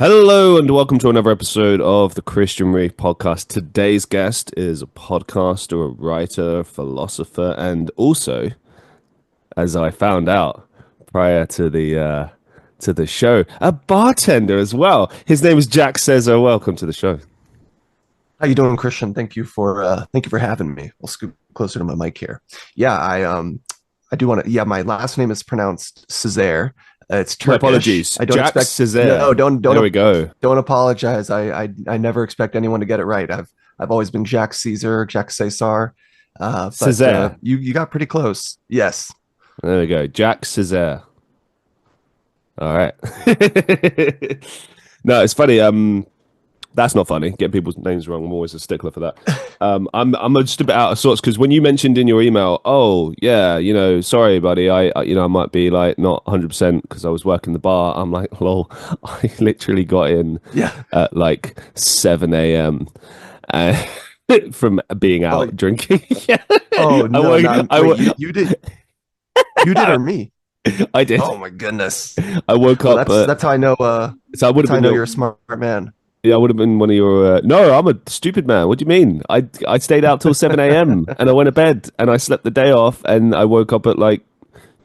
Hello and welcome to another episode of the Christian Reeve podcast. Today's guest is a podcaster, a writer, a philosopher, and also, as I found out prior to the show, a bartender as well. His name is Jack Sezer. Welcome to the show. How you doing, Christian? Thank you for having me. We'll scoot closer to my mic here. Yeah, I do want to. Yeah, my last name is pronounced Sezer. It's My Turkish. apologies, I don't Jack expect. Sezer. No, don't There we go. don't apologize. I never expect anyone to get it right. I've always been Jack Caesar, Jack Caesar. But Sezer. you got pretty close. Yes. There we go. Jack Sezer. All right. No, it's funny. That's not funny. Getting people's names wrong. I'm always a stickler for that. I'm just a bit out of sorts because when you mentioned in your email, oh yeah, sorry, buddy, I might be like not 100% because I was working the bar. I'm like, lol, I literally got in Yeah. at like 7 a.m. Uh, from being Oh. out drinking. Yeah. Oh I no. woke, No. I, Wait. wo- You did or me? I did. Oh my goodness. I woke Well, up. that's how I know. So I would That's have how I been know your, you're a smart man. Yeah, I would have been one of your. No, I'm a stupid man. What do you mean? I stayed out till 7 a.m. and I went to bed and I slept the day off and I woke up at like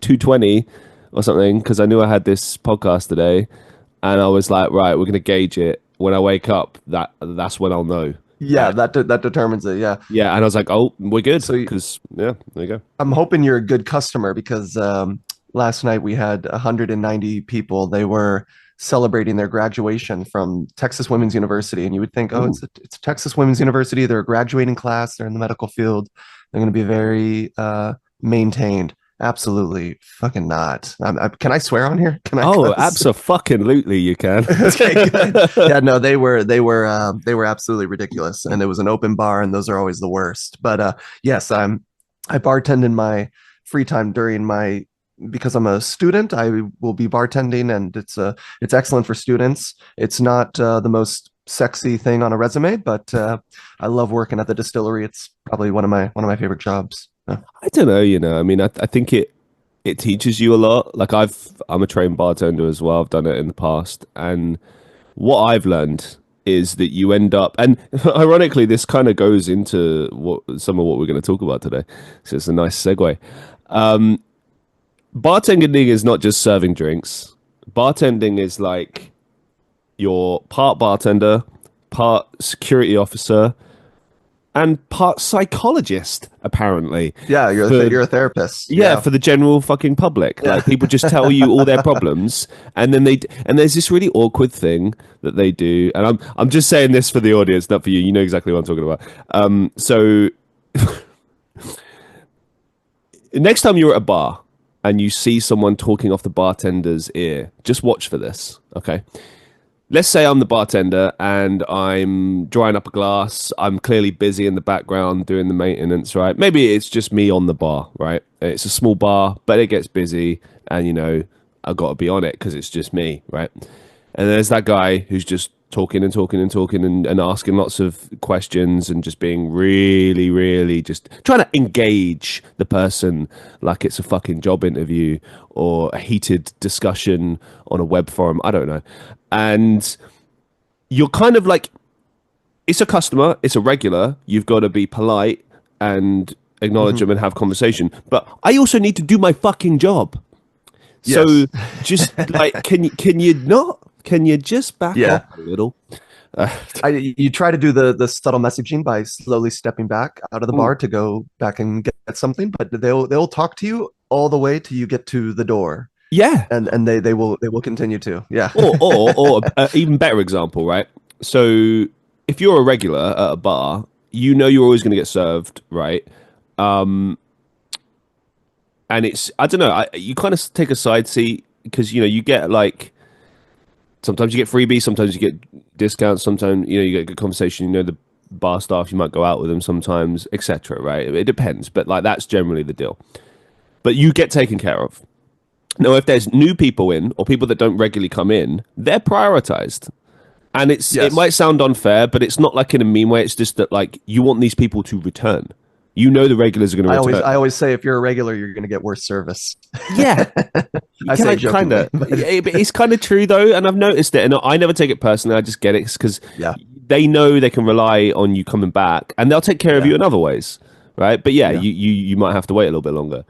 2:20 or something because I knew I had this podcast today and I was like, right, we're gonna gauge it. When I wake up, that's when I'll know. Yeah, that determines it. Yeah. Yeah, and I was like, oh, we're good So because yeah, there you go. I'm hoping you're a good customer because last night we had 190 people. They were celebrating their graduation from Texas Women's University, and you would think, oh, Ooh. it's Texas Women's University. They're a graduating class. They're in the medical field. They're going to be very maintained. Absolutely, fucking not. Can I swear on here? Can I Oh, cuss? absolutely, you can. Okay, good. Yeah, no, they were absolutely ridiculous, and it was an open bar, and those are always the worst. But yes, I bartend in my free time during my because I'm a student. I will be bartending, and it's excellent for students. It's not the most sexy thing on a resume, but I love working at the distillery. It's probably one of my favorite jobs. Yeah. I don't know, I mean, I think it teaches you a lot. Like I'm a trained bartender as well. I've done it in the past, and what I've learned is that you end up, and ironically, this kind of goes into some of what we're going to talk about today. So it's a nice segue. Um, Bartending is not just serving drinks. Bartending is like you're part bartender, part security officer, and part psychologist, apparently. Yeah, For you're a therapist. yeah, Yeah. for the general fucking public. Yeah. Like people just tell you all their problems, and then and there's this really awkward thing that they do. And I'm just saying this for the audience, not for you. You know exactly what I'm talking about. So next time you're at a bar and you see someone talking off the bartender's ear, just watch for this. Okay. Let's say I'm the bartender and I'm drying up a glass. I'm clearly busy in the background doing the maintenance, right? Maybe it's just me on the bar, right? It's a small bar, but it gets busy and, I've got to be on it because it's just me, right? And there's that guy who's just talking and talking and talking and asking lots of questions and just being really, really just trying to engage the person like it's a fucking job interview or a heated discussion on a web forum. I don't know. And you're kind of like, it's a customer, it's a regular. You've got to be polite and acknowledge Mhm. them and have conversation. But I also need to do my fucking job. Yes. So just like, can you not? Can you just back Yeah. off a little? Uh, You try to do the subtle messaging by slowly stepping back out of the bar mm, to go back and get something, but they'll talk to you all the way till you get to the door, yeah. and they will continue to. Yeah. Or even better example, right? So if you're a regular at a bar, you're always going to get served, right? Um, and it's I don't know, you kind of take a side seat because you get like sometimes you get freebies, sometimes you get discounts, sometimes you get a good conversation. The bar staff, you might go out with them sometimes, etc. Right? It depends, but like that's generally the deal. But you get taken care of. Now, if there's new people in or people that don't regularly come in, they're prioritized. And it Yes. might sound unfair, but it's not like in a mean way. It's just that like you want these people to return. You know the regulars are going to return. I always say if you're a regular, you're going to get worse service. Yeah, I say it kind jokingly, of. but Yeah, but it's kind of true though, and I've noticed it. And I never take it personally. I just get it because yeah, they know they can rely on you coming back, and they'll take care of yeah, you in other ways, right? But yeah, yeah. you might have to wait a little bit longer.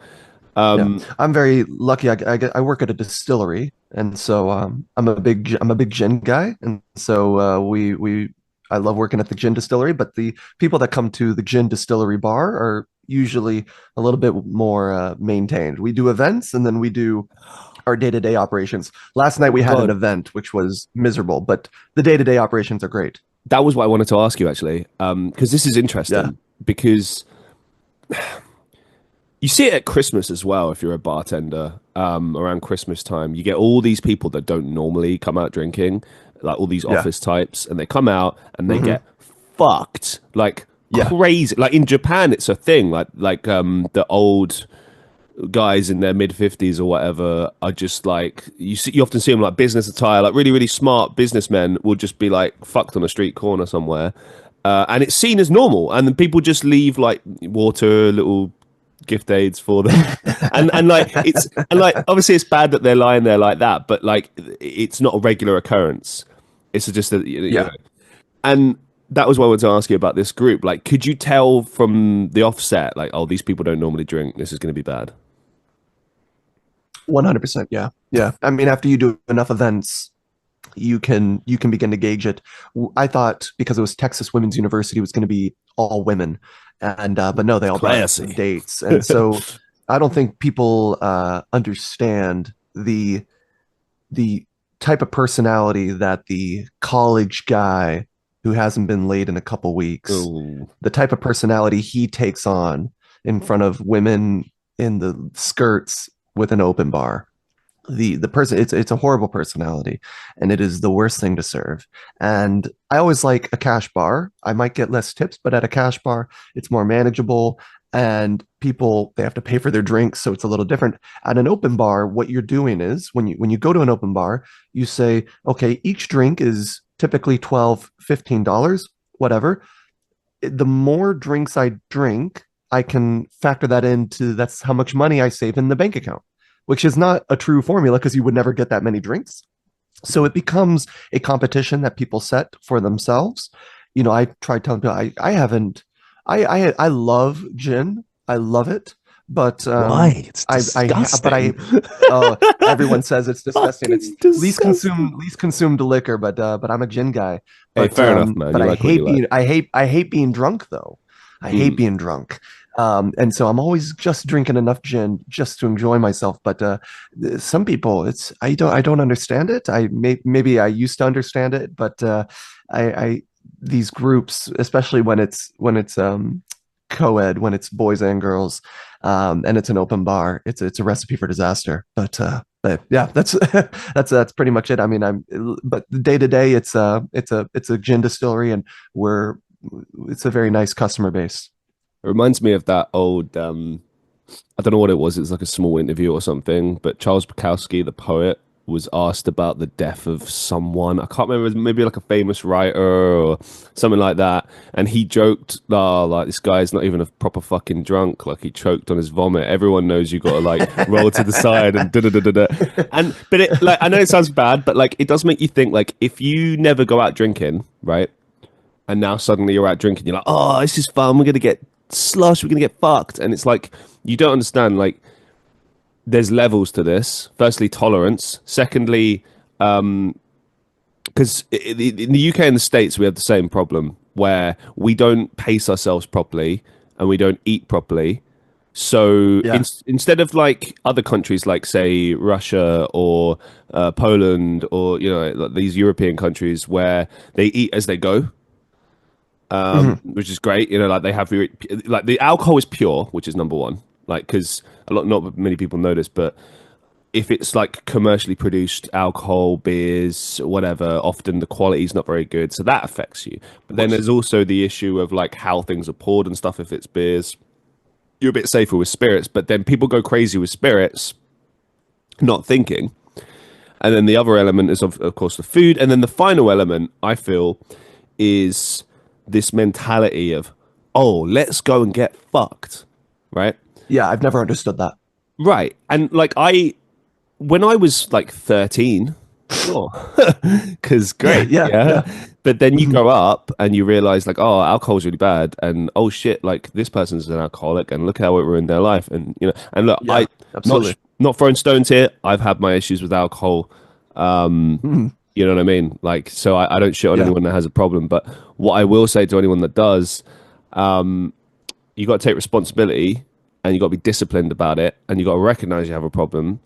Yeah, I'm very lucky. I work at a distillery, and so I'm a big gin guy, and so we I love working at the gin distillery. But the people that come to the gin distillery bar are usually a little bit more maintained. We do events, and then we do our day-to-day operations. Last night Oh we my had an god, event which was miserable, but the day-to-day operations are great. that was what I wanted to ask you actually, because this is Yeah, interesting because you see it at Christmas as well. If you're a bartender, around Christmas time, you get all these people that don't normally come out drinking, like all these yeah, office types, and they come out and they hmm get fucked like yeah, crazy. Like in Japan, it's a thing. The old guys in their mid 50s or whatever are just like you often see them like business attire, like really smart businessmen will just be like fucked on a street corner somewhere, and it's seen as normal, and then people just leave like water, little gift aids for them, and like it's and like obviously it's bad that they're lying there like that, but like it's not a regular occurrence. It's just that yeah. and that was what I wanted to ask you about this group. Like, could you tell from the offset, like, oh, these people don't normally drink, this is going to be bad? 100%. Yeah. Yeah. I mean, after you do enough events, you can begin to gauge it. I thought because it was Texas Women's University, it was going to be all women, and but no, they all brought Classy. dates, and so I don't think people understand the type of personality that the college guy who hasn't been laid in a couple weeks, Oh, the type of personality he takes on in front of women in the skirts with an open bar. The person, it's a horrible personality, and it is the worst thing to serve. And I always like a cash bar. I might get less tips, but at a cash bar it's more manageable, and people, they have to pay for their drinks, so it's a little different. At an open bar, what you're doing is when you go to an open bar, you say, okay, each drink is typically 12, $15, whatever. The more drinks I drink, I can factor that into, that's how much money I save in the bank account, which is not a true formula because you would never get that many drinks. So it becomes a competition that people set for themselves. You know, I tried telling people I haven't, I love gin. I love it. But why? It's but disgusting. everyone says it's disgusting. It's Fucking disgusting. least consumed liquor, but I'm a gin guy. Hey, fair enough, man. But You like what you like. I hate being drunk though. I hate Mm. being drunk. And so I'm always just drinking enough gin just to enjoy myself. But some people, it's I don't understand it. Maybe I used to understand it, but I these groups, especially when it's co-ed, when it's boys and girls, and it's an open bar, it's a recipe for disaster. But yeah, that's that's pretty much it. I mean, but day to day, it's a gin distillery, and we're it's a very nice customer base. It reminds me of that old, I don't know what it was. It's like a small interview or something. But Charles Bukowski, the poet, was asked about the death of someone. I can't remember. It was maybe like a famous writer or something like that. And he joked, "Oh, like this guy's not even a proper fucking drunk. Like he choked on his vomit. Everyone knows you got to like roll to the side and da da da da da." And but it like I know it sounds bad, but like it does make you think. Like if you never go out drinking, right? And now suddenly you're out drinking, you're like, "Oh, this is fun. We're gonna get slush. We're gonna get fucked." And it's like you don't understand. Like there's levels to this. Firstly, tolerance. Secondly, because in the UK and the States, we have the same problem where we don't pace ourselves properly and we don't eat properly. So Yeah. instead of like other countries, like say Russia or Poland or like these European countries where they eat as they go, Mhm. which is great. Like they have like the alcohol is pure, which is number one. Like because not many people know this, but if it's like commercially produced alcohol, beers, whatever, often the quality is not very good, so that affects you. But Of then course. there's also the issue of like how things are poured and stuff. If it's beers, you're a bit safer with spirits, but then people go crazy with spirits, not thinking. And then the other element is of course the food, and then the final element I feel is this mentality of oh, let's go and get fucked, right? Yeah, I've never understood that. Right. And like when I was like 13, sure, because great, Yeah, yeah. yeah. But then you Mhm. grow up and you realize like, oh, alcohol's really bad, and oh shit, like this person's an alcoholic, and look how it ruined their life, and and look, Yeah, absolutely. not throwing stones here. I've had my issues with alcohol. Mhm. You know what I mean? Like, so I don't shit on Yeah, anyone that has a problem, but what I will say to anyone that does, you got to take responsibility and you got to be disciplined about it and you got to recognize you have a problem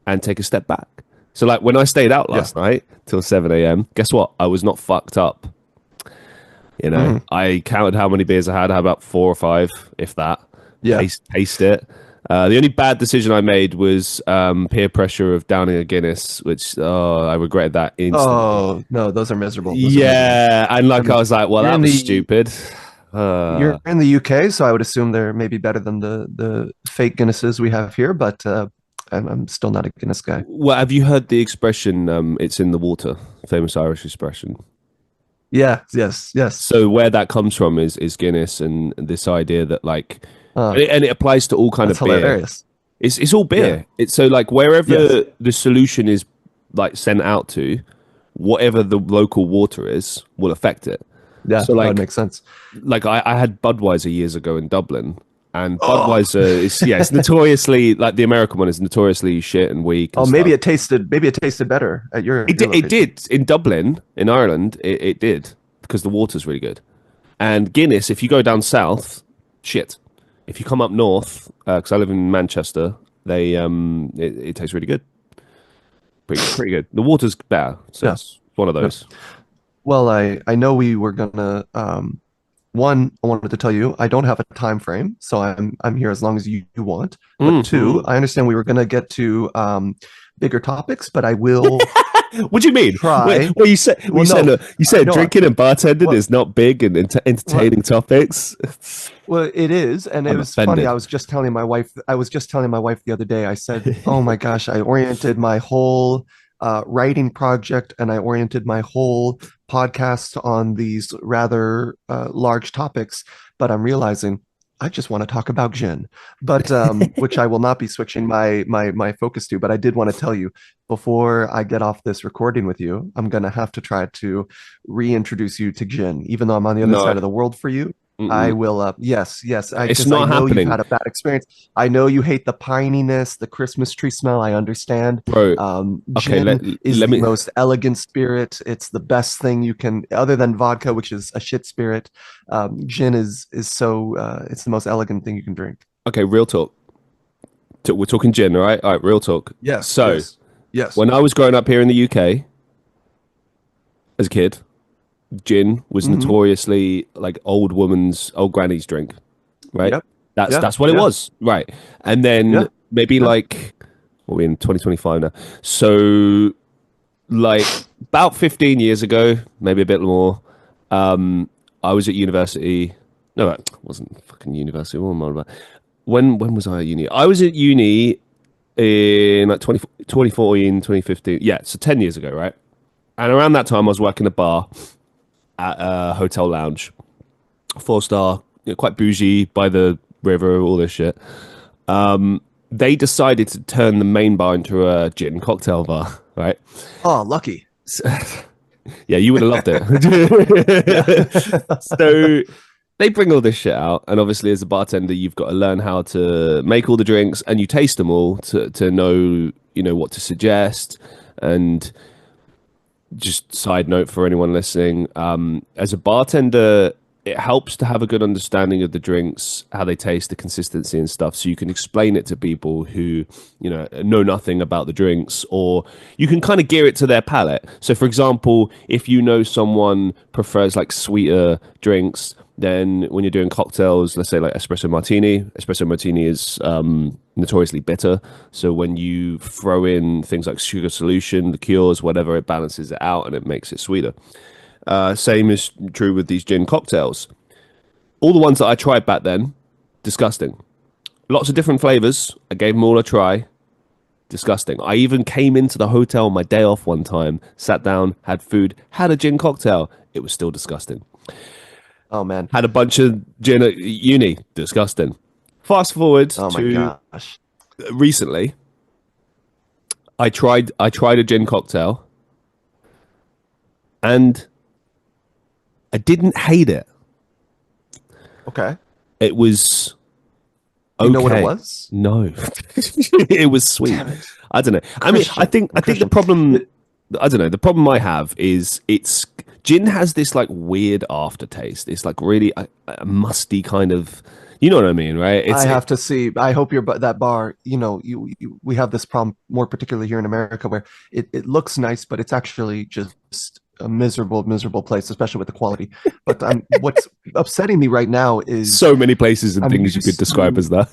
and take a step back. So like when I stayed out yeah. last night till 7 a.m., guess what? I was not fucked up. Hmm. I counted how many beers I had. I had about 4 or 5, if that. Yeah. Taste it. The only bad decision I made was peer pressure of downing a Guinness, which I regretted that instantly. Oh no, those are miserable. Those are miserable. Yeah, and I like I mean, was like, well, you're that in was the stupid. you're in the UK, so I would assume they're maybe better than the fake Guinnesses we have here. But I'm still not a Guinness guy. Well, have you heard the expression, it's in the water, famous Irish expression? Yeah. Yes. Yes. So where that comes from is Guinness and this idea that like, Uh, and it applies to all kind that's of beer. hilarious. It's all Yeah. beer. It's so like wherever Yes. the solution is like sent out to, whatever the local water is will affect it. Yeah. So That would make sense. I had Budweiser years ago in Dublin, and Oh. Budweiser is it's notoriously like the American one is notoriously shit and weak and Oh, stuff. maybe it tasted better at your It location. did in Dublin, in Ireland. It did because the water's really good. And Guinness, if you go down south, shit. If you come up north, because I live in Manchester, it tastes really good, pretty good. The water's better, so Yeah. it's one of Yeah. those. Well, I know we were gonna one, I wanted to tell you I don't have a time frame, so I'm here as long as you want. But two, Hmm. I understand we were gonna get to bigger topics, but I will What do you mean? try. Well, Well, no, you said no, drinking and bartending what is not big and what entertaining topics. well, it is, and it I'm was funny. offended. I was just telling my wife the other day. I said, "Oh my gosh, I oriented my whole writing project and I oriented my whole podcast on these rather large topics, but I'm realizing I just want to talk about gin, but which I will not be switching my focus to. But I did want to tell you before I get off this recording with you, I'm gonna have to try to reintroduce you to gin, even though I'm on the other side No, of the world for you. I mm-mm. will. Yes, yes. I It's because I not know you've happening, had a bad experience. I know you hate the pininess, the Christmas tree smell. I understand. bro. Okay, Gin is let the me. most elegant spirit. It's the best thing you can, other than vodka, which is a shit spirit. Gin is so. It's the most elegant thing you can drink. Okay, real talk. We're talking gin, all right? All right, real talk. Yes, So yes, yes. when I was growing up here in the UK as a kid, gin was Hmm. notoriously like old granny's drink, right? Yep. Yeah. That's what it Yeah. was, right? And then Yeah. maybe Yeah. like what are we in 2025 now? So like about 15 years ago, maybe a bit more, I was at university. No, it wasn't fucking university. What am I on about? When was I at uni? I was at uni in like 2014, 2015. Yeah, so 10 years ago, right? And around that time, I was working a bar at a hotel lounge, 4 star, quite bougie by the river, all this shit. They decided to turn the main bar into a gin cocktail bar, right? Oh, lucky. Yeah, you would have loved Yeah. it. So they bring all this shit out, and obviously, as a bartender, you've got to learn how to make all the drinks, and you taste them all to know what to suggest. And just side note for anyone listening, as a bartender, it helps to have a good understanding of the drinks, how they taste, the consistency and stuff, so you can explain it to people who know nothing about the drinks, or you can kind of gear it to their palate. So for example, if you know someone prefers like sweeter drinks, then when you're doing cocktails, let's say like espresso martini is notoriously bitter. So when you throw in things like sugar solution, liqueurs, whatever, it balances it out and it makes it sweeter. Same is true with these gin cocktails. All the ones that I tried back then, disgusting. Lots of different flavors. I gave them all a try. Disgusting. I even came into the hotel on my day off one time, sat down, had food, had a gin cocktail. It was still disgusting. Oh man. Had a bunch of gin at uni. Disgusting. Fast forward Oh my to gosh. recently. I tried a gin cocktail and I didn't hate it. Okay. It was Do you know what it okay. was? No, it was sweet. Damn it. I don't know. I mean, I Christian. think I'm I think the Christian. problem. I don't know. The problem I have is it's gin has this like weird aftertaste. It's like really a musty kind of. You know what I mean, right? I have to see. I hope that bar. We have this problem more particularly here in America where it looks nice, but it's actually just a miserable, miserable place, especially with the quality. But what's upsetting me right now is so many places and I'm things you could used describe to as that.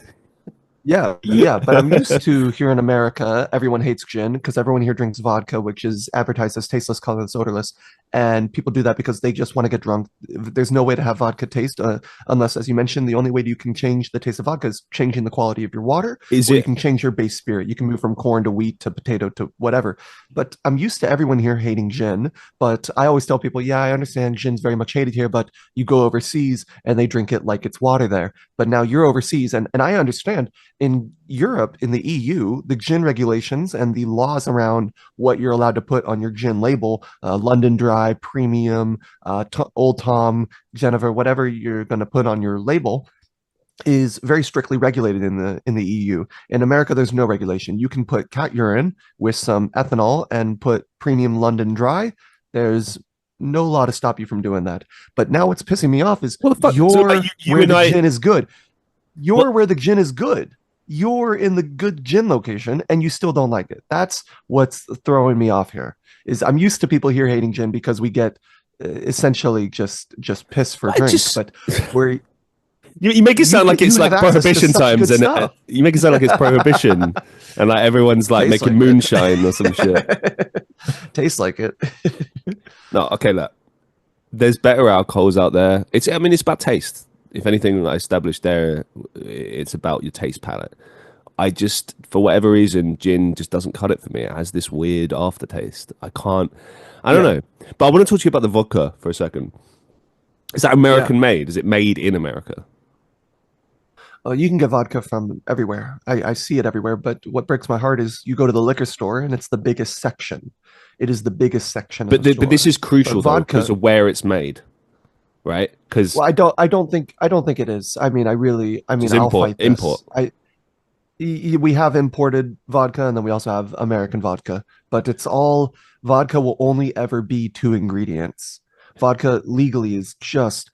yeah, yeah, but I'm used to here in America, everyone hates gin because everyone here drinks vodka, which is advertised as tasteless, colorless, odorless, and people do that because they just want to get drunk. There's no way to have vodka taste unless, as you mentioned, the only way you can change the taste of vodka is changing the quality of your water, Is or you it? can change your base spirit. You can move from corn to wheat to potato to whatever. But I'm used to everyone here hating gin. But I always tell people, yeah, I understand gin's very much hated here, but you go overseas and they drink it like it's water there. But now you're overseas, and I understand in Europe, in the EU, the gin regulations and the laws around what you're allowed to put on your gin label, London Dry, Premium, Old Tom, Jennifer, whatever you're going to put on your label, is very strictly regulated in the EU. In America, there's no regulation. You can put cat urine with some ethanol and put Premium London Dry. There's no law to stop you from doing that. But now what's pissing me off is What the fuck? So like you're you where and the I. gin is good. You're What? where the gin is good. You're in the good gin location and you still don't like it. That's what's throwing me off here. Is I'm used to people here hating gin because we get essentially just piss for I drink, just but where you make it sound like you it's have like access to prohibition such times, good and stuff. you make it sound like it's prohibition, and like everyone's like Tastes making like moonshine or some shit. it. Tastes like it. No, okay, look, there's better alcohols out there. I mean, it's about taste. If anything, I established there, it's about your taste palette. I just, for whatever reason, gin just doesn't cut it for me. It has this weird aftertaste. I don't Yeah. know. But I want to talk to you about the vodka for a second. Is that Yeah. American made? Is it made in America? You can get vodka from everywhere. I see it everywhere. But what breaks my heart is you go to the liquor store and it's the biggest section. It is the biggest section of the But this store. is But crucial though because vodka, of where it's made, right? Because well, I don't think it is. I mean, it's I'll import, fight import. this. We have imported vodka and then we also have American vodka, but it's all vodka will only ever be two ingredients. Vodka legally is just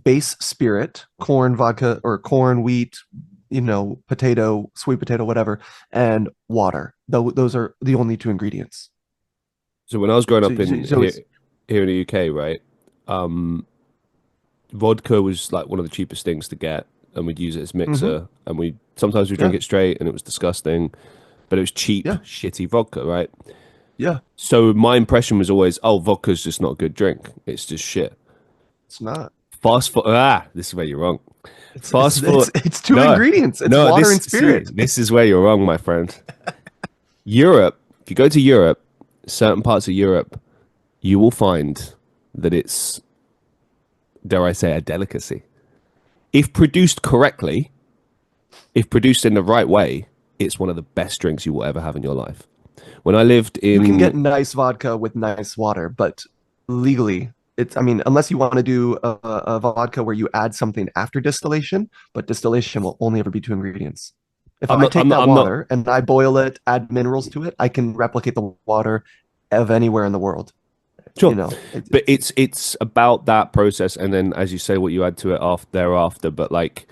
base spirit, corn vodka or corn, wheat, potato, sweet potato, whatever, and water. Those are the only two ingredients. So when I was growing So, up so, in so here, it's here in the UK, right? Um, vodka was like one of the cheapest things to get, and we'd use it as hmm mixer, and we sometimes we drink yeah, it straight, and it was disgusting, but it was cheap, yeah, shitty vodka, right? yeah. So my impression was always, oh, vodka's just not a good drink. It's just shit. It's not. Fast forward, this is where you're wrong. It's it's Fast forward, it's two no, ingredients. It's no, water this and see, spirit. this is where you're wrong, my friend. Europe, if you go to Europe, certain parts of Europe, you will find that it's, dare I say, a delicacy. If produced correctly, if produced in the right way, it's one of the best drinks you will ever have in your life. When I lived You can in, get nice vodka with nice water, but legally, I mean, unless you want to do a vodka where you add something after distillation, but distillation will only ever be two ingredients. If I'm I not, I'm take not, that I'm not water and I boil it, add minerals to it, I can replicate the water of anywhere in the world. sure, but It's it's about that process, and then as you say, what you add to it after thereafter. But like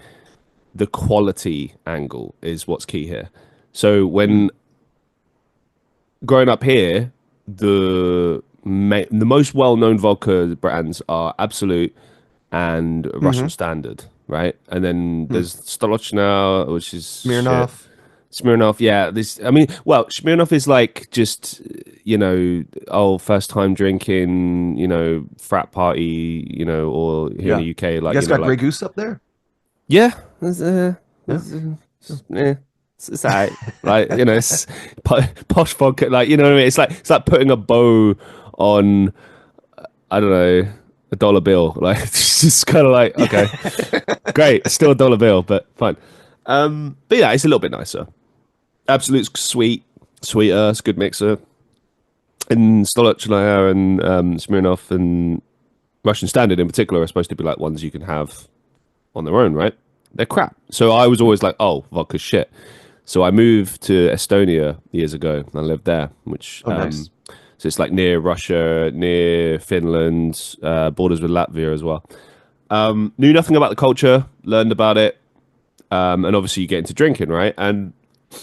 the quality angle is what's key here. So mm, when growing up here, the most well-known vodka brands are Absolute and Russian hmm Standard, right? And then mm. there's Stolochna, which is shit. Smirnoff. Smirnoff, yeah. I mean, well, Smirnoff is like just, oh, first time drinking, frat party, or here in Yeah. the UK, You like, guys got Grey like, Goose up there? yeah, Yeah. it's all right. Like, it's posh vodka, like, you know what I mean? It's like putting a bow on, I don't know, a dollar bill. Like it's just kind of like, okay, great, still a dollar bill, but fine. But yeah, it's a little bit nicer. Absolute sweeter. It's a good mixer. And Stolochnaya and Smirnoff and Russian Standard in particular are supposed to be like ones you can have on their own, right? They're crap. So I was always like, oh, vodka's shit. So I moved to Estonia years ago and I lived there, which Oh, nice. so it's like near Russia, near Finland, borders with Latvia as well. Knew nothing about the culture, learned about it, and obviously you get into drinking, right? And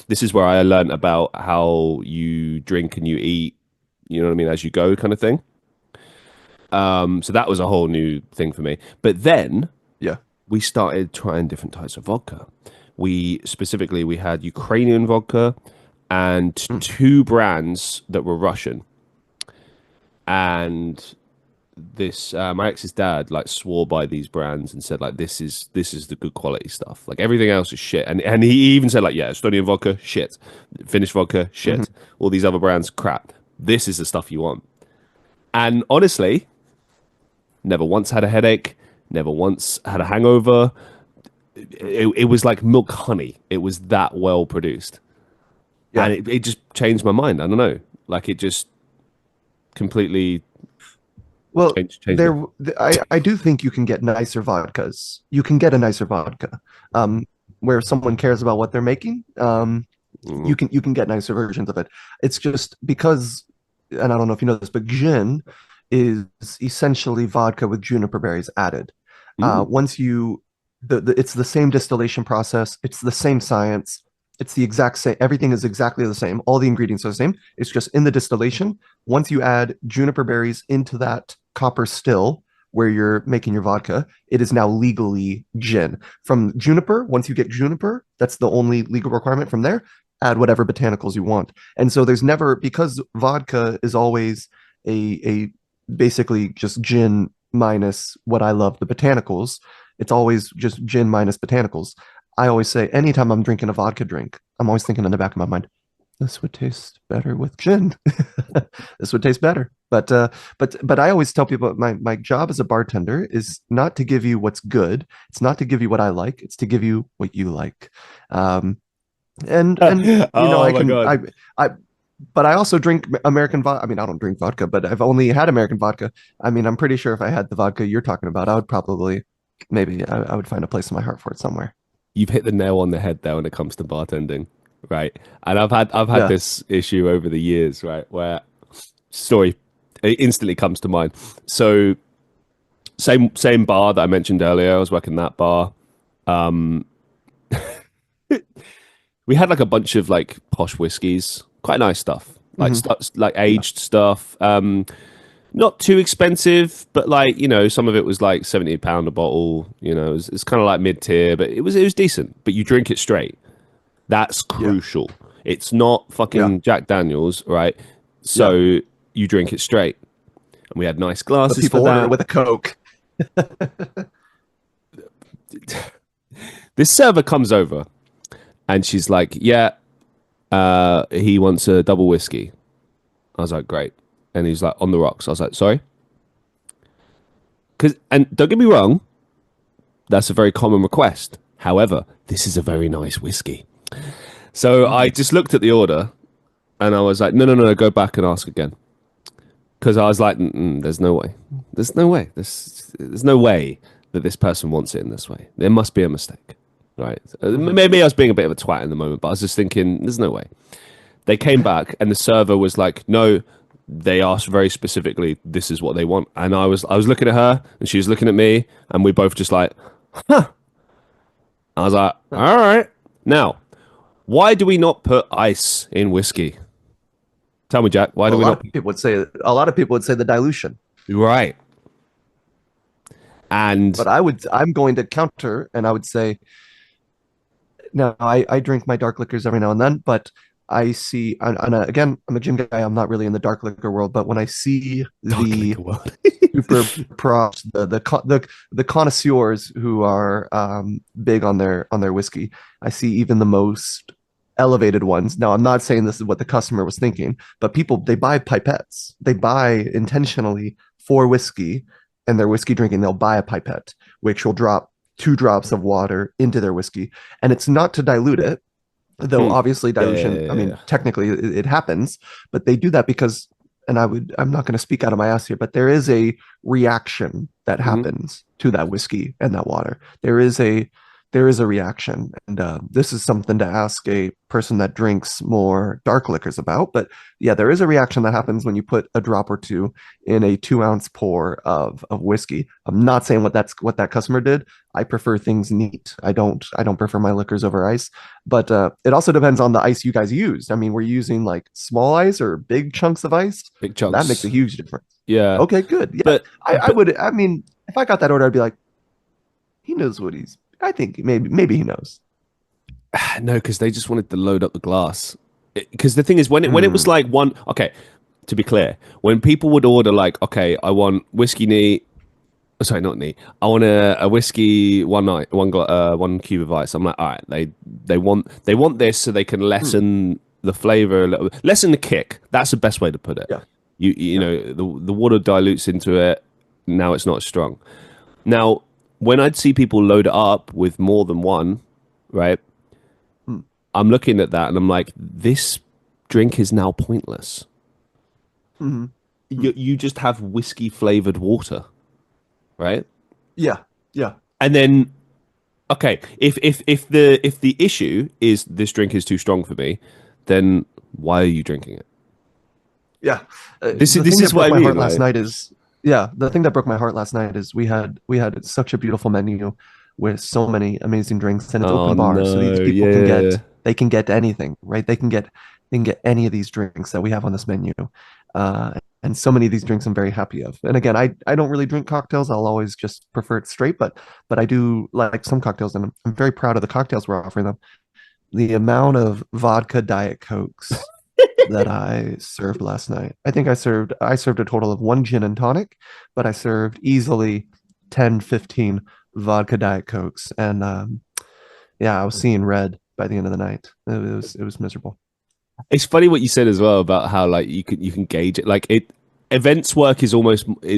this is where I learned about how you drink and you eat, you know what I mean, as you go, kind of thing. So that was a whole new thing for me. But then Yeah. we started trying different types of vodka. We had Ukrainian vodka and Mm. two brands that were Russian. And this my ex's dad like swore by these brands and said like this is the good quality stuff. Like everything else is shit. And he even said like, yeah, Estonian vodka, shit. Finnish vodka, Mhm. shit. All these other brands, crap. This is the stuff you want. And honestly, never once had a headache, never once had a hangover. It was like milk honey. It was that well produced. Yeah. And it just changed my mind. I don't know. Like it just completely Well, changed me. I do think you can get nicer vodkas. You can get a nicer vodka, um, where someone cares about what they're making. Mm. You can get nicer versions of it. It's just because, and I don't know if you know this, but gin is essentially vodka with juniper berries added. Mm. Once you it's the same distillation process, it's the same science, it's the exact same, everything is exactly the same, all the ingredients are the same, it's just in the distillation. Once you add juniper berries into that copper still where you're making your vodka, it is now legally gin. From juniper, once you get juniper, that's the only legal requirement. From there, add whatever botanicals you want. And so there's never, because vodka is always a basically just gin minus what I love, the botanicals. It's always just gin minus botanicals. I always say, anytime I'm drinking a vodka drink, I'm always thinking in the back of my mind, this would taste better with gin. This would taste better. But I always tell people my job as a bartender is not to give you what's good. It's not to give you what I like. It's to give you what you like. Um, and you know, Oh my god. I but I also drink American vodka. I mean, I don't drink vodka, but I've only had American vodka. I mean, I'm pretty sure if I had the vodka you're talking about, I would probably maybe I would find a place in my heart for it somewhere. You've hit the nail on the head there when it comes to bartending, right? And I've had Yeah. this issue over the years, right, where story it instantly comes to mind. So same bar that I mentioned earlier. I was working that bar. Um, we had like a bunch of like posh whiskeys, quite nice stuff, like Hmm. like Yeah. aged stuff. Not too expensive, but like some of it was like £70 a bottle. It's kind of like mid tier, but it was decent. But you drink it straight. That's Yeah. crucial. It's not Yeah. fucking Jack Daniels, right? Yeah. So you drink it straight. And we had nice But glasses for people order it that. with a Coke. This server comes over and she's like, yeah, he wants a double whiskey. I was like, great. And he's like, on the rocks. I was like, sorry? And don't get me wrong, that's a very common request. However, this is a very nice whiskey. So I Mm. just looked at the order and I was like, no, no, no, no, go back and ask again. Because I was like, there's no way. There's no way. There's no way that this person wants it in this way. There must be a mistake. Right. Hmm. Maybe I was being a bit of a twat in the moment, but I was just thinking, there's no way. They came back and the server was like, no, they asked very specifically, this is what they want. And I was looking at her and she was looking at me and we both just like, I was like, all right. Now, why do we not put ice in whiskey? Tell me, Jack, why do Well, we not? a lot of people would say the dilution. Right. And But I'm going to counter and I would say, no, I drink my dark liquors every now and then, but I see, and again, I'm a gin guy. I'm not really in the dark liquor world, but when I see dark the liquor world. super props, the connoisseurs who are big on their whiskey, I see even the most elevated ones. Now, I'm not saying this is what the customer was thinking, but people they buy pipettes, they buy intentionally for whiskey and they're whiskey drinking, they'll buy a pipette, which will drop 2 drops of water into their whiskey. And it's not to dilute it, though Hmm. obviously Yeah, yeah, dilution, I yeah, mean, yeah. technically it happens, but they do that because, and I'm not going to speak out of my ass here, but there is a reaction that Mhm. happens to that whiskey and that water. There is a reaction, and this is something to ask a person that drinks more dark liquors about. But yeah, there is a reaction that happens when you put a drop or two in a 2 ounce pour of whiskey. I'm not saying what that customer did. I prefer things neat. I don't prefer my liquors over ice. But it also depends on the ice you guys used. I mean, we're using like small ice or big chunks of ice. Big That makes a chunks. huge difference. Yeah. Okay, good. Yeah, But I but would. I mean, if I got that order, I'd be like, he knows what he's. I think maybe he knows. no, because they just wanted to load up the glass. Because the thing is, when it was Mm, like one, okay, to be clear, when people would order like, okay, I want whiskey neat, sorry, not neat, I want a whiskey one night, one cube of ice. I'm like, all right, they want this so they can mm, lessen the flavor a little, lessen the kick. That's the best way to put it. yeah, You yeah. know, the water dilutes into it. Now it's not as strong. Now, when I'd see people load it up with more than one, right? Mm, I'm looking at that and I'm like, this drink is now pointless. mm, mm. You just have whiskey flavored water, right? Yeah, yeah, And then, okay, if the issue is this drink is too strong for me, then why are you drinking it? yeah. This is The this thing is that what broke I my mean. heart last Like, night is, yeah, the thing that broke my heart last night is we had such a beautiful menu with so many amazing drinks, and it's oh open bar, so these no, people can yeah. get anything, right? They can get any of these drinks that we have on this menu. Uh, and so many of these drinks I'm very happy of. And again, I don't really drink cocktails. I'll always just prefer it straight, but I do like some cocktails, and I'm very proud of the cocktails we're offering them. The amount of vodka Diet Cokes that I served last night. I served a total of one gin and tonic, but I served easily 10, 15 vodka Diet Cokes. And yeah, I was seeing red by the end of the night. It was miserable. It's funny what you said as well about how like you can gauge it. Like it, events work is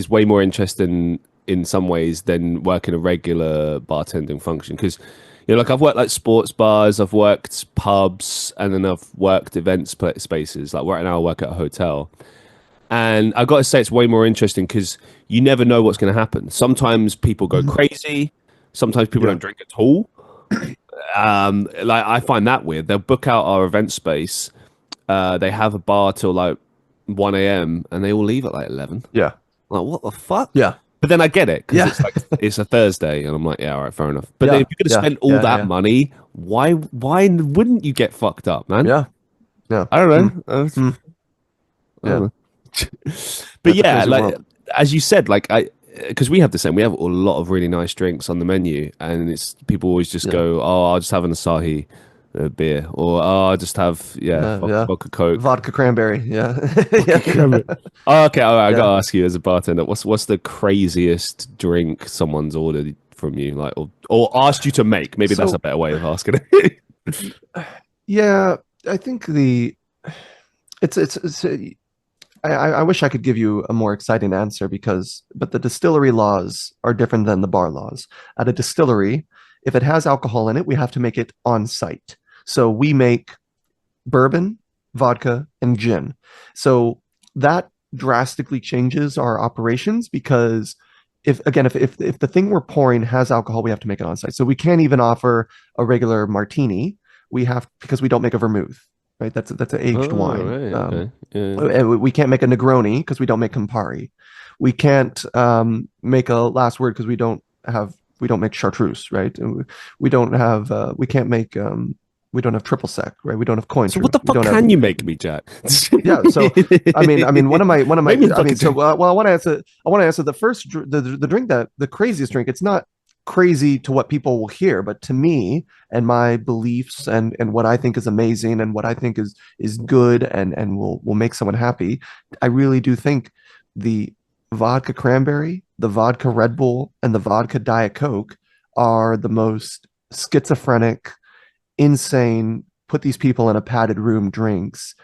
way more interesting in some ways than working a regular bartending function because like I've worked like sports bars, I've worked pubs, and then I've worked events spaces. Like right now, I work at a hotel, and I got to say it's way more interesting because you never know what's going to happen. Sometimes people go Mhm. crazy, sometimes people Yeah. don't drink at all. Like I find that weird. They'll book out our event space, they have a bar till like 1 a.m. and they all leave at like 11. Yeah. Like, what the fuck? Yeah. But then I get it because Yeah. it's like it's a Thursday, and I'm like, yeah, all right, fair enough. But then Yeah. if you're gonna Yeah. spend all Yeah. that Yeah. money, why wouldn't you get fucked up, man? Yeah. Yeah. I don't Mm, know. mm, I don't yeah. know. But That's a yeah, crazy like world. as you said, like I because we have the same. We have a lot of really nice drinks on the menu, and it's people always just Yeah. go, "Oh, I'll just have an Asahi beer," or "Oh, I'll just have Yeah. Yeah. vodka Coke." Vodka cranberry. Yeah. Vodka Yeah. Yeah. Coke. Oh, okay, all right. I Yeah. gotta ask you as a bartender, what's the craziest drink someone's ordered from you, like, or asked you to make? Maybe that's a So, better way of asking it. yeah, I think it's I wish I could give you a more exciting answer but the distillery laws are different than the bar laws. At a distillery, if it has alcohol in it, we have to make it on site. So we make bourbon, vodka, and gin. So that drastically changes our operations because if the thing we're pouring has alcohol, we have to make it on site. So we can't even offer a regular martini. We have because we don't make a vermouth, right? That's an aged Oh, wine. right, okay, yeah. And we can't make a Negroni because we don't make Campari. We can't make a last word because we don't make chartreuse, right? And we don't have we don't have triple sec, right? We don't have So what Cointreau. the We fuck don't have can you make me, Jack? yeah. So I mean, one of my Make me a I mean, fucking so drink. well, I want to answer the first the drink that the craziest drink. It's not crazy to what people will hear, but to me and my beliefs and what I think is amazing and what I think is good and will make someone happy. I really do think the vodka cranberry, the vodka Red Bull, and the vodka Diet Coke are the most schizophrenic, insane, put these people in a padded room drinks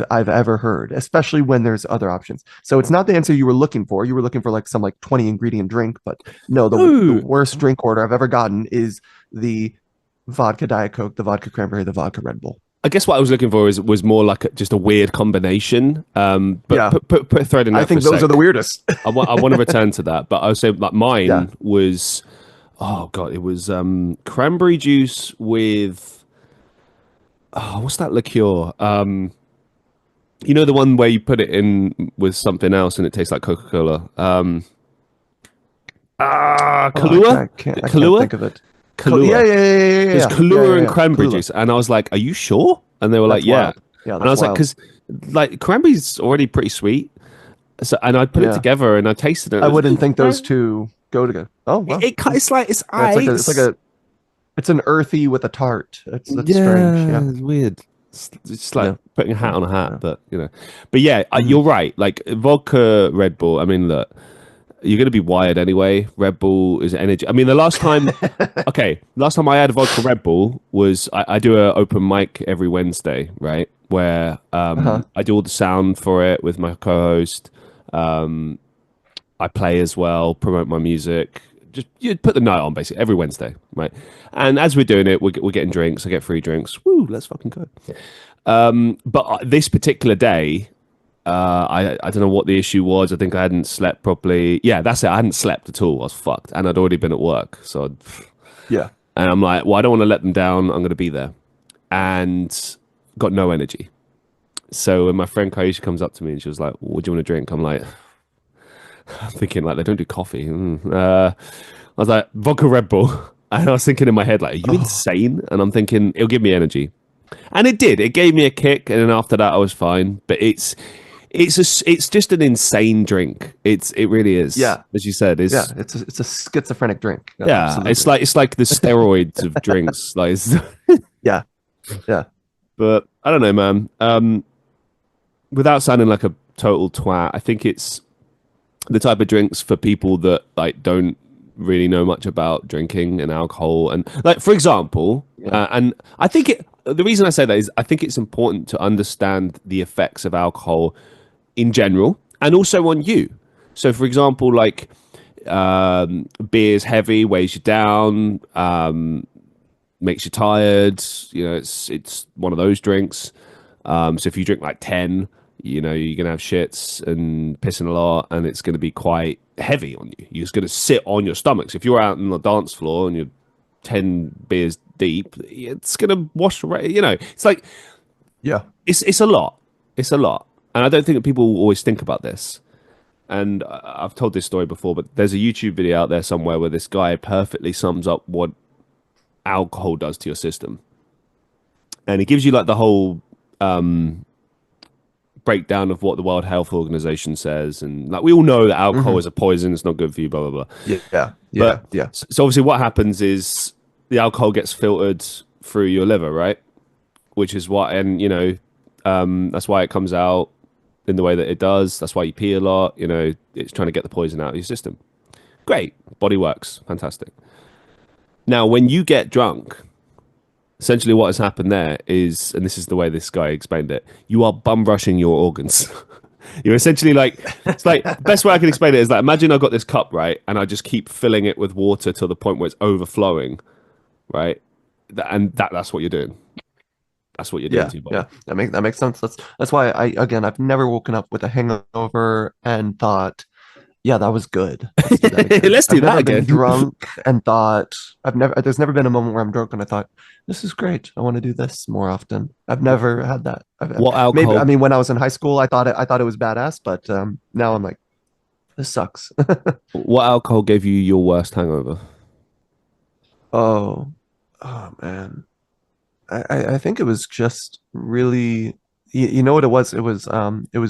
I've ever heard, especially when there's other options. So it's not the answer you were looking for. You were looking for like some like 20 ingredient drink, but no, the No, worst drink order I've ever gotten is the vodka Diet Coke, the vodka cranberry, the vodka Red Bull. I guess what I was looking for was more like just a weird combination. But Yeah, put a thread in I that for a think those are sec. the weirdest. I want to return to that, but I was saying like Yeah. mine was, oh god, it was cranberry juice with, oh, what's that liqueur? You know the one where you put it in with something else and it tastes like Coca Cola. Oh, I Kahlua, can't Kahlua, think of it. Yeah, Kahlua. yeah, yeah, yeah, yeah, There's yeah, yeah, Kahlua yeah, and yeah. cranberry Kahlua. juice, and I was like, "Are you sure?" And they were like, That's "Yeah." wild. Yeah, And I that's was like, wild. "Because like cranberry's already pretty sweet." So, and I put it Yeah, together and I tasted it. I It was, wouldn't think those two go together. Oh wow. it's like it's Yeah, it's like ice. a it's an earthy with a tart. That's strange. Yeah, Yeah, it's weird. It's just like yeah, putting a hat yeah, on a hat, yeah. but you know. But yeah, Mhm. you're right. Like vodka, Red Bull. I mean, look, you're gonna be wired anyway. Red Bull is energy. I mean, the last time, okay, last time I had a vodka Red Bull was I do a open mic every Wednesday, right? Where Uh-huh. I do all the sound for it with my co-host. Um, I play as well, promote my music. Just you put the night on basically every Wednesday, right? And as we're doing it, we're getting drinks. I get free drinks. Woo, let's fucking go. But this particular day, I don't know what the issue was. I think I hadn't slept properly. Yeah, that's it. I hadn't slept at all. I was fucked, and I'd already been at work. Yeah. And I'm like, well, I don't want to let them down. I'm going to be there, and got no energy. So when my friend Kaisha comes up to me and she was like, "What do you want to drink?" I'm like, I'm thinking like they don't do coffee. I was like vodka Red Bull, and I was thinking in my head like, "Are you Oh, insane?" And I'm thinking it'll give me energy, and it did. It gave me a kick, and then after that I was fine. But it's just an insane drink. It really is, yeah, as you said. yeah. Is It's a schizophrenic drink. yeah, Absolutely. it's like the steroids of drinks. Like, Yeah, yeah. but I don't know, man. Without sounding like a total twat, I think it's the type of drinks for people that like don't really know much about drinking and alcohol and like for example Yeah. and I think it the reason I say that is I think it's important to understand the effects of alcohol in general and also on you. So for example like beer's heavy, weighs you down, makes you tired. You know, it's one of those drinks. So if you drink like 10, you know, you're gonna have shits and pissing a lot, and it's gonna be quite heavy on you. You're just gonna sit on your stomachs. If you're out on the dance floor and you're 10 beers deep, it's gonna wash away. You know, it's like Yeah. it's a lot. It's a lot, and I don't think that people always think about this. And I've told this story before, but there's a YouTube video out there somewhere where this guy perfectly sums up what alcohol does to your system, and it gives you like the whole breakdown of what the World Health Organization says, and like we all know that alcohol Hmm. is a poison, it's not good for you, blah blah blah. Yeah. Yeah. But Yeah. so obviously, what happens is the alcohol gets filtered through your liver, right? Which is why, and you know, that's why it comes out in the way that it does. That's why you pee a lot. You know, it's trying to get the poison out of your system. Great, body works, fantastic. Now, when you get drunk, essentially what has happened there is, and this is the way this guy explained it, you are bum rushing your organs. You're essentially like, it's like, best way I can explain it is like, imagine I've got this cup, right? And I just keep filling it with water to the point where it's overflowing, right? And that's what you're doing. That's what you're doing Yeah, to your yeah, body. that makes sense. That's why I've never woken up with a hangover and thought, yeah, that was good. Let's do that again. Let's do I've that never been again. drunk and thought there's never been a moment where I'm drunk and I thought, this is great. I want to do this more often. I've never had that. What Maybe I alcohol? mean when I was in high school, I thought it was badass, but now I'm like, this sucks. What alcohol gave you your worst hangover? Oh, oh man. I think it was just really you know what it was? It was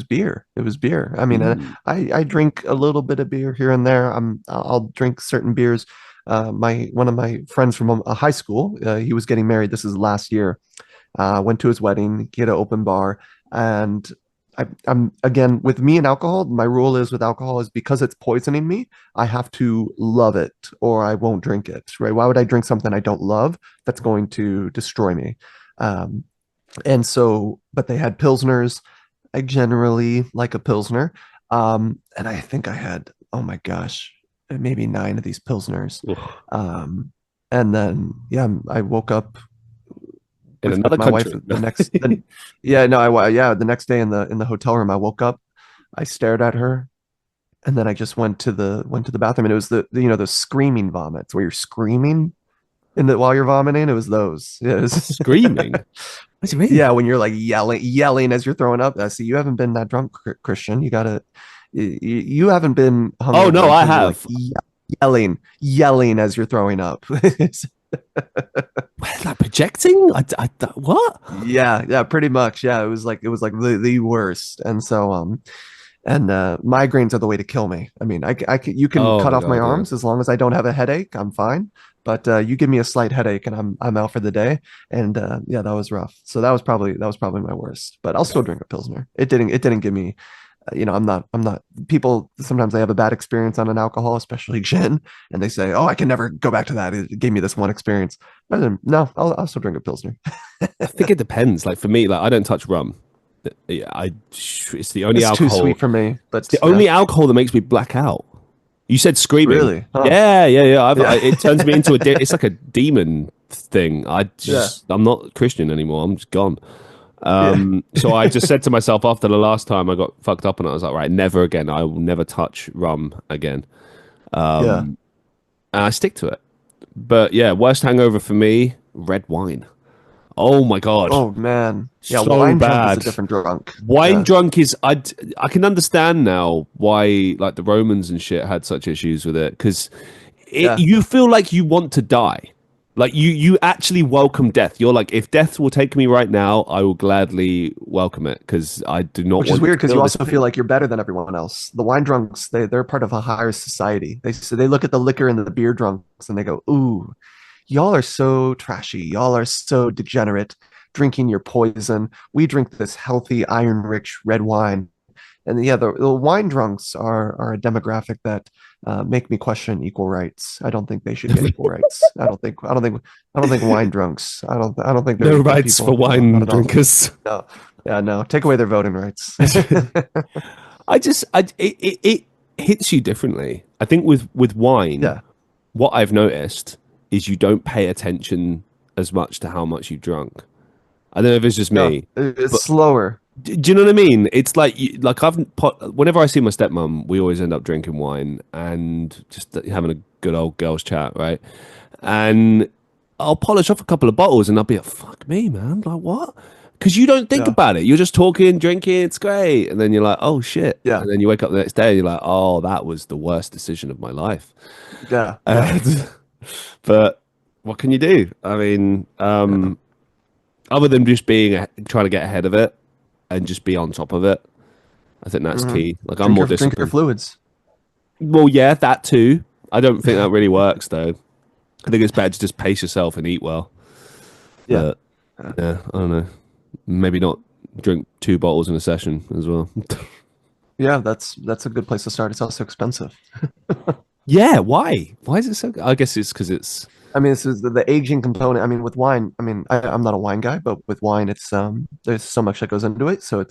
beer. It was beer. I mean, Mm. I drink a little bit of beer here and there. I'll drink certain beers. My one of my friends from high school, he was getting married. This is last year. Went to his wedding. He had an open bar, and I'm again with me and alcohol. My rule is with alcohol is because it's poisoning me, I have to love it or I won't drink it. Right? Why would I drink something I don't love that's going to destroy me? Um, And so, but they had pilsners. I generally like a pilsner. And I think I had, oh my gosh, maybe 9 of these pilsners. Ugh. Um, and then yeah, I woke up In with another my wife country. the next then yeah, no, yeah, the next day in the hotel room I woke up, I stared at her, and then I just went to the bathroom, and it was the screaming vomits where you're screaming while you're vomiting. It was those. Yeah, it was Screaming. What do you mean? yeah, when you're like yelling as you're throwing up. See, you haven't been that drunk, Christian. You haven't been Oh hungover no, I until you're like have. yelling as you're throwing up. Like projecting? What? Yeah, yeah, pretty much. Yeah, it was like the worst. And so and migraines are the way to kill me. I mean, you can Oh cut my off my god, yeah. arms as long as I don't have a headache, I'm fine. But you give me a slight headache and I'm out for the day. And yeah, that was rough. So that was probably my worst. But I'll still drink a pilsner. It didn't give me I'm not people sometimes they have a bad experience on an alcohol, especially gin, and they say, "Oh, I can never go back to that. It gave me this one experience." No, I'll still drink a pilsner. I think it depends. Like for me, like I don't touch rum. Yeah, it's the only It's too alcohol. sweet for me, It's the but yeah. only alcohol that makes me black out. You said screaming. Really? Huh. Yeah, yeah, yeah. Yeah. It turns me into it's like a demon thing. Yeah. I'm not Christian anymore. I'm just gone. Yeah. So I just said to myself after the last time I got fucked up, and I was like, right, never again. I will never touch rum again. Yeah. And I stick to it. But yeah, worst hangover for me, red wine. Oh my God. Oh man. Yeah, So wine drunk is a bad. different drunk. Wine Yeah. drunk is I can understand now why like the Romans and shit had such issues with it because Yeah. you feel like you want to die. Like you actually welcome death. You're like, if death will take me right now, I will gladly welcome it because I do not Which is want weird to because feel you this also feel pain. like you're better than everyone else. The wine drunks, they're part of a higher society. They look at the liquor and the beer drunks and they go, "Ooh, y'all are so trashy. Y'all are so degenerate, drinking your poison. We drink this healthy, iron-rich red wine." And yeah, the wine drunks are a demographic that make me question equal rights. I don't think they should get equal rights. I don't think wine drunks. I don't think they're No equal rights for people. No, not wine at all. drinkers. No, yeah, no. Take away their voting rights. It hits you differently. I think with wine, Yeah, what I've noticed is you don't pay attention as much to how much you've drunk. I don't know if it's just yeah. me, It's but slower. do you know what I mean? It's like like whenever I see my stepmom, we always end up drinking wine and just having a good old girls chat, right? And I'll polish off a couple of bottles and I'll be like, "Fuck me, man! Like what?" Because you don't think Yeah, about it. You're just talking, drinking, it's great, and then you're like, "Oh shit!" yeah, And then you wake up the next day and you're like, "Oh, that was the worst decision of my life." yeah, yeah, And, but what can you do? I mean, yeah. other than just trying to get ahead of it and just be on top of it. I think that's hmm key. Like I'm Drink more your disciplined. fluids. Well, yeah, that too. I don't think that really works though. I think it's better to just pace yourself and eat well. Yeah, But yeah. yeah, I don't know. Maybe not drink 2 bottles in a session as well. Yeah, that's a good place to start. It's also expensive. Yeah, why? Why is it so? I guess it's because it's I mean, this is the aging component. I mean, with wine, I mean, I'm not a wine guy, but with wine, it's there's so much that goes into it. So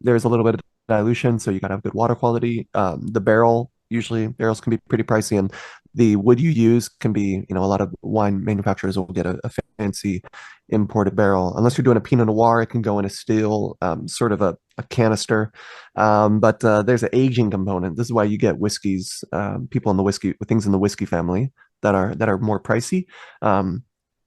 there's a little bit of dilution, so you gotta have good water quality. The barrel, usually barrels can be pretty pricey, and the wood you use can be, a lot of wine manufacturers will get a fancy imported barrel. Unless you're doing a Pinot Noir, it can go in a steel, sort of a canister. But there's an aging component. This is why you get whiskeys, people in the whiskey, things in the whiskey family that are more pricey. Um,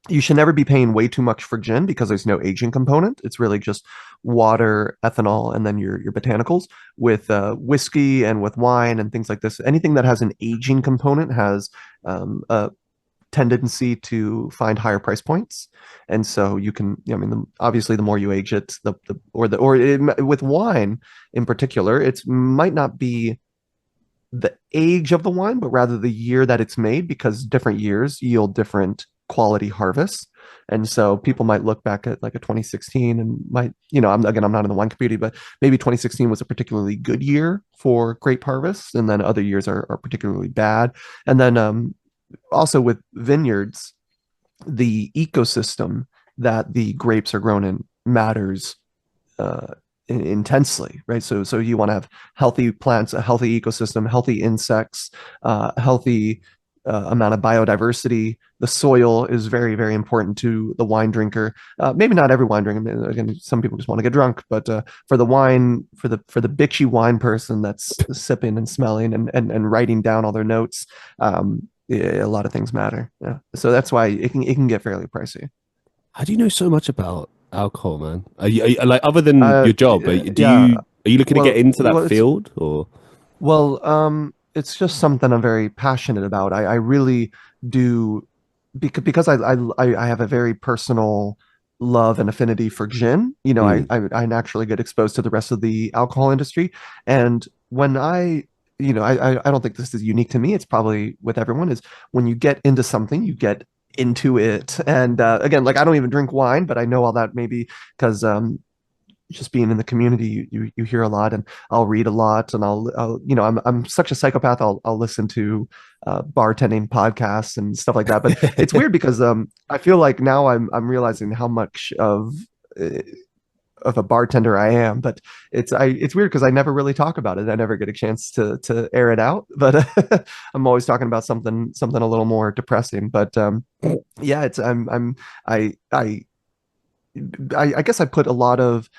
you should never be paying way too much for gin because there's no aging component. It's really just water, ethanol, and then your botanicals. With whiskey and with wine and things like this, anything that has an aging component has a tendency to find higher price points. And so you can, I mean, obviously, the more you age it, with wine in particular, it might not be the age of the wine, but rather the year that it's made, because different years yield different quality harvests. And so people might look back at like a 2016 and might, I'm not in the wine community, but maybe 2016 was a particularly good year for grape harvests, and then other years are particularly bad. And then also with vineyards, the ecosystem that the grapes are grown in matters uh, intensely, right? So you want to have healthy plants, a healthy ecosystem, healthy insects, healthy amount of biodiversity. The soil is very, very important to the wine drinker. Maybe not every wine drinker. I mean, again, some people just want to get drunk, but for the wine, for the bitchy wine person that's sipping and smelling and writing down all their notes, yeah, a lot of things matter. Yeah, so that's why it can get fairly pricey. How do you know so much about alcohol, man? Like other than Uh, your job? Do yeah. you are you looking to get Well, into that well, it's field or? it's just something I'm very passionate about. I really do because I have a very personal love and affinity for gin. You know, Mm, I naturally get exposed to the rest of the alcohol industry, and when I don't think this is unique to me. It's probably with everyone. Is when you get into something, you get into it. And again, like I don't even drink wine, but I know all that maybe because just being in the community, you hear a lot, and I'll read a lot, and I'm such a psychopath. I'll listen to bartending podcasts and stuff like that. But it's weird because I feel like now I'm realizing how much uh, of a bartender I am. But it's weird because I never really talk about it. I never get a chance to air it out. But I'm always talking about something a little more depressing. But yeah, it's I I I guess I put a lot of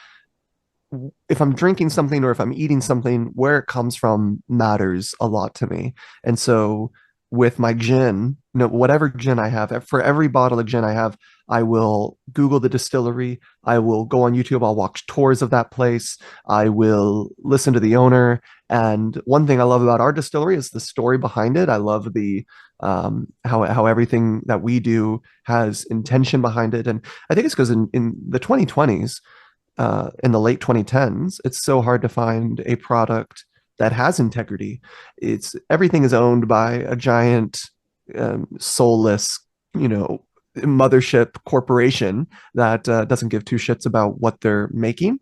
if I'm drinking something or if I'm eating something, where it comes from matters a lot to me. And so with my gin, whatever gin I have, for every bottle of gin I have, I will Google the distillery. I will go on YouTube. I'll watch tours of that place. I will listen to the owner. And one thing I love about our distillery is the story behind it. I love the how everything that we do has intention behind it. And I think it's because in the 2020s, in the late 2010s, it's so hard to find a product that has integrity. It's everything is owned by a giant, soulless, you know, mothership corporation that doesn't give two shits about what they're making.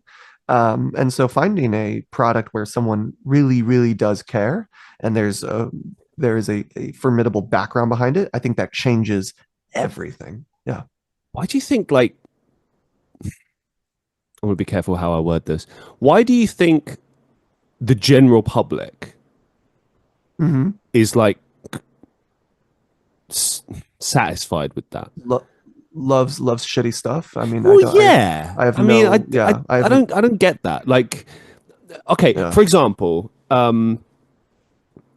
And so finding a product where someone really, really does care and there is a formidable background behind it, I think that changes everything. Yeah. why do you think like I'm gonna be careful how I word this. Why do you think the general public Hmm. is like satisfied with that? Lo- loves shitty stuff. I mean, I Well, don't. yeah. I have I mean, no. Yeah, I have. I don't get that. Like, okay, Yeah, for example,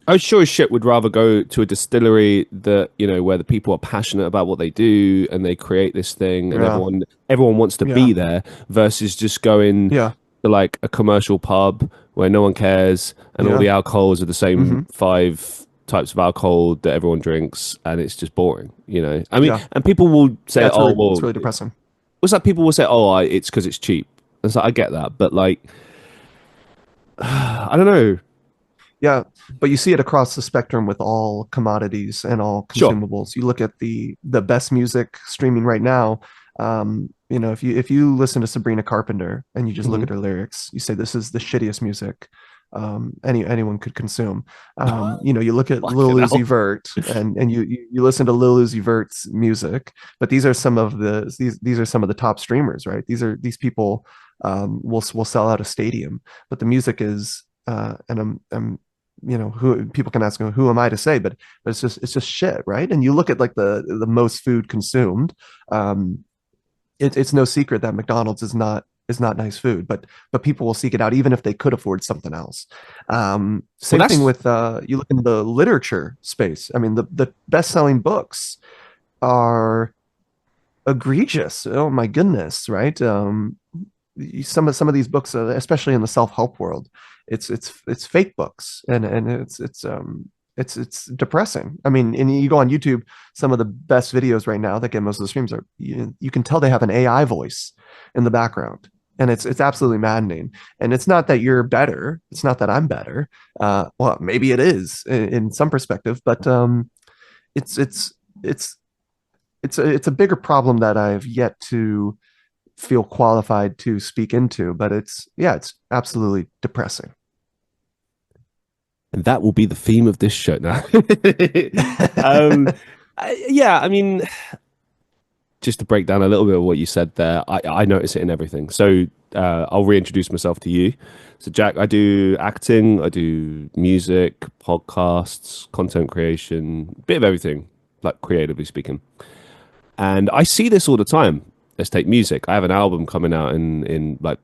I sure as shit would rather go to a distillery that where the people are passionate about what they do and they create this thing and yeah, everyone wants to yeah, be there versus just going yeah, to like a commercial pub where no one cares and all yeah. the alcohols are the same Hmm. five types of alcohol that everyone drinks and it's just boring. I mean, Yeah, and people will say, yeah. "Oh, It's well, really depressing. what's that?" People will say, "Oh, it's because it's cheap." It's like I get that, but like, I don't know. Yeah, but you see it across the spectrum with all commodities and all Sure. consumables. You look at the best music streaming right now. If you listen to Sabrina Carpenter and you just look Hmm. at her lyrics, you say this is the shittiest music anyone could consume. You look at Lil Fucking Uzi hell. Vert and you listen to Lil Uzi Vert's music, but these are some of the top streamers, right? These people will sell out a stadium, but the music is and who people can ask who am I to say, but it's just shit, right? And you look at like the most food consumed. um it's no secret that McDonald's is not nice food, but people will seek it out even if they could afford something else. Well, Same thing that's with you look in the literature space. I mean, the best-selling books are egregious. Oh my goodness, right? Some of these books, especially in the self-help world, it's fake books, and it's depressing. I mean, and you go on YouTube, some of the best videos right now that get most of the streams are you can tell they have an AI voice in the background, and it's absolutely maddening. And it's not that you're better, it's not that I'm better. Well, maybe it is in some perspective, but it's it's it's it's a bigger problem that I've yet to feel qualified to speak into, but it's absolutely depressing. and that will be the theme of this show now. um, yeah, I mean, just to break down a little bit of what you said there, I notice it in everything. So I'll reintroduce myself to you. So Jack, I do acting, I do music, podcasts, content creation, bit of everything, like creatively speaking. And I see this all the time. Let's take music. I have an album coming out in like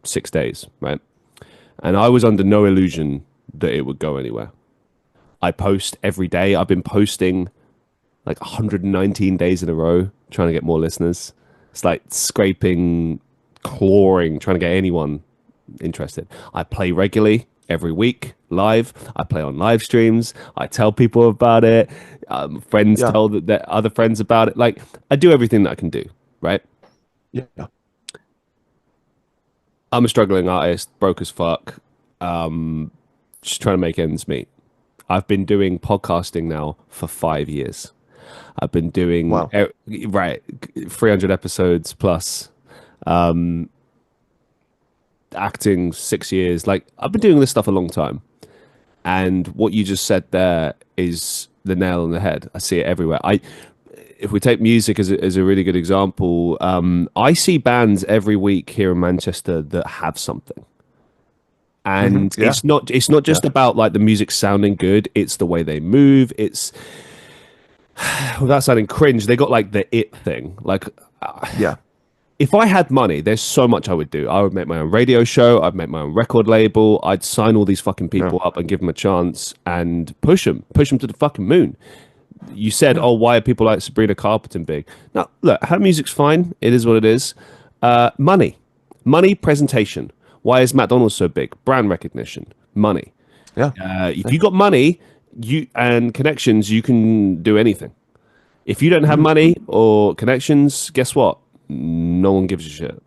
6 days, right? And I was under no illusion that it would go anywhere. I post every day. I've been posting like 119 days in a row, trying to get more listeners. It's like scraping, clawing, trying to get anyone interested. I play regularly every week live. I play on live streams. I tell people about it. Friends Yeah. tell that other friends about it. Like I do everything that I can do, right? Yeah. I'm a struggling artist, broke as fuck, just trying to make ends meet. I've been doing podcasting now for 5 years. I've been doing Wow. right 300 episodes plus, acting 6 years. Like I've been doing this stuff a long time, and what you just said there is the nail on the head. I see it everywhere. If we take music as a really good example, I see bands every week here in Manchester that have something. And Yeah. it's not Yeah. just about like the music sounding good, it's the way they move. It's without sounding cringe, they got like the it thing. Like Yeah. if I had money, there's so much I would do. I would make my own radio show. I'd make my own record label. I'd sign all these fucking Yeah. people up and give them a chance and push them to the fucking moon. You said, Yeah. oh, why are people like Sabrina Carpenter big? Now, look, her music's fine. It is what it is. Money, presentation. Why is McDonald's so big? Brand recognition, money. Yeah. If you got money, you and connections, you can do anything. If you don't have money or connections, guess what? No one gives a shit.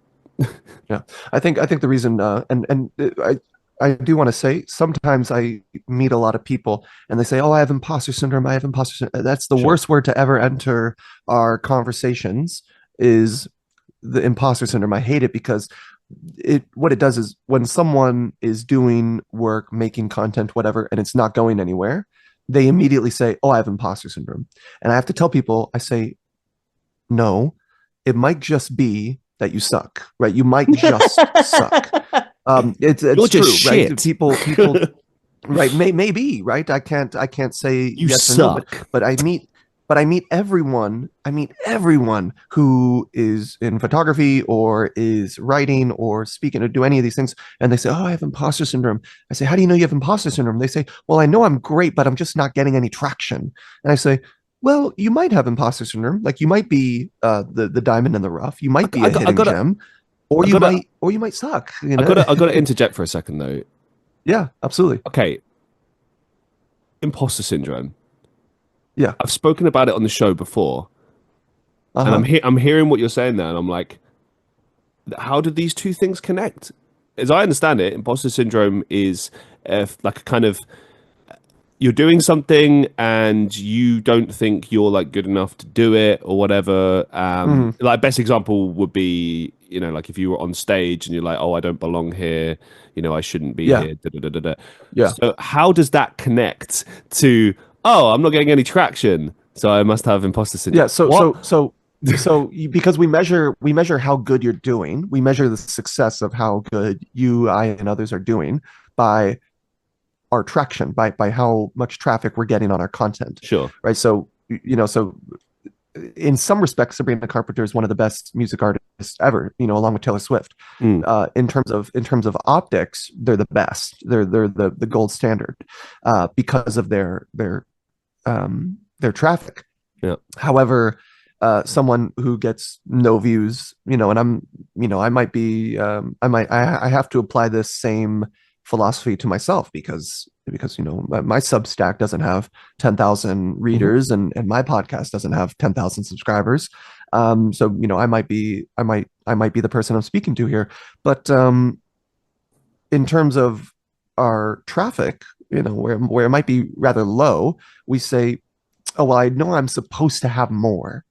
Yeah, I think the reason I do want to say sometimes I meet a lot of people and they say, "Oh, I have imposter syndrome. I have imposter syndrome." That's the Sure. worst word to ever enter our conversations is the imposter syndrome. I hate it because it what it does is when someone is doing work, making content, whatever, and it's not going anywhere, they immediately say, "Oh, I have imposter syndrome." And I have to tell people, I say, no, it might just be that you suck, right? You might just suck. You're It's just true, right? shit. People, right? Maybe, right? I can't say You yes or no, but suck. but I meet but I meet everyone. I meet everyone who is in photography or is writing or speaking or do any of these things, and they say, "Oh, I have imposter syndrome." I say, "How do you know you have imposter syndrome?" They say, "Well, I know I'm great, but I'm just not getting any traction." And I say, well, you might have imposter syndrome. Like you might be the diamond in the rough. You I, might be I, a got- I hidden gotta, gem, or I you gotta, might suck. You I know? gotta, I gotta interject for a second though. Yeah, absolutely. Okay, imposter syndrome. Yeah. I've spoken about it on the show before, and Uh-huh. I'm hearing what you're saying there, and I'm like, how do these two things connect? As I understand it, imposter syndrome is like a kind of you're doing something and you don't think you're like good enough to do it or whatever. Hmm. Like best example would be, like if you were on stage and you're like, oh, I don't belong here, I shouldn't be Yeah. here. Da, da, da, da, da. Yeah. So how does that connect to, oh, I'm not getting any traction, so I must have imposter syndrome? Yeah. So What? so so because we measure how good you're doing, we measure the success of how good you, I, and others are doing by our traction, by how much traffic we're getting on our content, Sure. right? So so in some respects, Sabrina Carpenter is one of the best music artists ever, along with Taylor Swift. Mm, In terms of optics, they're the best. They're the gold standard because of their traffic. yeah. However, someone who gets no views, and I might be, I have to apply this same philosophy to myself because my Substack doesn't have 10,000 Mhm. readers and my podcast doesn't have 10,000 subscribers. So I might be the person I'm speaking to here, but in terms of our traffic, where it might be rather low, we say, oh well, I know I'm supposed to have more,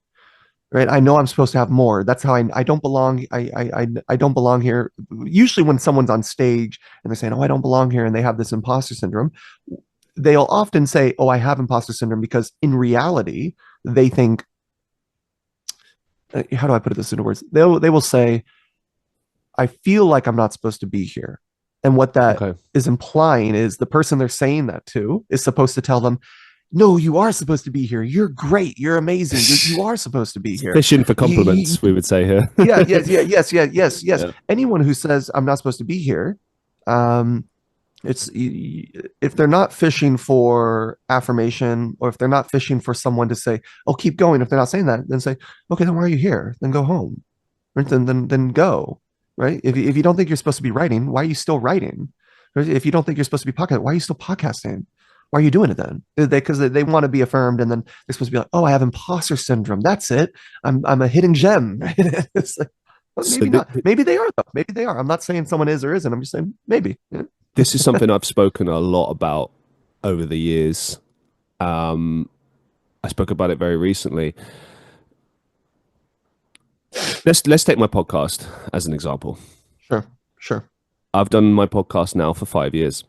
right? I know I'm supposed to have more. That's how I don't belong. I don't belong here. Usually when someone's on stage and they're saying, oh, I don't belong here, and they have this imposter syndrome, they'll often say, oh, I have imposter syndrome, because in reality, they think how do I put this into words? They will say, I feel like I'm not supposed to be here. And what that Okay. is implying is the person they're saying that to is supposed to tell them, no, you are supposed to be here. You're great. You're amazing. You are supposed to be here. Fishing for compliments, we would say here. Yeah, yes. Yeah. Anyone who says I'm not supposed to be here, um, it's if they're not fishing for affirmation, or if they're not fishing for someone to say, "Oh, keep going." If they're not saying that, then say, "Okay, then why are you here? Then go home, right? Then go." Right? If you don't think you're supposed to be writing, why are you still writing? If you don't think you're supposed to be podcasting, why are you still podcasting? Why are you doing it then? Because they want to be affirmed, and then they're supposed to be like, "Oh, I have imposter syndrome. That's it. I'm a hidden gem." It's like, well, So maybe not. Maybe they are though. Maybe they are. I'm not saying someone is or isn't. I'm just saying maybe. Yeah. this is something I've spoken a lot about over the years. I spoke about it very recently. Let's take my podcast as an example. Sure. Sure. I've done my podcast now for 5 years.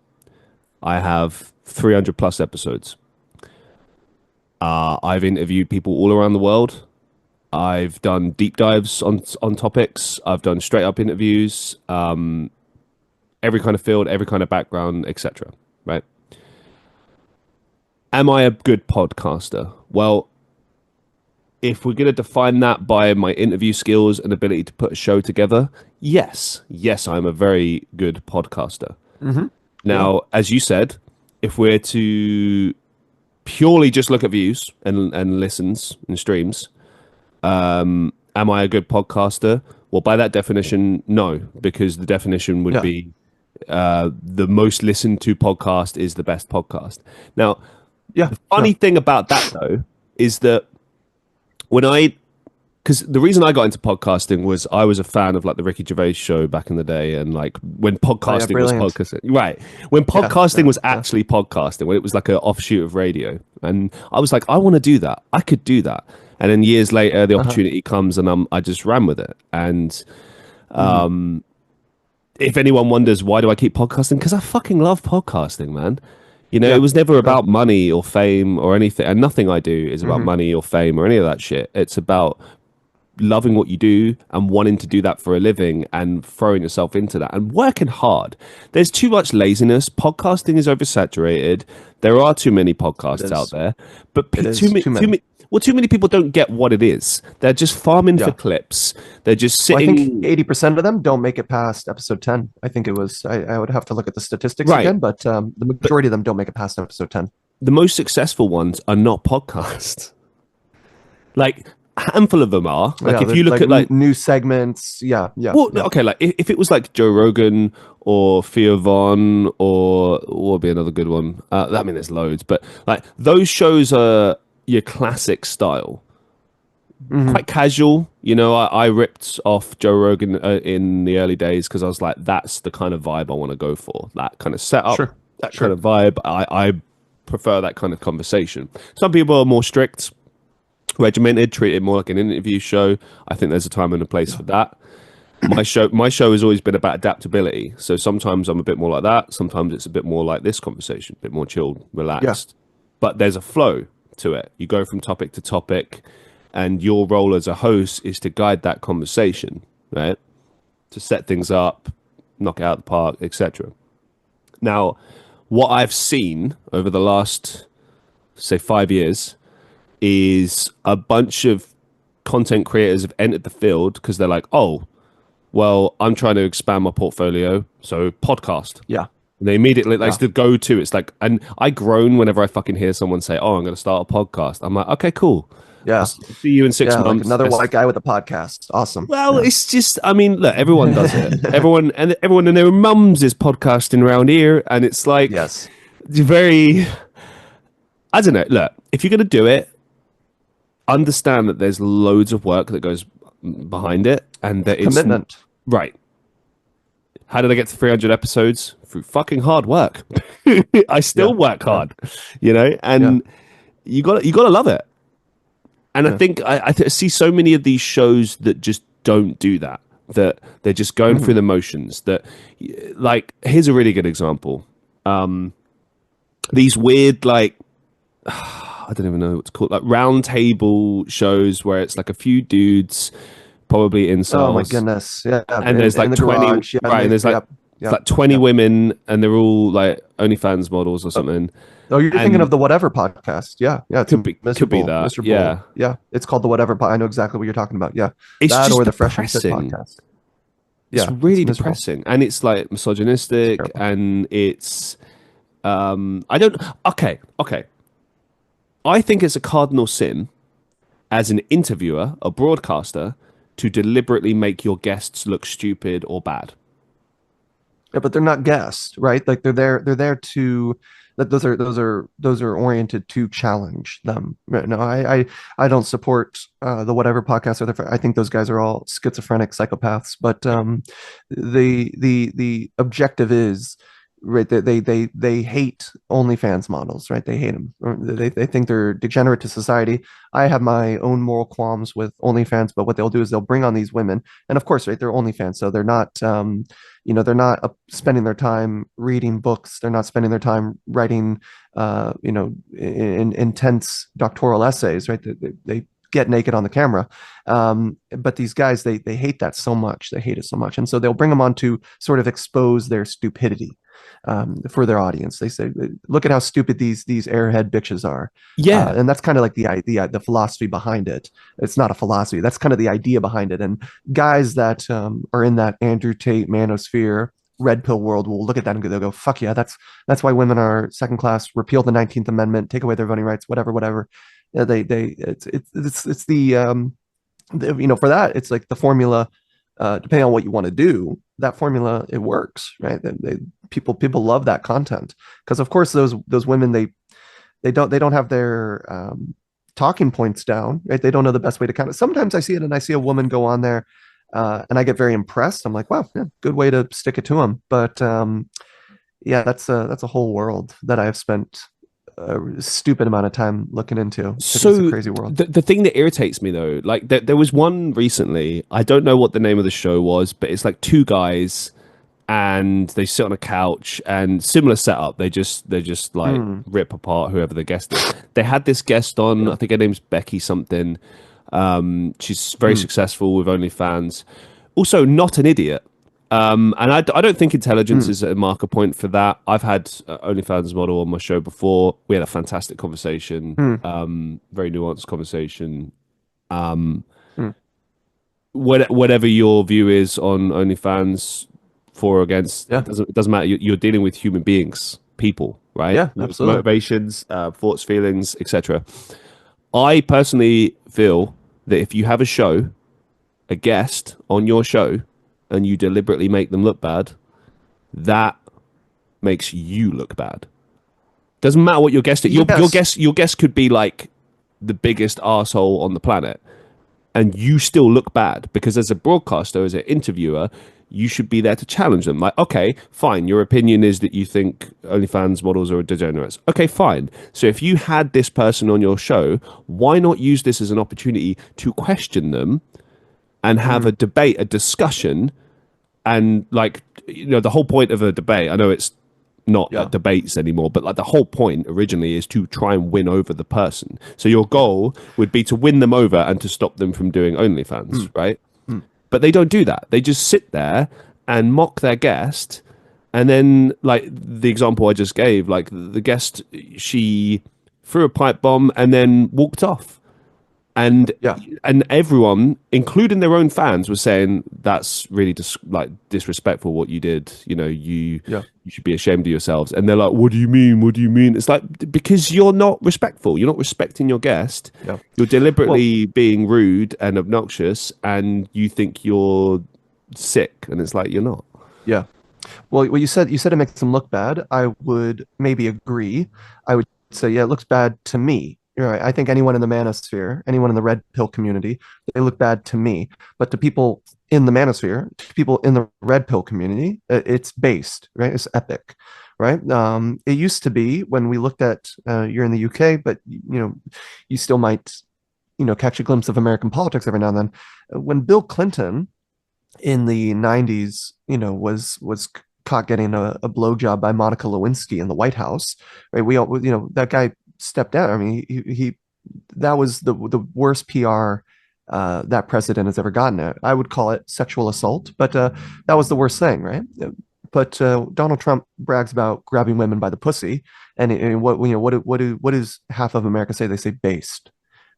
I have 300 plus episodes. I've interviewed people all around the world. I've done deep dives on topics. I've done straight up interviews, every kind of field, every kind of background, etc. Right? Am I a good podcaster? Well, if we're going to define that by my interview skills and ability to put a show together, yes, I'm a very good podcaster. Mm-hmm. Now, as you said, if we're to purely just look at views and listens and streams, am I a good podcaster? Well, by that definition, no, because the definition would be the most listened to podcast is the best podcast. Now, the funny thing about that, though, is that because the reason I got into podcasting was I was a fan of like the Ricky Gervais show back in the day, and like when podcasting was podcasting, right? When podcasting was actually podcasting, when it was like an offshoot of radio, and I was like, I want to do that. I could do that. And then years later, the opportunity comes, and I just ran with it. And if anyone wonders why do I keep podcasting, because I fucking love podcasting, man. You know, it was never about money or fame or anything, and nothing I do is about money or fame or any of that shit. It's about loving what you do and wanting to do that for a living and throwing yourself into that and working hard. There's too much laziness. Podcasting is oversaturated. There are too many podcasts out there, but too many people don't get what it is. They're just farming for clips. They're just sitting. Well, I think 80% of them don't make it past episode 10. I think it was, I would have to look at the statistics again, but the majority of them don't make it past episode 10. The most successful ones are not podcasts. Like, a handful of them are. Like, if you look at like new segments, okay, like if it was like Joe Rogan or Theo Von or what would be another good one? I mean, there's loads, but like those shows are your classic style, quite casual. You know, I ripped off Joe Rogan in the early days because I was like, that's the kind of vibe I want to go for. That kind of setup, kind of vibe. I prefer that kind of conversation. Some people are more strict, regimented, treat it more like an interview show. I think there's a time and a place for that. My show has always been about adaptability. So sometimes I'm a bit more like that. Sometimes it's a bit more like this conversation, a bit more chilled, relaxed. But there's a flow to it. You go from topic to topic, and your role as a host is to guide that conversation, right? To set things up, knock it out of the park, etc. Now, what I've seen over the last, say, 5 years is a bunch of content creators have entered the field because they're like, oh, well, I'm trying to expand my portfolio, so podcast. Yeah. And they immediately, like, it's the go-to. It's like, and I groan whenever I fucking hear someone say, oh, I'm going to start a podcast. I'm like, okay, cool. Yeah. I'll see you in 6 months. Like another white guy with a podcast. Awesome. Well, it's just, I mean, look, everyone does it. everyone and their mums is podcasting around here. And it's like, it's very, I don't know. Look, if you're going to do it, understand that there's loads of work that goes behind it. And that it's commitment. Right. How did I get to 300 episodes? Through fucking hard work. I still work hard, you know, and you got to love it. And I think I see so many of these shows that just don't do that, that they're just going through the motions. That, like, here's a really good example. These weird, like, I don't even know what to call it, like round table shows where it's like a few dudes, probably Oh my incels, goodness. Yeah. and there's In like the 20, garage. Yeah. right, and there's like Yep. it's Yep. like 20 Yep. women and they're all like OnlyFans models or Oh, something. oh, you're thinking of And the Whatever podcast. Yeah. Yeah. It's a could be miserable, that. miserable. Yeah. Yeah. It's called the Whatever. I know exactly what you're talking about. Yeah. It's That just or the Fresh and Fit depressing. podcast. It's Yeah. It's really miserable. depressing. And it's like It's misogynistic terrible. and it's I don't okay. I think it's a cardinal sin as an interviewer, a broadcaster, to deliberately make your guests look stupid or bad. Yeah, but they're not guests, right? Like they're there to that those are oriented to challenge them. Right? No, I don't support the Whatever podcast or I think those guys are all schizophrenic psychopaths. But the objective is right. They hate OnlyFans models, right? They hate them. They think they're degenerate to society. I have my own moral qualms with OnlyFans, but what they'll do is they'll bring on these women, and of course, right, they're OnlyFans, so they're not. They're not spending their time reading books. They're not spending their time writing, intense doctoral essays, right? They get naked on the camera. But these guys, they hate that so much. They hate it so much. And so they'll bring them on to sort of expose their stupidity for their audience. They say, look at how stupid these airhead bitches are. Yeah. And that's kind of like the philosophy behind it. It's not a philosophy. That's kind of the idea behind it. And guys that are in that Andrew Tate manosphere red pill world will look at that and they'll go, fuck yeah, that's why women are second class, repeal the 19th Amendment, take away their voting rights, whatever. Yeah, it's for that, it's like the formula, depending on what you want to do, that formula, it works, right? People love that content because of course those women, they don't have their talking points down, right? They don't know the best way to count it. Sometimes I see it and I see a woman go on there and I get very impressed. I'm like, wow, yeah, good way to stick it to them. But yeah, that's a whole world that I have spent a stupid amount of time looking into. It's a So crazy world. the thing that irritates me though, like there was one recently, I don't know what the name of the show was, but it's like two guys and they sit on a couch and similar setup. They just like Mm, rip apart whoever the guest is. They had this guest on, I yeah. think her name's Becky something. She's very Mm, successful with OnlyFans. Also, not an idiot. And I don't think intelligence mm, is a marker point for that. I've had OnlyFans model on my show before. We had a fantastic conversation, mm, very nuanced conversation. Um, mm. whatever your view is on OnlyFans, for or against, Yeah. it doesn't matter. You're dealing with human beings, people, right? Yeah, With absolutely. motivations, thoughts, feelings, etc. I personally feel that if you have a show, a guest on your show, and you deliberately make them look bad, that makes you look bad. Doesn't matter what your guest is. Yes. Your guest could be like the biggest asshole on the planet, and you still look bad because as a broadcaster, as an interviewer, you should be there to challenge them. Like, okay, fine, your opinion is that you think OnlyFans models are degenerates. Okay, fine. So if you had this person on your show, why not use this as an opportunity to question them and have a Mm, debate, a discussion, and like the whole point of a debate. I know it's not yeah. debates anymore, but like the whole point originally is to try and win over the person. So your goal would be to win them over and to stop them from doing OnlyFans, Mm, right? mm. But they don't do that. They just sit there and mock their guest. And then, like the example I just gave, like the guest, she threw a pipe bomb and then walked off. And Yeah. everyone, including their own fans, was saying that's really disrespectful what you did. Yeah. You should be ashamed of yourselves. And they're like, "What do you mean? What do you mean?" It's like because you're not respectful. You're not respecting your guest. Yeah. You're Well, deliberately being rude and obnoxious, and you think you're sick. And it's like you're not. yeah. Well, what you said it makes them look bad. I would maybe agree. I would say, yeah, it looks bad to me. You're right. I think anyone in the manosphere, anyone in the red pill community, they look bad to me. But to people in the manosphere, to people in the red pill community, it's based, right? It's epic, right? It used to be when we looked at, you're in the UK, but you still might, catch a glimpse of American politics every now and then. When Bill Clinton in the 90s, was caught getting a blowjob by Monica Lewinsky in the White House, right? We all, that guy stepped down. I mean, he that was the worst PR that president has ever gotten. I would call it sexual assault, but that was the worst thing, right? But Donald Trump brags about grabbing women by the pussy, and what what does half of America say? They say based,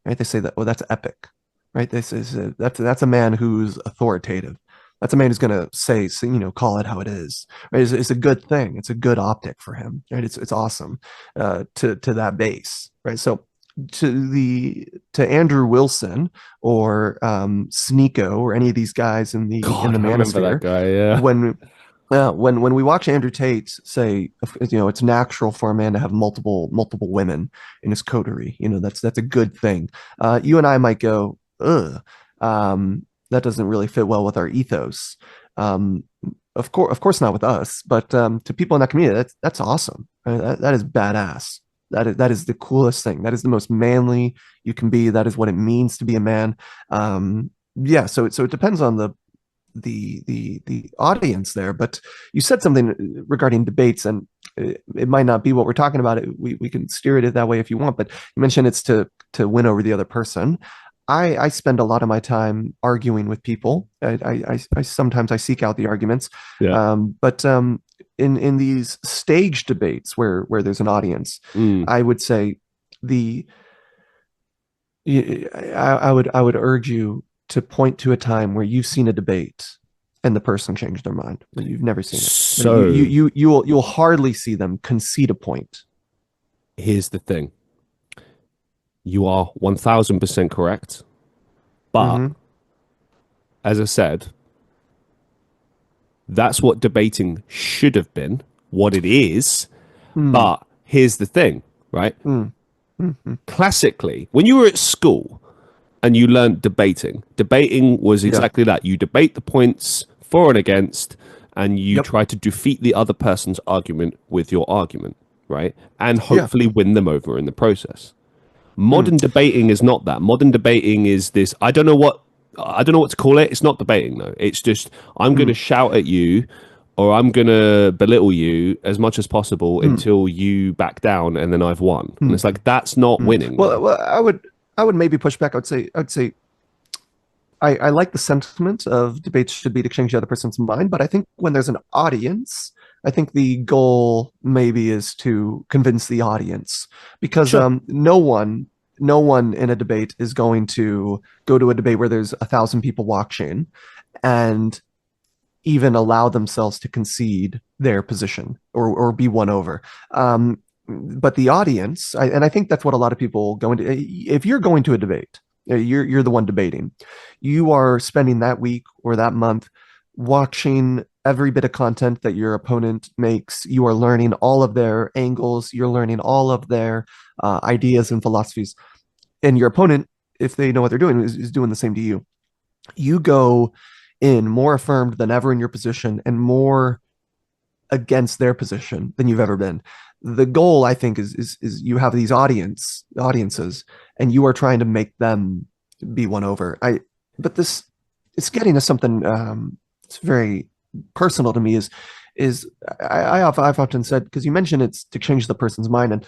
right? They say that, oh, that's epic, right? This is that's a man who's authoritative. That's a man who's going to say, call it how it is. Right? It's a good thing. It's a good optic for him. Right? It's awesome to that base. Right? So to Andrew Wilson or Sneeko or any of these guys in God, the I remember that manosphere, guy. Yeah. when we watch Andrew Tate say, it's natural for a man to have multiple women in his coterie. That's a good thing. You and I might go, ugh, that doesn't really fit well with our ethos. Of course not with us, but to people in that community, that's awesome. Right? That is badass. That is the coolest thing. That is the most manly you can be. That is what it means to be a man. Yeah. So it depends on the audience there. But you said something regarding debates, and it might not be what we're talking about. We can steer it that way if you want. But you mentioned it's to win over the other person. I spend a lot of my time arguing with people. I sometimes I seek out the arguments, Yeah. but in these stage debates where there's an audience, Mm. I would say the I would urge you to point to a time where you've seen a debate and the person changed their mind. You've never seen it. So You'll hardly see them concede a point. here's the thing. You are 1000% correct. But Mm-hmm. as I said, that's what debating should have been, what it is. Mm, But here's the thing, right? mm, mm-hmm. Classically, when you were at school and you learned debating was Yeah. exactly that. You debate the points for and against, and you Yep. try to defeat the other person's argument with your argument, right? And Yeah. hopefully win them over in the process. Mm, Modern debating is not that. Modern debating is this. I don't know what to call it. It's not debating though. It's just I'm going to mm, shout at you, or I'm going to belittle you as much as possible mm, until you back down, and then I've won. And mm, it's like that's not mm. winning though. Well, I would maybe push back. I would say I like the sentiment of debates should be to change the other person's mind, but I think when there's an audience, I think the goal maybe is to convince the audience because Sure. no one in a debate is going to go to a debate where there's 1,000 people watching and even allow themselves to concede their position or be won over. But the audience, and I think that's what a lot of people go into. If you're going to a debate, you're the one debating. You are spending that week or that month watching every bit of content that your opponent makes. You are learning all of their angles. You're learning all of their ideas and philosophies. And your opponent, if they know what they're doing, is doing the same to you. You go in more affirmed than ever in your position and more against their position than you've ever been. The goal, I think, is you have these audiences, and you are trying to make them be won over. But this it's getting to something. It's very personal to me. I've often said because you mentioned it's to change the person's mind, and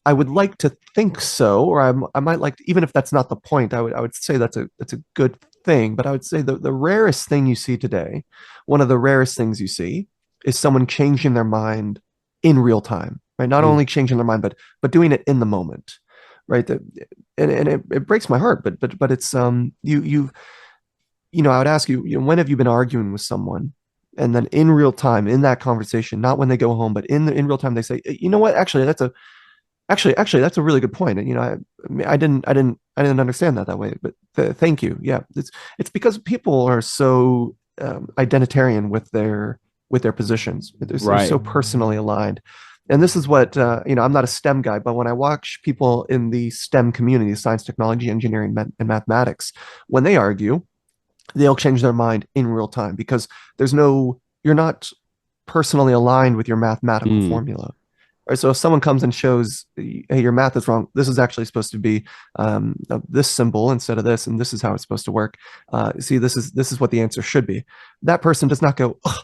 I would like to think so, or I might like to, even if that's not the point. I would say that's a good thing, but I would say the rarest thing you see today, one of the rarest things you see, is someone changing their mind in real time, right? Not Mm. only changing their mind, but doing it in the moment, right? And it breaks my heart, but it's I would ask you, when have you been arguing with someone? And then in real time, in that conversation, not when they go home, but in real time, they say, you know what? Actually, that's a really good point. And I didn't understand that way. But thank you. Yeah, it's because people are so identitarian with their positions. They're Right. so personally aligned. And this is what I'm not a STEM guy, but when I watch people in the STEM community, science, technology, engineering, and mathematics, when they argue, they'll change their mind in real time because you're not personally aligned with your mathematical Mm. formula. Right, so if someone comes and shows, hey, your math is wrong. This is actually supposed to be this symbol instead of this, and this is how it's supposed to work. See, this is what the answer should be. That person does not go, oh,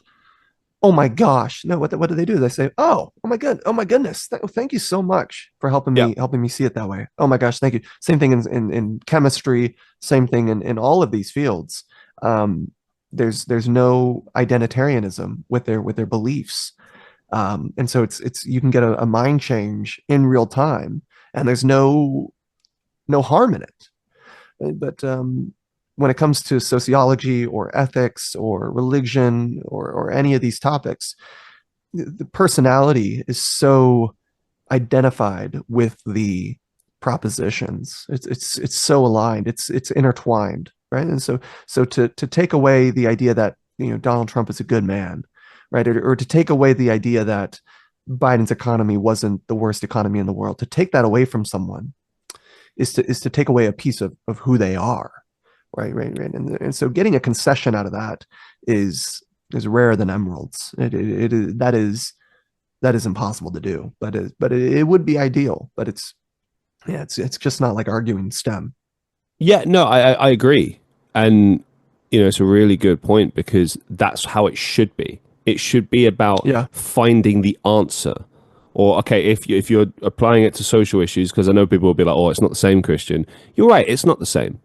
oh my gosh, no, what do they do? They say, oh my goodness, thank you so much for Yeah. helping me see it that way. Oh my gosh, thank you. Same thing in chemistry, same thing in all of these fields. Um, there's no identitarianism with their beliefs, and so it's you can get a mind change in real time, and there's no harm in it. But when it comes to sociology or ethics or religion or any of these topics, the personality is so identified with the propositions. It's so aligned. It's intertwined, right? And so to take away the idea that Donald Trump is a good man, right, or to take away the idea that Biden's economy wasn't the worst economy in the world, to take that away from someone is to take away a piece of who they are, right. And so getting a concession out of that is rarer than emeralds. That is impossible to do, but it would be ideal. But it's just not like arguing STEM. Yeah, no, I agree. And, it's a really good point because that's how it should be. It should be about Yeah, finding the answer. Or, okay, if you're applying it to social issues, because I know people will be like, oh, it's not the same, Christian. You're right, it's not the same.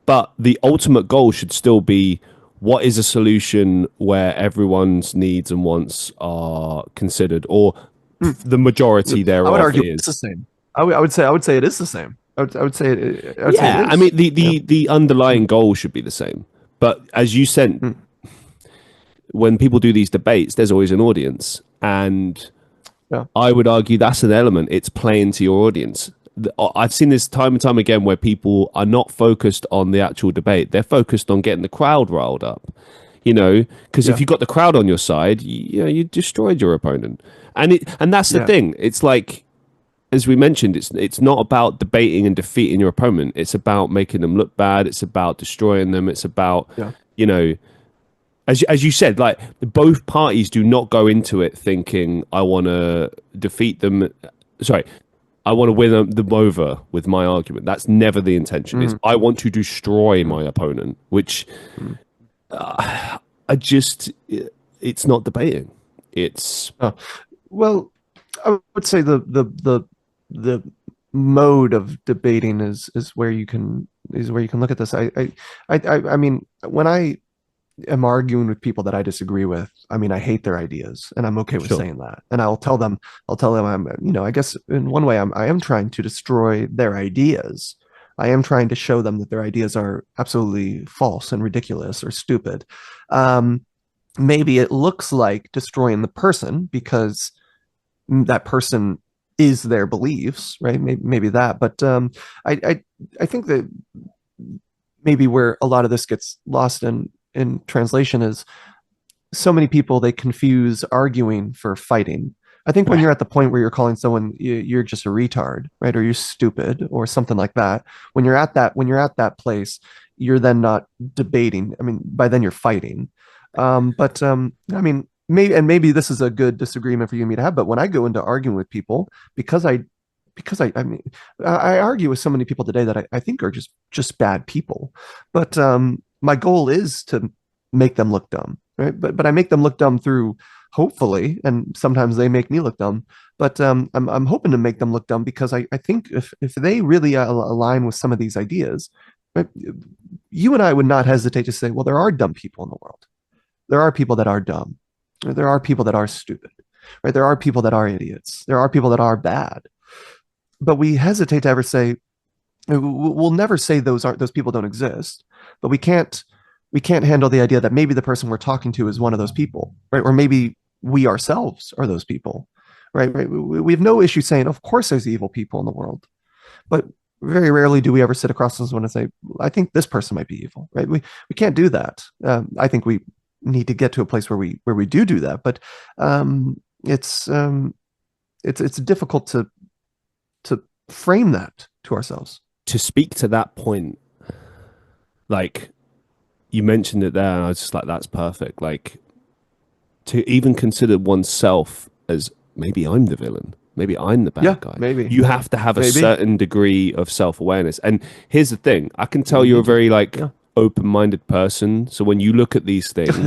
But the ultimate goal should still be what is a solution where everyone's needs and wants are considered, or mm. the majority I would thereof argue it's the is. same. I would say it is the same. I would say it Yeah, I is. mean Yeah. the underlying goal should be the same. But as you said, Mm. when people do these debates, there's always an audience, and Yeah. I would argue that's an element. It's playing to your audience. I've seen this time and time again where people are not focused on the actual debate; they're focused on getting the crowd riled up. Because if Yeah. you've got the crowd on your side, you destroyed your opponent, and that's the Yeah. thing. It's like, as we mentioned, it's not about debating and defeating your opponent. It's about making them look bad. It's about destroying them. It's about, Yeah. you know, as you said, like both parties do not go into it thinking I want to defeat them. Sorry, I want to win them over with my argument. That's never the intention. Is Mm. I want to destroy Mm. my opponent, which Mm. I just it's not debating. It's Oh, well, I would say the mode of debating is where you can look at this. I mean, when I am arguing with people that I disagree with, I mean, I hate their ideas, and I'm okay with sure. saying that. And I'll tell them I guess in one way I am trying to destroy their ideas. I am trying to show them that their ideas are absolutely false and ridiculous or stupid. Um, Maybe it looks like destroying the person because that person is their beliefs, right? Maybe that, but I think that maybe where a lot of this gets lost in translation is so many people they confuse arguing for fighting. I think when Right. you're at the point where you're calling someone you're just a retard, right, or you're stupid or something like that, when you're at that place, you're then not debating. I mean, by then you're fighting. But I mean, maybe this is a good disagreement for you and me to have. But when I go into arguing with people, because I mean, I argue with so many people today that I think are just bad people. But my goal is to make them look dumb, right? But I make them look dumb through hopefully, and sometimes they make me look dumb. But I'm hoping to make them look dumb because I think if they really align with some of these ideas, right, you and I would not hesitate to say, well, there are dumb people in the world. There are people that are dumb. There are people that are stupid, right? There are people that are idiots. There are people that are bad. But we hesitate to ever say, we'll never say those people don't exist, but we can't handle the idea that maybe the person we're talking to is one of those people, right? Or maybe we ourselves are those people, right? We have no issue saying, of course, there's evil people in the world, but very rarely do we ever sit across from someone and say, I think this person might be evil, right? We can't do that. I think we need to get to a place where we do that, but it's difficult to frame that to ourselves. To speak to that point, like you mentioned it there, and I was just like, that's perfect. Like to even consider oneself as maybe I'm the villain, maybe I'm the Yeah, bad guy. maybe, You have to have a maybe. certain degree of self awareness. And here's the thing: I can tell You you're need to. very like Yeah. open-minded person. So when you look at these things,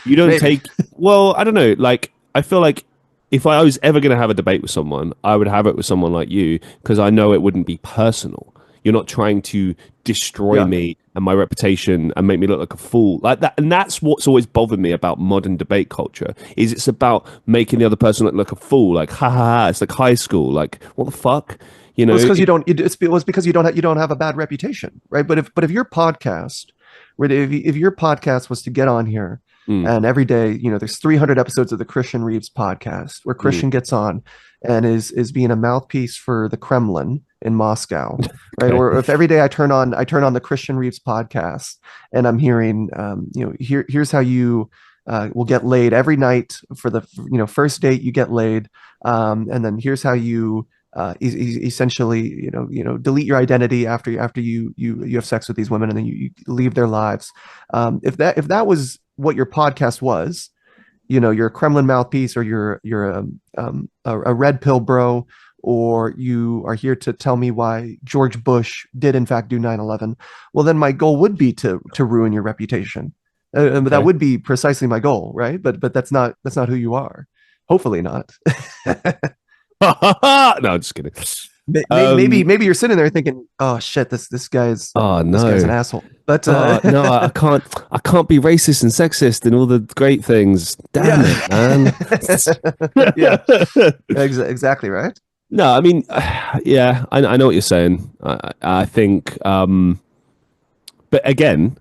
you don't Maybe. take, well, I don't know, like I feel like if I was ever going to have a debate with someone, I would have it with someone like you because I know it wouldn't be personal. You're not trying to destroy Yeah. me and my reputation and make me look like a fool like that. And that's what's always bothered me about modern debate culture is it's about making the other person look like a fool. Like, ha ha ha. It's like high school. Like, what the fuck? You Well, it's know? because you don't. It was because you don't have a bad reputation, right? But if your podcast, if your podcast was to get on here, Mm, and every day, there's 300 episodes of the Christian Reeves podcast where mm, Christian gets on and is being a mouthpiece for the Kremlin in Moscow, right? okay. Or if every day I turn on the Christian Reeves podcast and I'm hearing, here's how you will get laid every night for the first date you get laid, and then here's how you essentially delete your identity after you have sex with these women and then you leave their lives. If that was what your podcast was, you're a Kremlin mouthpiece, or you're a red pill bro, or you are here to tell me why George Bush did in fact do 9/11. Well, then my goal would be to ruin your reputation. That Okay. would be precisely my goal, right? But that's not who you are. Hopefully not. No, just kidding. Maybe Um, maybe you're sitting there thinking, "Oh shit, oh this guy's an no. asshole." But No, I can't be racist and sexist and all the great things. Damn yeah, it, man. yeah, exactly right. No, I mean, yeah, I know what you're saying. I think, but again,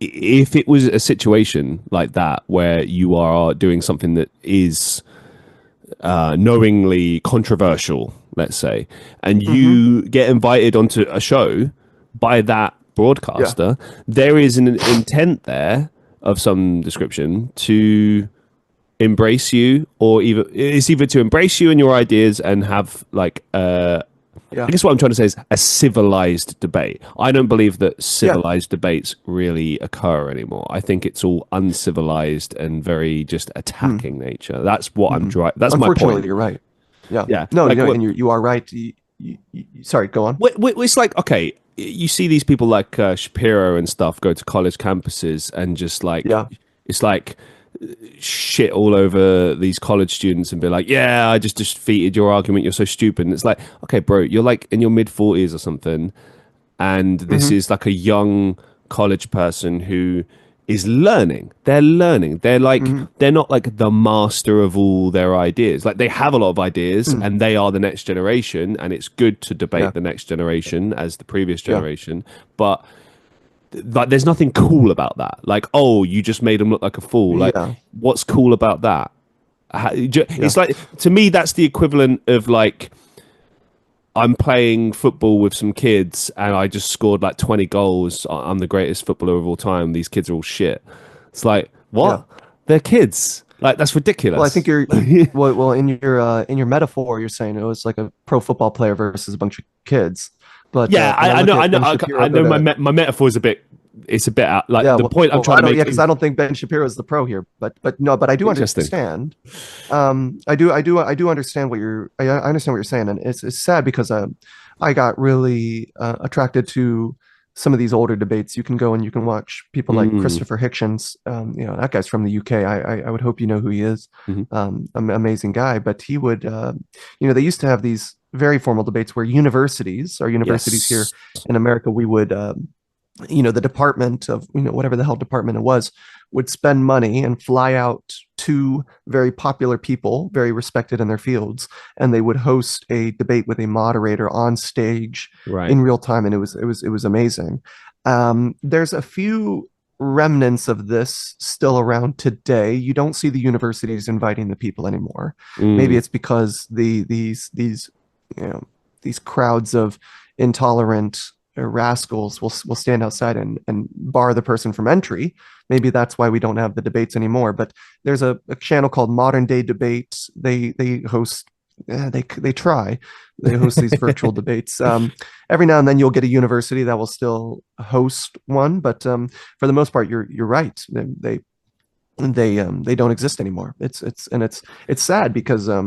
if it was a situation like that where you are doing something that is knowingly controversial, let's say, and Hmm. you get invited onto a show by that Yeah, broadcaster, there is an intent there of some description to embrace you, or either to embrace you and your ideas and have like I yeah, guess what I'm trying to say is a civilized debate. I don't believe that yeah. civilized debates really occur anymore. I think it's all uncivilized and very just Mm, attacking nature. That's what I'm hmm. trying. That's my Unfortunately, point. you're right. Yeah. Yeah, No, like no, what and you are right. Sorry, go on. it's like. Okay, you see these people like Shapiro and stuff go to college campuses and just like Yeah. it's like shit all over these college students and be like, yeah, I just defeated your argument. You're so stupid. And it's like, okay, bro, you're like in your mid 40s or something. And this Hmm. is like a young college person who is learning. They're learning. They're like, Hmm. they're not like the master of all their ideas. Like they have a lot of ideas Mm, and they are the next generation. And it's good to yeah. debate the next generation as the previous Yeah. generation. But like there's nothing cool about that. Like, oh, you just made him look like a fool. Like, Yeah. what's cool about that? Yeah. It's like, to me that's the equivalent of like I'm playing football with some kids and I just scored like 20 goals. I'm the greatest footballer of all time. These kids are all shit. It's like, Yeah. what? They're kids. Like that's Well, I think ridiculous. well in your metaphor, you're saying it was like a pro football player versus a bunch of kids. But Yeah, when I I look know, I at know, Ben Shapiro I go know. My to my metaphor is a bit. It's a bit out. Like yeah, the point I'm trying I to don't, yeah, make because is I don't think Ben Shapiro is the pro here, but no, but I do interesting. understand. I do understand I understand what you're saying, and it's sad because I got really attracted to some of these older debates. You can go and you can watch people like Mm, Christopher Hitchens. That guy's from the UK. I would hope you know who he is. mhm. Amazing guy, but he would, they used to have these very formal debates where our universities here Yes. in America, we would the department of whatever the hell department it was would spend money and fly out two very popular people, very respected in their fields, and they would host a debate with a moderator on stage Right. in real time, and it was amazing. There's a few remnants of this still around today. You don't see the universities inviting the people anymore. Maybe Mm, it's because these you know these crowds of intolerant rascals will stand outside and bar the person from entry. Maybe that's why we don't have the debates anymore. But there's a channel called Modern Day Debates. They host. They try. They host these virtual debates. Every now and then you'll get a university that will still host one, but for the most part, you're right. They don't exist anymore. It's sad because I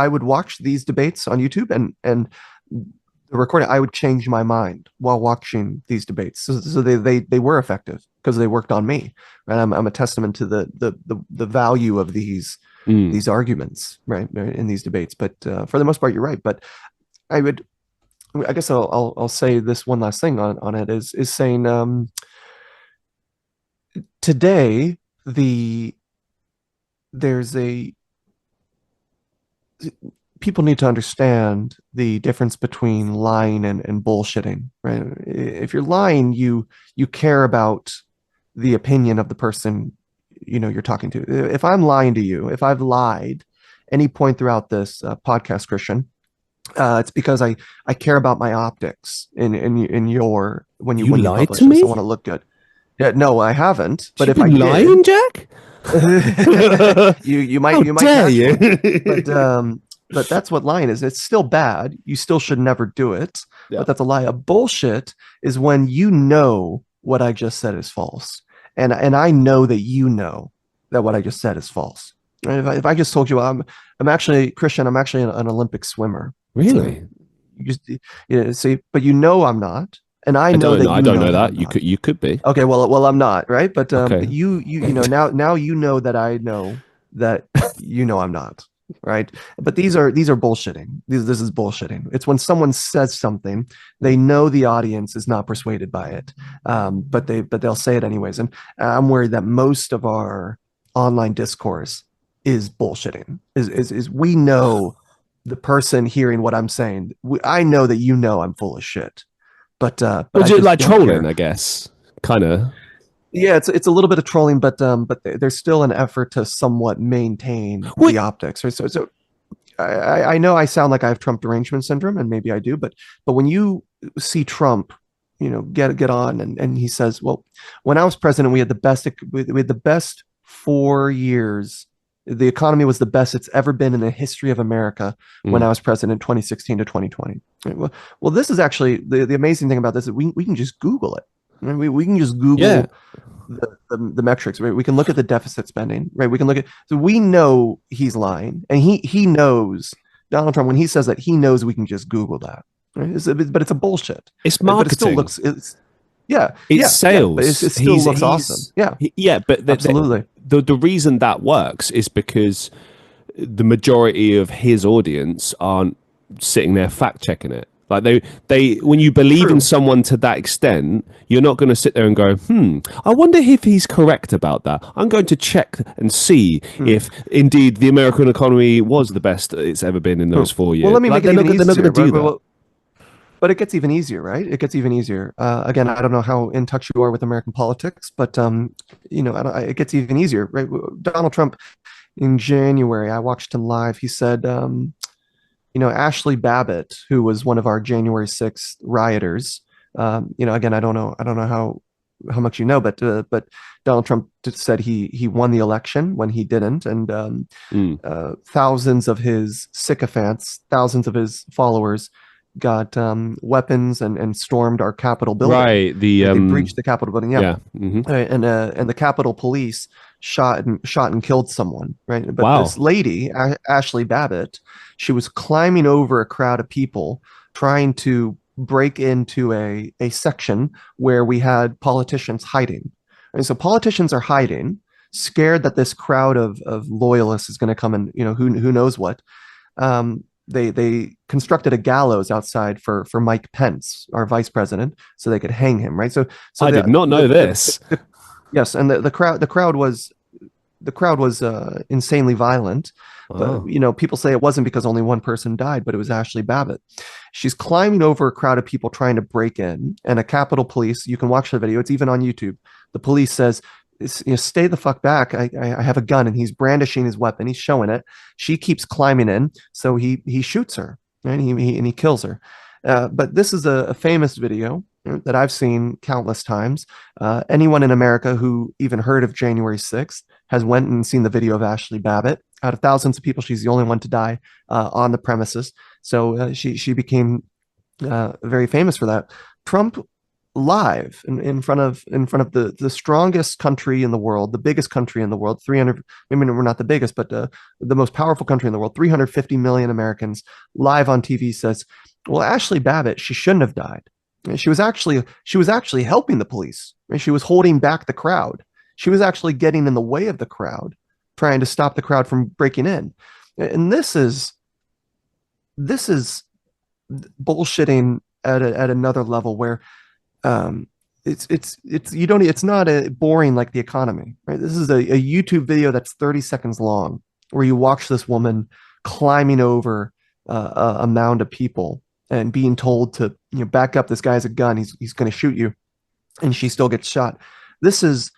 would watch these debates on YouTube, and the recording, I would change my mind while watching these debates. So they were effective because they worked on me. Right? I'm a testament to the value of these arguments, right, in these debates. But for the most part, you're right. But I would, I guess I'll say this one last thing on it is saying today there's a people need to understand the difference between lying and bullshitting, right? If you're lying, you care about the opinion of the person you're talking to. If I'm lying to you, if I've lied any point throughout this podcast, Christian, it's because I care about my optics in your You when you lied publish to this. I me? want to look good. Yeah, no, I haven't. But You've if I been did, lying, Jack? you How might dare catch you? one. But that's what lying is. It's still bad. You still should never do it. Yeah. But that's a lie. A bullshit is when you know what I just said is false, and I know that you know that what I just said is false. If I just told you I'm actually Christian, I'm actually an Olympic swimmer. So Really? you just see, but you know I'm not, and I I know don't that know. I you don't know know that that. I'm not. You could be. Okay, well I'm not, right? But Okay. you know now you know that I know that I'm not, right? But these are bullshitting. This is bullshitting. It's when someone says something, they know the audience is not persuaded by it, but they'll say it anyways. And I'm worried that most of our online discourse is bullshitting. Is we know the person hearing what I'm saying. I know that I'm full of shit, but Well, I just just like don't trolling, care. I guess. Kind of. Yeah, it's a little bit of trolling, but there's still an effort to somewhat maintain What? the optics. Right? So I know I sound like I have Trump derangement syndrome, and maybe I do, but when you see Trump, get on, and he says, well, when I was president, we had the best 4 years. The economy was the best it's ever been in the history of America when I was president, 2016 to 2020. Well, this is actually the amazing thing about this is we can just Google it. I mean, we can just Yeah. Google the metrics, right? We can look at the deficit spending, right? We can look at, so we know he's lying, and he knows, Donald Trump, when he says that, he knows we can just Google that, right? But it's a bullshit. It's But it still marketing. looks, yeah, It's yeah, but sales. it still looks awesome. Yeah, Yeah, but absolutely. the reason that works is because the majority of his audience aren't sitting there fact checking it. Like they when you believe in True. someone to that extent, you're not going to sit there and go, I wonder if he's correct about that. I'm going to check and see Hmm. if indeed the American economy was the best it's ever been in Hmm. those 4 Well, years. let me Like make it even they're not easier. going to do that. But it gets even easier, right? It gets even easier. Again, I don't know how in touch you are with American politics, but it gets even easier, right? Donald Trump in January, I watched him live. He said, Ashley Babbitt, who was one of our January 6th rioters. Again, I don't know how much you know, but Donald Trump said he won the election when he didn't, and Mm. thousands of his sycophants, thousands of his followers got weapons and stormed our Capitol building. Right. The They breached the Capitol building. Yeah, yeah. Hmm. and the Capitol Police shot and killed someone. Right, but this Wow. lady, Ashley Babbitt, she was climbing over a crowd of people trying to break into a section where we had politicians hiding. And so politicians are hiding, scared that this crowd of loyalists is going to come and who knows what. They constructed a gallows outside for Mike Pence, our vice president, so they could hang him. Right. So I did not know this. yes, and the crowd was insanely violent. But Wow. people say it wasn't because only one person died, but it was Ashley Babbitt. She's climbing over a crowd of people trying to break in, and a Capitol Police. You can watch the video; it's even on YouTube. The police says, "Stay the fuck back! I have a gun," and he's brandishing his weapon. He's showing it. She keeps climbing in, so he shoots her, and he kills her. But this is a famous video that I've seen countless times. Anyone in America who even heard of January 6th has went and seen the video of Ashley Babbitt. Out of thousands of people, she's the only one to die on the premises. So she became very famous for that. Trump live in front of the strongest country in the world, the biggest country in the world, 300. I mean, we're not the biggest, but the most powerful country in the world, 350 million Americans, live on TV says, Well, Ashley Babbitt, she shouldn't have died. She was actually helping the police. Right? She was holding back the crowd. She was actually getting in the way of the crowd, trying to stop the crowd from breaking in. And this is bullshitting at another level where um, it's you don't it's not a boring like the economy, right? This is a YouTube video that's 30 seconds long where you watch this woman climbing over a mound of people and being told to back up. This guy has a gun. He's going to shoot you, and she still gets shot. This is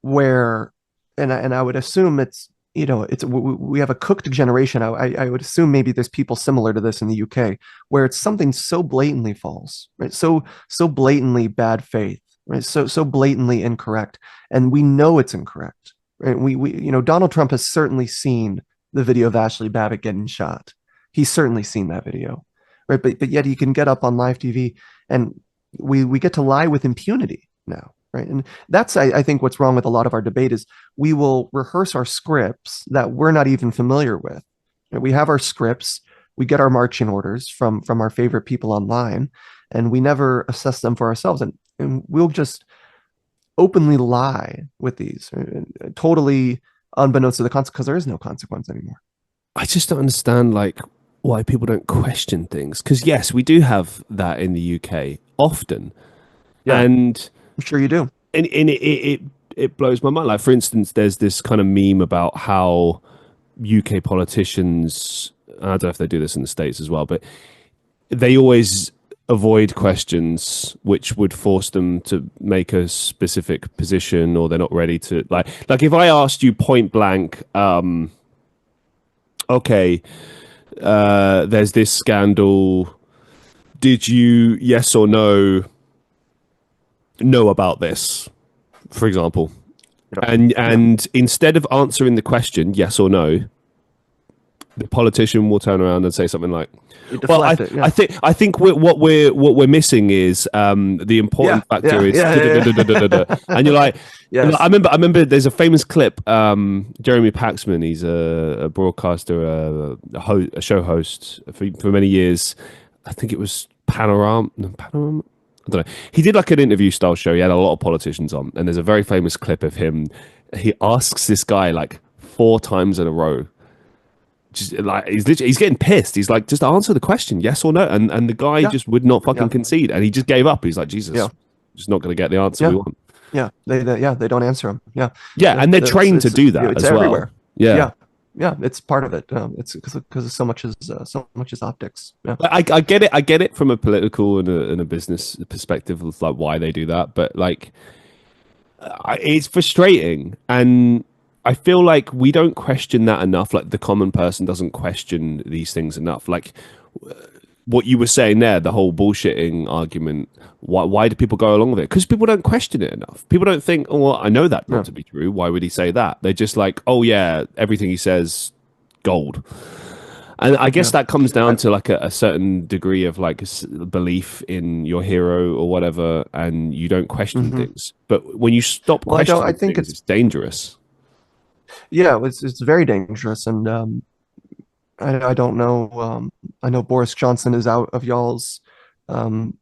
where, and I would assume it's we have a cooked generation. I would assume maybe there's people similar to this in the UK where it's something so blatantly false, right? So blatantly bad faith, right? So blatantly incorrect, and we know it's incorrect, right? We Donald Trump has certainly seen the video of Ashley Babbitt getting shot. He's certainly seen that video, right? But yet he can get up on live TV, and we get to lie with impunity now, right? And that's I think what's wrong with a lot of our debate is we will rehearse our scripts that we're not even familiar with. We have our scripts, we get our marching orders from our favorite people online, and we never assess them for ourselves, and we'll just openly lie with these, totally unbeknownst to the consequence, because there is no consequence anymore. I just don't understand like why people don't question things. Because yes, we do have that in the UK often, Yeah, and I'm sure you do. it blows my mind. Like for instance, there's this kind of meme about how UK politicians. I don't know if they do this in the States as well, but they always avoid questions which would force them to make a specific position, or they're not ready to like if I asked you point blank, okay, there's this scandal, did you yes or no know about this, for example, Yeah, yeah. and instead of answering the question yes or no, the politician will turn around and say something like, You well, deflect it. Yeah, I think what we're missing is the yeah, important factor yeah, is yeah, yeah, yeah. and you're like, Yes. I remember there's a famous clip. Jeremy Paxman, he's a broadcaster, a show host for many years. I think it was Panorama. I don't know. He did like an interview style show. He had a lot of politicians on, and there's a very famous clip of him. He asks this guy like four times in a row, just like he's getting pissed. He's like, just answer the question, yes or no. And the guy Yeah, just would not fucking yeah, concede, and he just gave up. He's like, yeah, Jesus, just not going to get the answer we yeah, want. yeah. They don't answer them. Yeah, Yeah, and they're trained to do that it's as well. everywhere. Yeah, Yeah, yeah. It's part of it. It's because so much is optics. Yeah, I get it. I get it from a political and a business perspective of like why they do that, but like it's frustrating, and I feel like we don't question that enough. Like the common person doesn't question these things enough. Like what you were saying there, the whole bullshitting argument. Why do people go along with it? Because people don't question it enough. People don't think, oh, well, I know that not yeah, to be true. Why would he say that? They're just like, oh yeah, everything he says, gold. And I guess yeah. that comes down I, to like a certain degree of like belief in your hero or whatever, and you don't question mhm. things. But when you stop Well, I don't. I questioning think things, it's dangerous. yeah, it's very dangerous, and I don't know. I know Boris Johnson is out of y'all's um,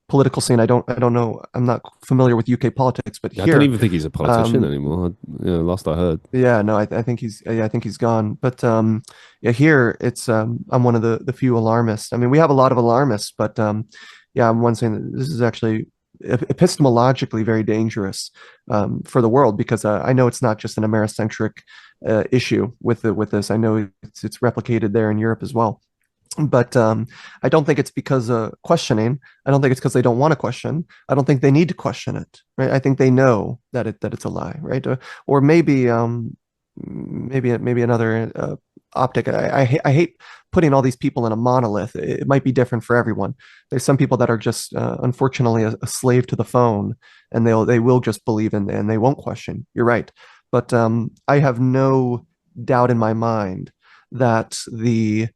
political scene. I don't know. I'm not familiar with UK politics, but I don't here, even think he's a politician um, anymore. Last I heard. yeah, no, I think I think he's gone. But yeah, here it's I'm one of the few alarmists. I mean, we have a lot of alarmists, but yeah, I'm one saying that this is actually epistemologically very dangerous for the world because I know it's not just an Americentric issue with this. I know it's replicated there in Europe as well. But I don't think it's because questioning. I don't think it's because they don't want to question. I don't think they need to question it. Right? I think they know that it's a lie. Right? Or maybe maybe another optic. I hate putting all these people in a monolith. It might be different for everyone. There's some people that are just unfortunately a slave to the phone, and they will just believe in and they won't question. You're right. But I have no doubt in my mind that the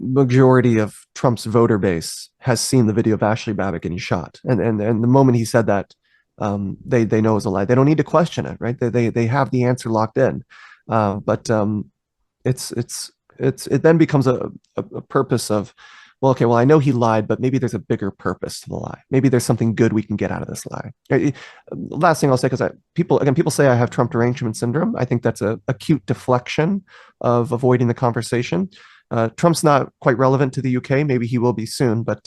majority of Trump's voter base has seen the video of Ashley Babbitt getting shot, and the moment he said that, they know it's a lie. They don't need to question it, right? They have the answer locked in, but it's it then becomes a purpose of, well, okay, well, I know he lied, but maybe there's a bigger purpose to the lie. Maybe there's something good we can get out of this lie. Last thing I'll say, because people say I have Trump derangement syndrome. I think that's a acute deflection of avoiding the conversation. Trump's not quite relevant to the UK. Maybe he will be soon, but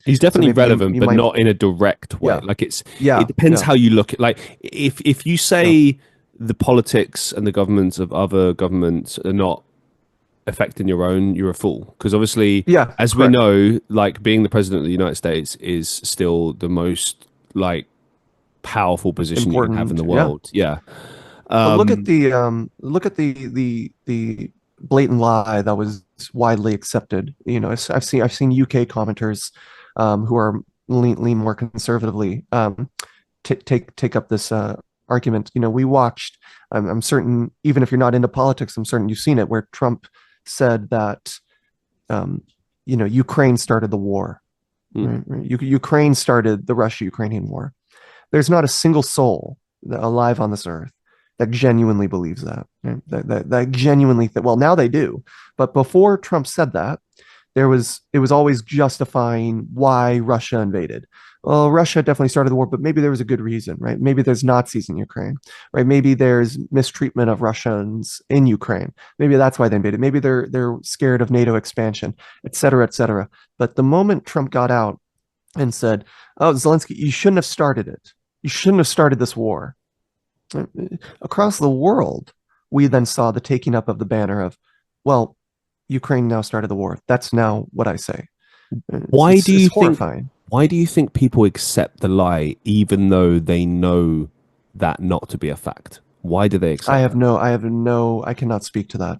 he's so definitely maybe relevant, you but might, not in a direct way. yeah, Like it yeah, depends yeah, how you look at. Like if you yeah, say the politics and the governments of other governments are not affecting your own, you're a fool. Because obviously, yeah, as we correct, know, like being the president of the United States is still the most like powerful position you can have in important, the yeah. world. Yeah. But Um, look at the blatant lie that was widely accepted. You know, I've seen UK commenters who are lean more conservatively take up this argument. You know, we watched. I'm certain, even if you're not into politics, I'm certain you've seen it, where Trump said that um, you know, Ukraine started the war. hmm. Right? Ukraine started the Russia-Ukrainian war. There's not a single soul alive on this earth that genuinely believes that. Right? That genuinely well, now they do, but before Trump said that, it was always justifying why Russia invaded. Well, Russia definitely started the war, but maybe there was a good reason, right? Maybe there's Nazis in Ukraine, right? Maybe there's mistreatment of Russians in Ukraine. Maybe that's why they invaded. Maybe they're scared of NATO expansion, et cetera, et cetera. But the moment Trump got out and said, "Oh, Zelensky, you shouldn't have started it. You shouldn't have started this war." Across the world, we then saw the taking up of the banner of, well, Ukraine now started the war. That's now what I say. Why do It's you think? horrifying. Why do you think people accept the lie even though they know that not to be a fact? Why do they accept that? I cannot speak to that.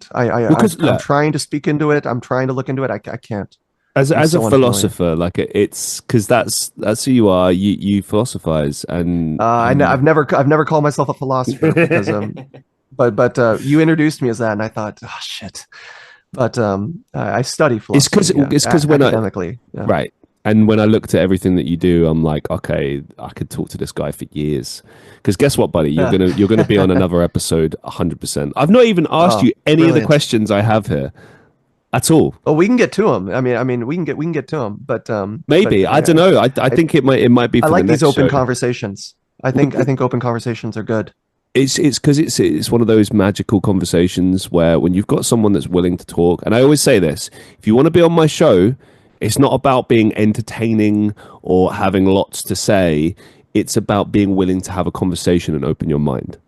Because I'm look, trying to speak into it. I'm trying to look into it. I can't. I'm as a so unfamiliar. philosopher, like it's because that's who you are. You philosophize, and you. I've never called myself a philosopher because but you introduced me as that, and I thought, oh shit. But I study philosophy, yeah, it's because when I academically, yeah. right, and when I looked at everything that you do, I'm like, okay, I could talk to this guy for years. Because guess what, buddy, Yeah. you're gonna be on another episode, 100%. I've not even asked Oh, you any of the brilliant. questions I have here at all. Oh, we can get to them. We can get to them, but Maybe I don't know. I I think it might be I for the like these next open show. conversations. I think open conversations are good. It's because it's one of those magical conversations where when you've got someone that's willing to talk, and I always say this: if you want to be on my show, it's not about being entertaining or having lots to say. It's about being willing to have a conversation and open your mind.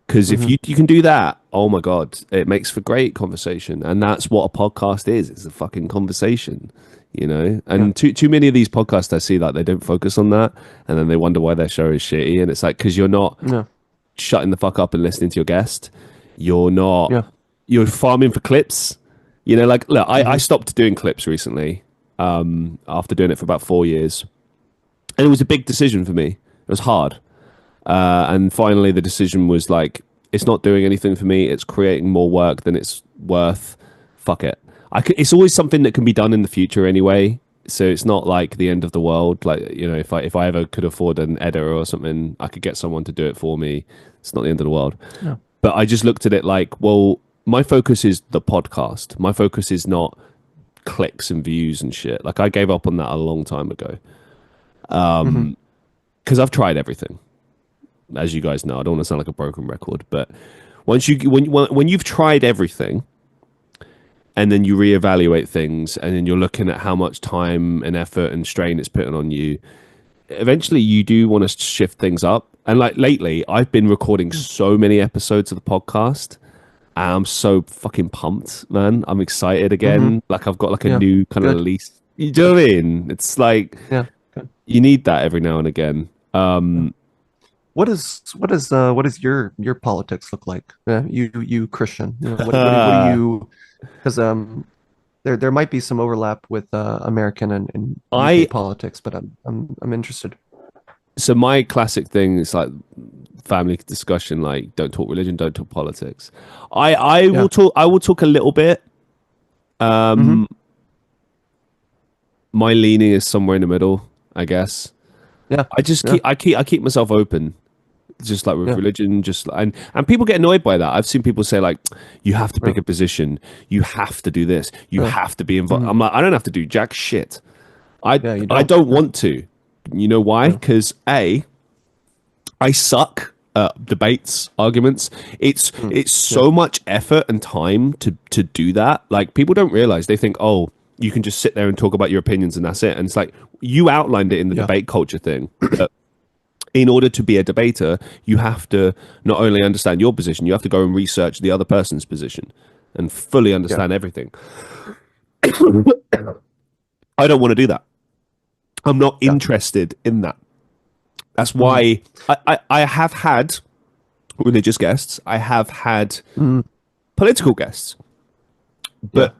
Because if Hmm. you can do that, oh my god, it makes for great conversation, and that's what a podcast is. It's a fucking conversation, you know. Yeah. And too many of these podcasts I see like they don't focus on that, and then they wonder why their show is shitty. And it's like because you're not Yeah. shutting the fuck up and listening to your guest. You're not. Yeah. You're farming for clips. You know, like look, I Hmm. stopped doing clips recently after doing it for about 4 years, and it was a big decision for me. It was hard, and finally the decision was like, it's not doing anything for me. It's creating more work than it's worth. Fuck it. It's always something that can be done in the future anyway. So it's not like the end of the world. Like you know, if I ever could afford an editor or something, I could get someone to do it for me. It's not the end of the world. Yeah. But I just looked at it like, well, my focus is the podcast. My focus is not clicks and views and shit. Like I gave up on that a long time ago Hmm. because I've tried everything. As you guys know, I don't want to sound like a broken record, but once you when you've tried everything and then you reevaluate things and then you're looking at how much time and effort and strain it's putting on you, eventually you do want to shift things up. And like lately, I've been recording so many episodes of the podcast. And I'm so fucking pumped, man. I'm excited Hmm. again. Like I've got like a Yeah. new kind of Good. lease. You know what I mean? It's like Yeah. Good. you need that every now and again. Yeah. What does your politics look like? You Christian. You know, what do you? Because there might be some overlap with American and UK I politics, but I'm interested. so my classic thing is like family discussion, like don't talk religion, don't talk politics. Yeah. I will talk a little bit. Hmm. My leaning is somewhere in the middle, I guess. Yeah. I just Yeah. keep I keep myself open. just like with Yeah. religion, and people get annoyed by that. I've seen people say like, you have to Yeah. pick a position, you have to do this, you Yeah. have to be involved. Mhm. I'm like, I don't have to do jack shit. I Yeah. You I don't. don't Yeah. want to. You know why? Yeah. Because I suck at debates, arguments. It's Yeah. so much effort and time to do that. Like people don't realize. They think, oh, you can just sit there and talk about your opinions and that's it. And it's like you outlined it in the Yeah. debate culture thing. That in order to be a debater, you have to not only understand your position, you have to go and research the other person's position and fully Yeah. understand everything. I don't want to do that. I'm not Yeah. interested in that. That's Mhm. why I have had religious guests. I have had Mhm. political guests. Yeah. But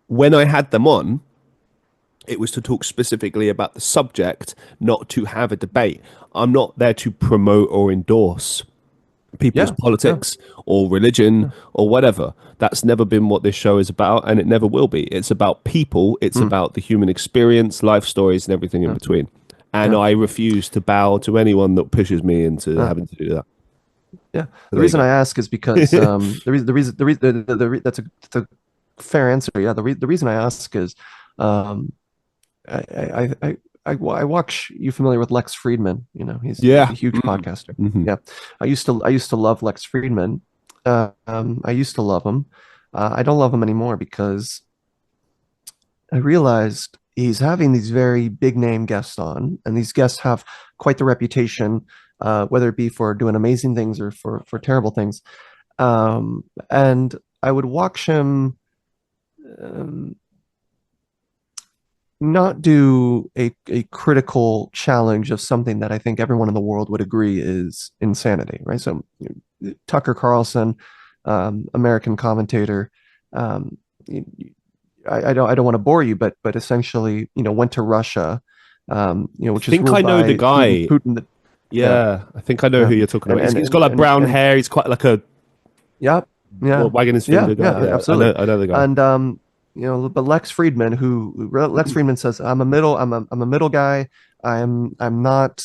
when I had them on, it was to talk specifically about the subject, not to have a debate. I'm not there to promote or endorse people's Yeah. Yeah. politics or religion Yeah. or whatever. That's never been what this show is about, and it never will be. It's about people, it's Mm. about the human experience, life stories, and everything in Yeah. between. And Yeah. I refuse to bow to anyone that pushes me into Yeah. having to do that. Yeah. So The there you reason go. I ask is because that's a fair answer. Yeah. The reason I ask is um I I I I watch. You familiar with Lex Friedman? You know, he's a Yeah. huge podcaster. Mm-hmm. Yeah, I used to love Lex Friedman. I used to love him. I don't love him anymore because I realized he's having these very big name guests on, and these guests have quite the reputation, whether it be for doing amazing things or for terrible things. And I would watch him. Um, not do a critical challenge of something that I think everyone in the world would agree is insanity, right? So Tucker Carlson, American commentator, um, I don't want to bore you, but essentially, went to Russia, I which is think ruled I know the by Putin. guy. Putin, Yeah, I think I know yeah, who you're talking and about. and He's and got like and brown and hair. He's quite like a yeah, well, yeah, wagging his yeah, finger guy. yeah, Yeah, absolutely. I know the guy. And but Lex Friedman, Lex Friedman says, I'm a middle guy. I'm not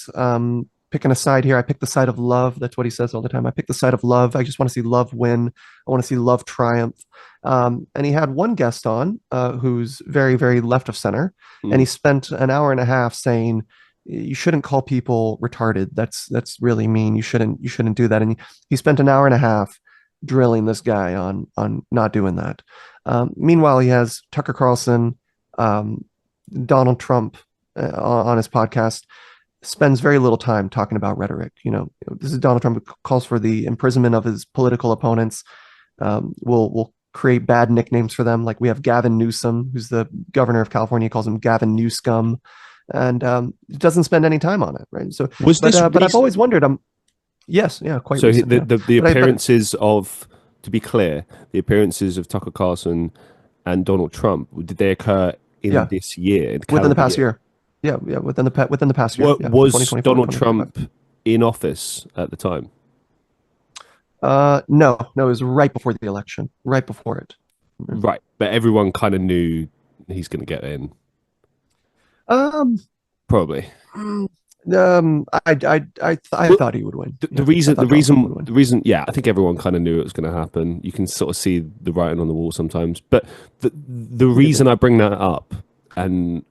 picking a side here. I pick the side of love. That's what he says all the time. I pick the side of love. I just want to see love win. I want to see love triumph. And he had one guest on who's very, very left of center, and he Mm. spent an hour and a half saying, you shouldn't call people retarded. That's really mean. You shouldn't do that. And he spent an hour and a half drilling this guy on not doing that. Meanwhile, he has Tucker Carlson, um, Donald Trump on his podcast. Spends very little time talking about rhetoric. This is Donald Trump who calls for the imprisonment of his political opponents. Will create bad nicknames for them. Like we have Gavin Newsom, who's the governor of California. He calls him Gavin Newscum, and doesn't spend any time on it. Right. So, Was but this but I've recent? always wondered. Yes, yeah, quite So recent. Yeah, the but appearances of, to be clear, the appearances of Tucker Carlson and Donald Trump, did they occur in yeah, this year, in the within the calendar past year? year. Yeah, yeah, within the past year. What Yeah, was 2024, Donald 2025. Trump in office at the time? No, no, it was right before the election, right before it. Right, but everyone kind of knew he's going to get in, Um, probably. mm, I Well, thought he would win. the Yeah, I reason, thought Donald Trump would win. yeah, I think everyone kind of knew it was going to happen. You can sort of see the writing on the wall sometimes. But the Yeah, reason I bring that up and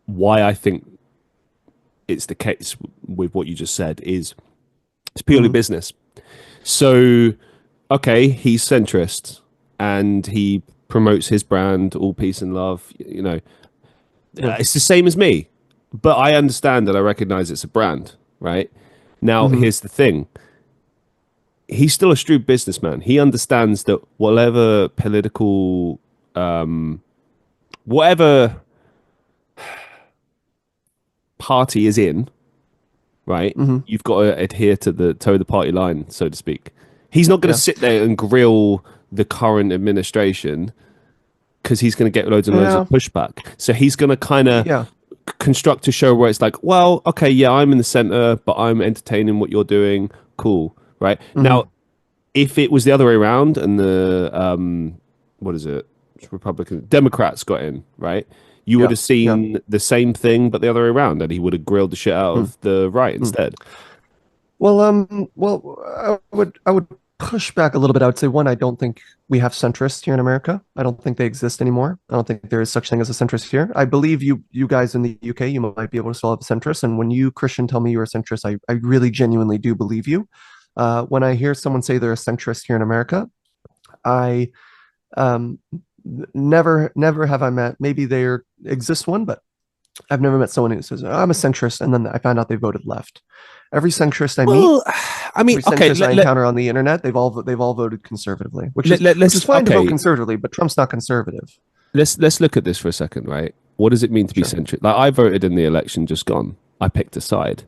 why I think it's the case with what you just said is it's purely mm, business. So, okay, he's centrist and he promotes his brand, all peace and love. yeah, It's the same as me, but I understand and I recognize it's a brand, right? Now, hmm here's the thing. He's still a shrewd businessman. He understands that whatever political, whatever party is in, right? hmm You've got to adhere to the toe of the party line, so to speak. He's not going to yeah, sit there and grill the current administration because he's going to get loads and loads of yeah, pushback. So he's going to kind of yeah, construct a show where it's like, well, okay, yeah, I'm in the center, but I'm entertaining what you're doing. Cool, right? hmm Now, if it was the other way around and the what is it, Republican Democrats got in, right? You would yeah, have yeah. seen the same thing, but the other way around, and he would have grilled the shit out Mm, of the right mm. instead. I would push back a little bit. I would say one, I don't think we have centrists here in America. I don't think they exist anymore. I don't think there is such thing as a centrist here. I believe you guys in the UK, you might be able to still have a centrist. And when you, Christian, tell me you're a centrist, I really genuinely do believe you. When I hear someone say they're a centrist here in America, I um, never have I met. Maybe there exists one, but I've never met someone who says I'm a centrist, and then I find out they voted left. Every centrist I meet, Well, I mean, every okay, centrist I encounter on the internet, they've all voted conservatively, which is which is let's fine to vote okay, conservatively, but Trump's not conservative. let's look at this for a second, right? What does it mean to be Sure. centric? Like I voted in the election just gone. I picked a side.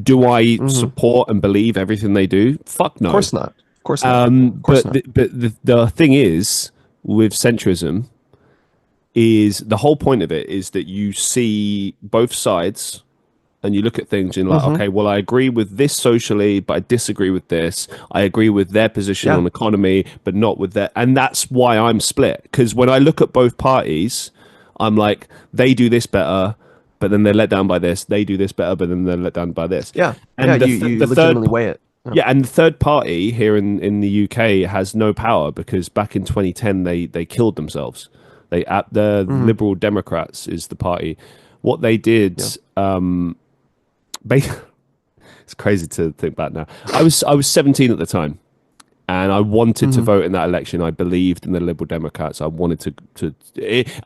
Do I Mm-hmm. Of support and believe everything they do? Fuck no. course not. Of course not. Of course not. The thing is with centrism is the whole point of it is that you see both sides and you look at things and you're like, Mm-hmm. okay, well, I agree with this socially, but I disagree with this. I agree with their position Yeah. on economy, but not with that. And that's why I'm split. Because when I look at both parties, I'm like, they do this better, but then they're let down by this. They do this better, but then they're let down by this. Yeah. Yeah. And You the third legitimately weigh it. Yeah. yeah, and the third party here in the UK has no power because back in 2010 they killed themselves. They at the Mm-hmm. Liberal Democrats is the party. What they did, Yeah. ba- it's crazy to think back now. I was 17 at the time, and I wanted to Mm-hmm. vote in that election. I believed in the Liberal Democrats. I wanted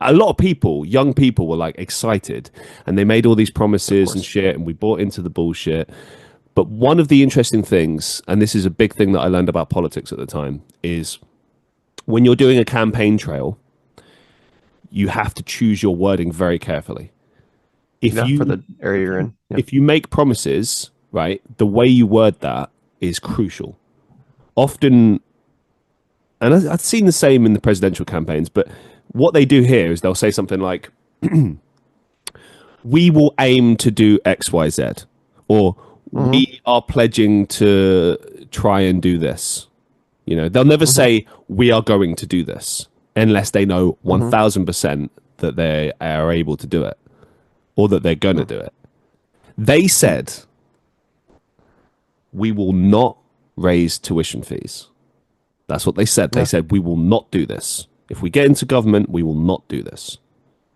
a lot of people, young people, were like excited, and they made all these Of promises and course. shit, and we bought into the bullshit. But one of the interesting things, and this is a big thing that I learned about politics at the time, is when you're doing a campaign trail, you have to choose your wording very carefully. If Yeah. For you the area you're in. Yeah. if you make promises, right, the way you word that is crucial. Often, and I've seen the same in the presidential campaigns, but what they do here is they'll say something like, "We will aim to do X, Y, Z," or Mm-hmm. "We are pledging to try and do this." You know, they'll never Mm-hmm. say we are going to do this unless they know Mm-hmm. 1000% that they are able to do it or that they're going to do it. They said, we will not raise tuition fees. That's what they said. They Yeah. said, we will not do this. If we get into government, we will not do this.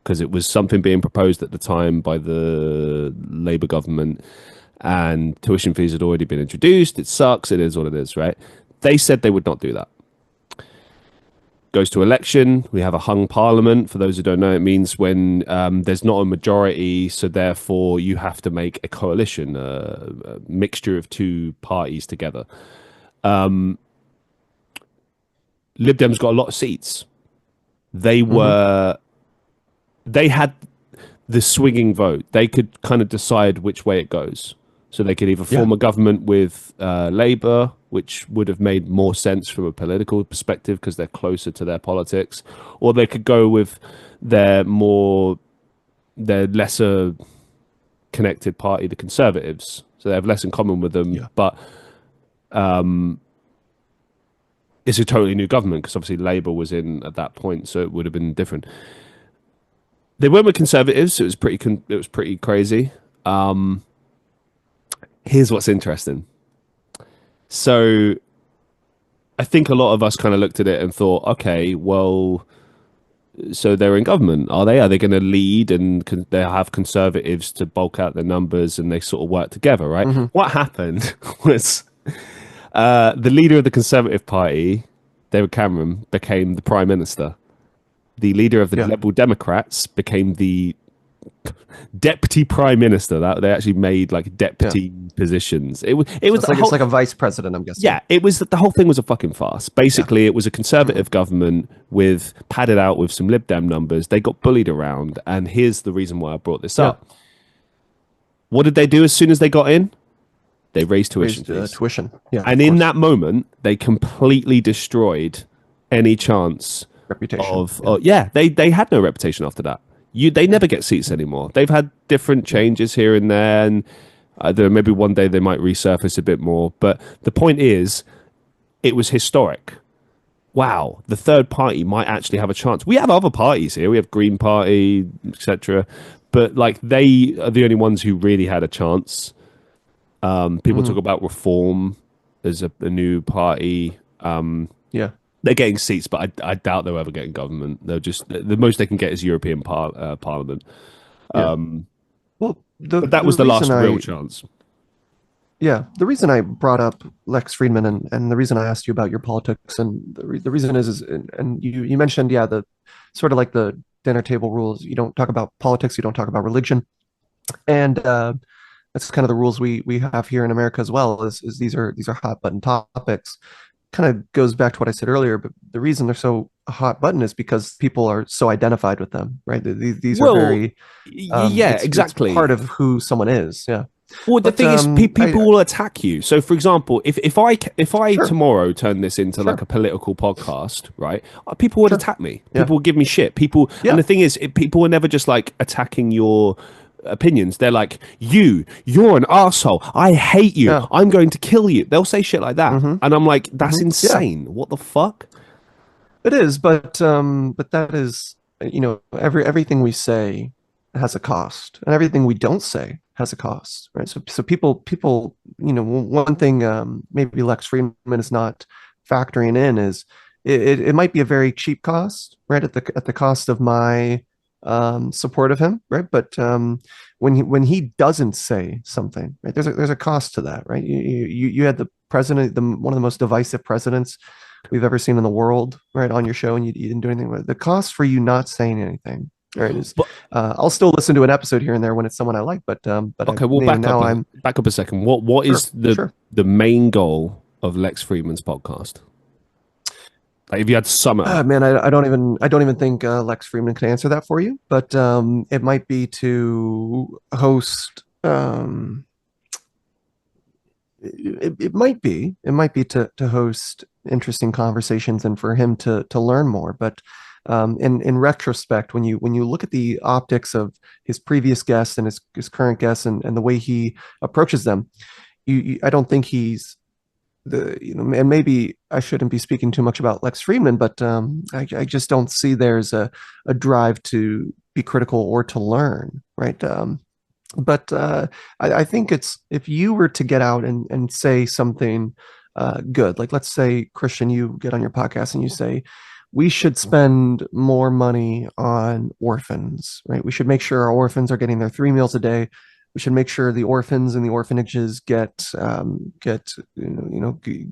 Because it was something being proposed at the time by the Labour government and tuition fees had already been introduced. It sucks. It is what it is, right? They said they would not do that. Goes to election. We have a hung parliament. For those who don't know, it means when there's not a majority, so therefore you have to make a coalition, a mixture of two parties together. Lib Dems got a lot of seats. They Mm-hmm. were, they had the swinging vote. They could kind of decide which way it goes. So they could either Yeah. form a government with Labour, which would have made more sense from a political perspective because they're closer to their politics, or they could go with their more, their lesser connected party, the Conservatives. So they have less in common with them, Yeah. but it's a totally new government because obviously Labour was in at that point, so it would have been different. They went with Conservatives. So it was pretty crazy. Here's what's interesting. So I think a lot of us kind of looked at it and thought, okay, well, so they're in government, are they? Are they going to lead and they have conservatives to bulk out their numbers and they sort of work together, right? Mm-hmm. What happened was the leader of the Conservative Party, David Cameron, became the Prime Minister. The leader of the Yeah. Liberal Democrats became the deputy prime minister. That they actually made like Yeah. deputy positions. It So was it's the like it's whole, like a vice president, I'm guessing. yeah, it was the whole thing was a fucking farce. Yeah. Basically, it was a Mm-hmm. conservative government with padded out with some Lib Dem numbers. They got bullied around, and here's the reason why I brought this Yeah. up. What did they do as soon as they got in? They raised tuition Raised fees, tuition. Yeah. and Of in course. that moment, they completely destroyed any chance Reputation. of Yeah. yeah, they had no reputation after that. They never get seats anymore. They've had different changes here and there, and I don't know, maybe one day they might resurface a bit more. But the point is, it was historic. Wow, the third party might actually have a chance. We have other parties here. We have Green Party, etc. But like they are the only ones who really had a chance. People talk Hmm. about reform as a new party. Yeah. They're getting seats, but I doubt they'll ever get in government. They'll just the most they can get is European Parliament. Yeah. Well, But that the was the reason last real I chance. yeah, the reason I brought up Lex Friedman and the reason I asked you about your politics and the reason is and you mentioned the sort of like the dinner table rules. You don't talk about politics, you don't talk about religion, and that's kind of the rules we have here in America as well. Is these are hot button topics. Kind of goes back to what I said earlier, but the reason they're so hot button is because people are so identified with them, right? These are Well, very yeah, it's part exactly. of who someone is. Yeah, Well, the but thing is, I people will attack you. So, for example, if I sure, tomorrow turn this into like sure, a political podcast, right? People would sure, attack me. yeah, People would give me shit. People, and yeah, the thing is, people are never just like attacking your opinions. They're like, you're an asshole. I hate you. yeah, I'm going to kill you. They'll say shit like that, mm-hmm, and I'm like, that's yeah. insane. What the fuck? It is, but that is, everything we say has a cost, and everything we don't say has a cost, right? So people, one thing maybe Lex Friedman is not factoring in is it might be a very cheap cost, right? At the cost of my support of him, right? But when he doesn't say something, right? There's a cost to that, right? You had the president, one of the most divisive presidents we've ever seen in the world, right, on your show, and you didn't do anything with it. The cost for you not saying anything, right, is But I'll still listen to an episode here and there when it's someone I like, but okay, well, now I'm back up a second. What sure, is the sure. the main goal of Lex Friedman's podcast? Like, if you had to sum it up. Man, I don't even think Lex Friedman can answer that for you, but it might be to host. It might be to host interesting conversations and for him to learn more. But in retrospect, when you look at the optics of his previous guests and his current guests and the way he approaches them, I don't think he's and maybe I shouldn't be speaking too much about Lex Friedman, but I just don't see there's a drive to be critical or to learn, right? But I think it's if you were to get out and say something good, like let's say, Christian, you get on your podcast and you say, we should spend more money on orphans, right? We should make sure our orphans are getting their 3 meals a day. We should make sure the orphans and the orphanages get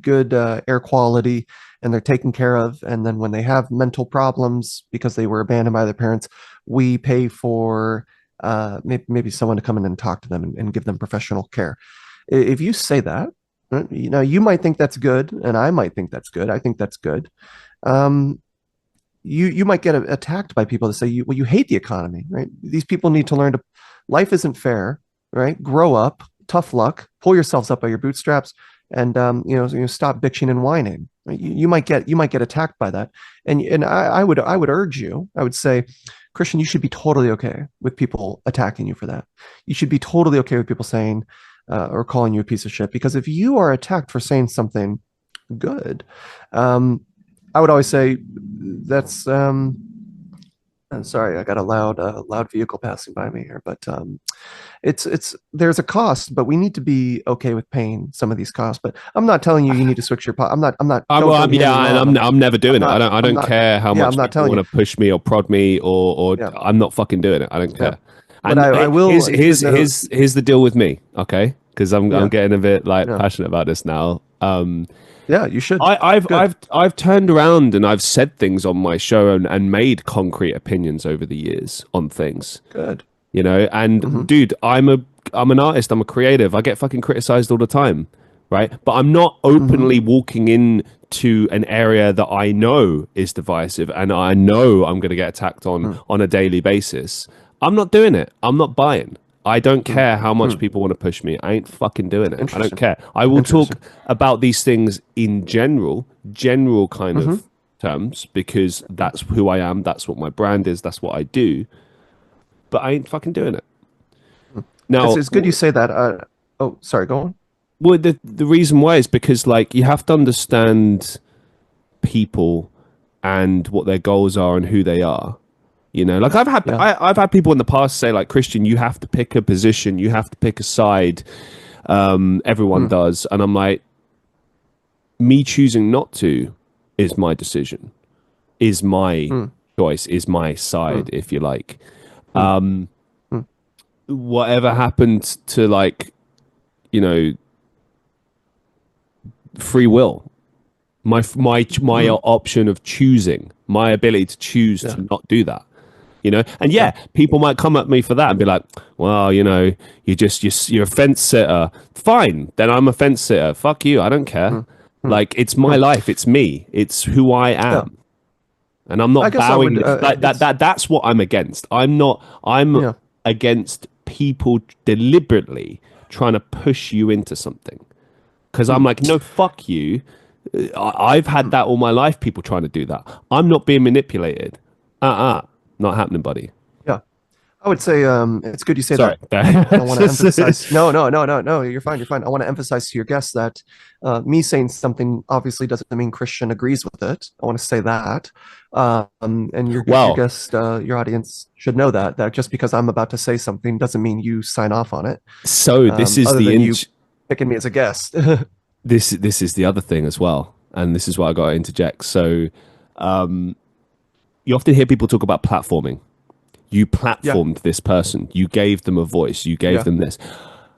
good air quality and they're taken care of. And then when they have mental problems because they were abandoned by their parents, we pay for maybe someone to come in and talk to them and give them professional care. If you say that, you might think that's good, and I might think that's good. I think that's good. Um, you might get attacked by people that say you hate the economy, right? These people need to learn to life isn't fair, right? Grow up, tough luck, pull yourselves up by your bootstraps, and stop bitching and whining. Right? You might get attacked by that, and I would urge you. I would say, Christian, you should be totally okay with people attacking you for that. You should be totally okay with people saying or calling you a piece of shit, because if you are attacked for saying something good, I would always say that's. I'm sorry, I got a loud vehicle passing by me here, but it's there's a cost, but we need to be okay with paying some of these costs. But I'm not telling you need to switch your pot. I'm not. Don't hear me Yeah, and wrong. I'm never I'm doing it. not. I I'm don't not. care how Yeah, I'm much not people telling want you. to push me or prod me or Yeah, I'm not fucking doing it. I don't yeah. care. But And I will. here's the deal with me, okay? Because I'm Yeah, getting a bit like yeah, passionate about this now. yeah. You should. Good. I've turned around and I've said things on my show and made concrete opinions over the years on things, Good. and Hmm. dude, I'm an artist, I'm a creative. I get fucking criticized all the time, right? But I'm not Hmm. openly walking into an area that I know is divisive and I know I'm going to get attacked Hmm. on a daily basis. I'm not doing it. I'm not buying. I don't Hmm. care how much Hmm. people want to push me. I ain't fucking doing it. I don't Interesting. care. I will talk Interesting. about these things in general kind Hmm. of terms, because that's who I am. That's what my brand is. That's what I do. But I ain't fucking doing it. Now, It's good you say that. Oh, sorry. Go on. well, the reason why is because like you have to understand people and what their goals are and who they are. Like Yeah. I've had people in the past say like, Christian, you have to pick a position, you have to pick a side. Everyone does. And I'm like, me choosing not to is my decision, is my choice, is my side, if you like. Whatever happened to, like, you know, free will, my option of choosing, my ability to choose to not do that, you know. And people might come at me for that and be like, well, you know, you're a fence sitter. Fine, then I'm a fence sitter. Fuck you, I don't care. Like, it's my life, it's me, it's who I am. And I'm not bowing. That's what I'm against. I'm against people deliberately trying to push you into something. Because I'm like, no, fuck you. I've had that all my life, people trying to do that. I'm not being manipulated. Not happening, buddy. Yeah. I would say it's good you say Sorry. that. I want to emphasize. No. You're fine. I want to emphasize to your guests that me saying something obviously doesn't mean Christian agrees with it. I want to say that. And your guest, your audience should know that just because I'm about to say something doesn't mean you sign off on it. So this is you picking me as a guest. This is the other thing as well, and this is why I got to interject. So, you often hear people talk about platforming. You platformed this person. You gave them a voice. You gave them this.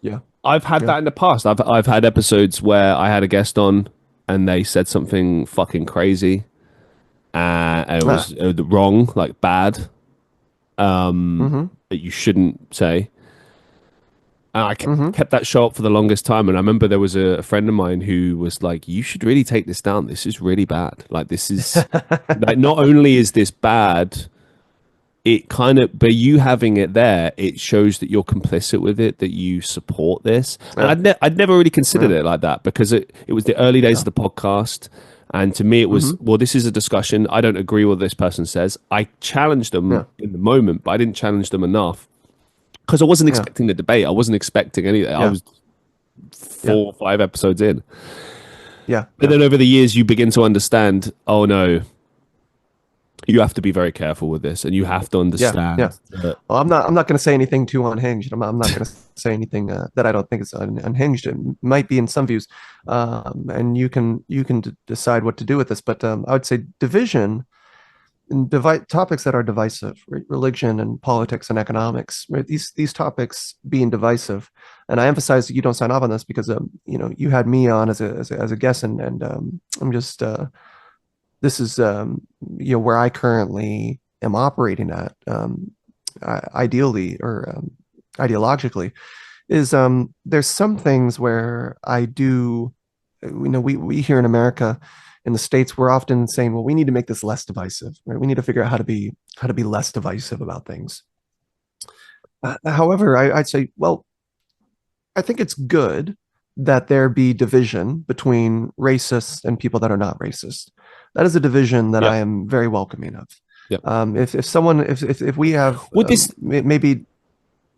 Yeah, I've had that in the past. I've had episodes where I had a guest on, and they said something fucking crazy, and it was wrong, like bad, that you shouldn't say. And I kept that show up for the longest time. And I remember there was a friend of mine who was like, you should really take this down. This is really bad. Like, this is like, not only is this bad, it kind of, but you having it there, it shows that you're complicit with it, that you support this. And I'd never really considered it like that, because it was the early days of the podcast. And to me, it was, well, this is a discussion. I don't agree with what this person says. I challenged them in the moment, but I didn't challenge them enough. Because I wasn't expecting the debate. I wasn't expecting anything. I was 4 or 5 episodes in. But then over the years, you begin to understand, oh no, you have to be very careful with this, and you have to understand. Well, I'm not going to say anything too unhinged. I'm not going to say anything that I don't think is unhinged. It might be in some views, and you can decide what to do with this. But I would say division. Topics that are divisive, right? Religion and politics and economics, right? These topics being divisive, and I emphasize that you don't sign off on this because you know, you had me on as a guest, and I'm just this is you know, where I currently am operating at, ideally or ideologically, is there's some things where I do, you know, we here in America. In the States, we're often saying, well, we need to make this less divisive, right? We need to figure out how to be less divisive about things. However, I'd say, well, I think it's good that there be division between racists and people that are not racist. That is a division that I am very welcoming of. If we have, maybe.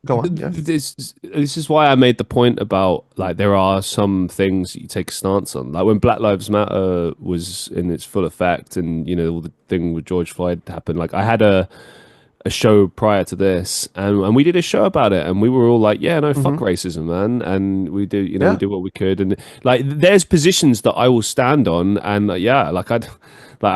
Go on. This is why I made the point about, like, there are some things that you take a stance on. Like when Black Lives Matter was in its full effect, and, you know, all the thing with George Floyd happened. Like, I had a show prior to this, and we did a show about it, and we were all like, yeah, no, fuck racism, man. And we do, you know, we did what we could. And like, there's positions that I will stand on, and I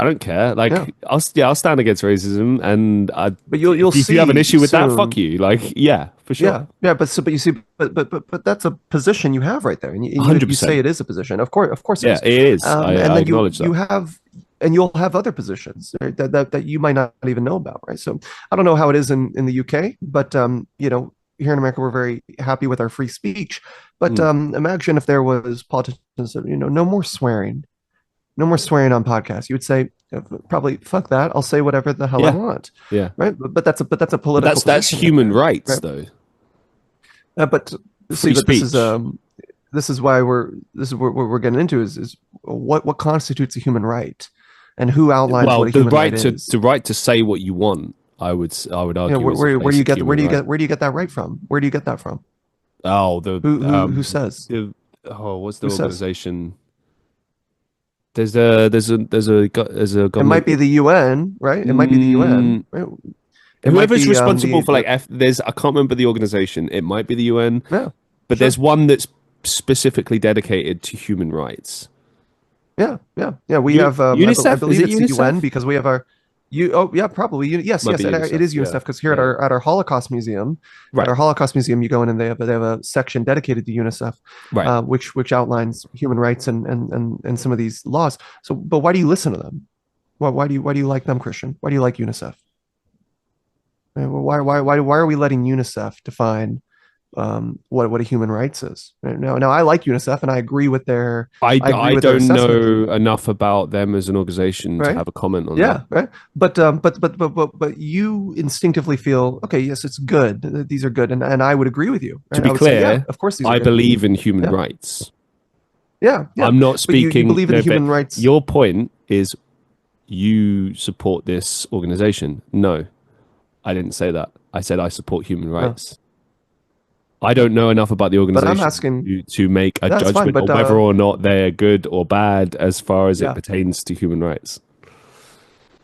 don't care. Like, I'll stand against racism, and but you'll if see you have an issue with soon. that, fuck you. Like, yeah, for sure. But you see, but that's a position you have right there, and you say it is a position. Of course, it is. And I then acknowledge that. You have, and you'll have other positions, right, that you might not even know about, right? So I don't know how it is in the UK, but you know, here in America, we're very happy with our free speech. But imagine if there was politicians, you know, no more swearing on podcasts. You would say, probably, fuck that. I'll say whatever the hell I want. Yeah. Right. But that's a political. That's human rights, though. But free speech. This is what we're getting into is what constitutes a human right, and who outlines what a human right is. The right to say what you want. I would argue. Where do you get that right from? Where do you get that from? Oh, who says? What's the organization? There's a government. It might be the UN, right? It might be the UN. Right? Whoever's responsible for, like, I can't remember the organization. It might be the UN. Yeah, but there's one that's specifically dedicated to human rights? Yeah. We have, I UNICEF? Is believe it it's the UN UNICEF? because we have our, you. Oh, yeah, probably. Yes, Might yes, be it UNICEF. is Yeah. UNICEF because here Yeah. at our Holocaust Museum, Right. you go in and they have a section dedicated to UNICEF, Right. which outlines human rights and some of these laws. So, but why do you listen to them? Why do you like them, Christian? Why do you like UNICEF? Why are we letting UNICEF define what a human rights is? Now, I like UNICEF and I agree I with their don't assessment. know enough about them as an organization to Right? have a comment on that. Yeah, right. But you instinctively feel, okay, yes, it's good. These are good, and I would agree with you. To Right? be I would say, yeah, clear, of course these are I good. believe in human Yeah, rights. yeah. I'm not But you speaking, believe in the no, but human rights. your point is you support this organization. No, I didn't say that. I said I support human No, rights. I don't know enough about the but I'm organization asking. to make a That's fine. judgment But on whether or not they're good or bad as far as it yeah. pertains to human rights.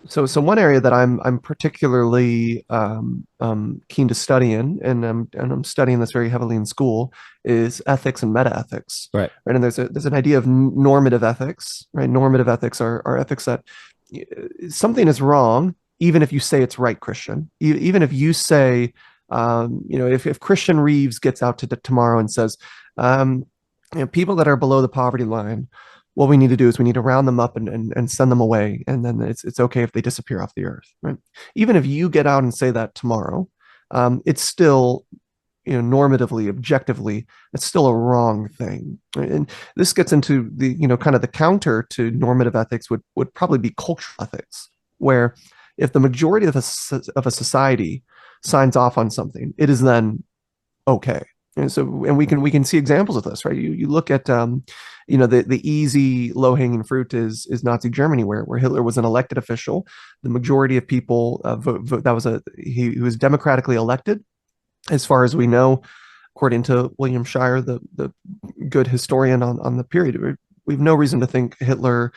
So one area that I'm particularly keen to study in, and I'm studying this very heavily in school, is ethics and meta ethics. Right. Right, and there's an idea of normative ethics. Right, normative ethics are ethics that something is wrong, even if you say it's right, Christian. Even if you say, if Christian Reeves gets out to tomorrow and says, um, people that are below the poverty line, what we need to do is we need to round them up and send them away, and then it's okay if they disappear off the earth. Right? Even if you get out and say that tomorrow, it's still normatively, objectively, it's still a wrong thing. Right? And this gets into the kind of the counter to normative ethics would probably be cultural ethics, where if the majority of a society signs off on something, it is then okay. And we can see examples of this, right? You look at the easy low hanging fruit is Nazi Germany, where Hitler was an elected official. The majority of people that was he was democratically elected, as far as we know, according to William Shire, the good historian on the period. We have no reason to think Hitler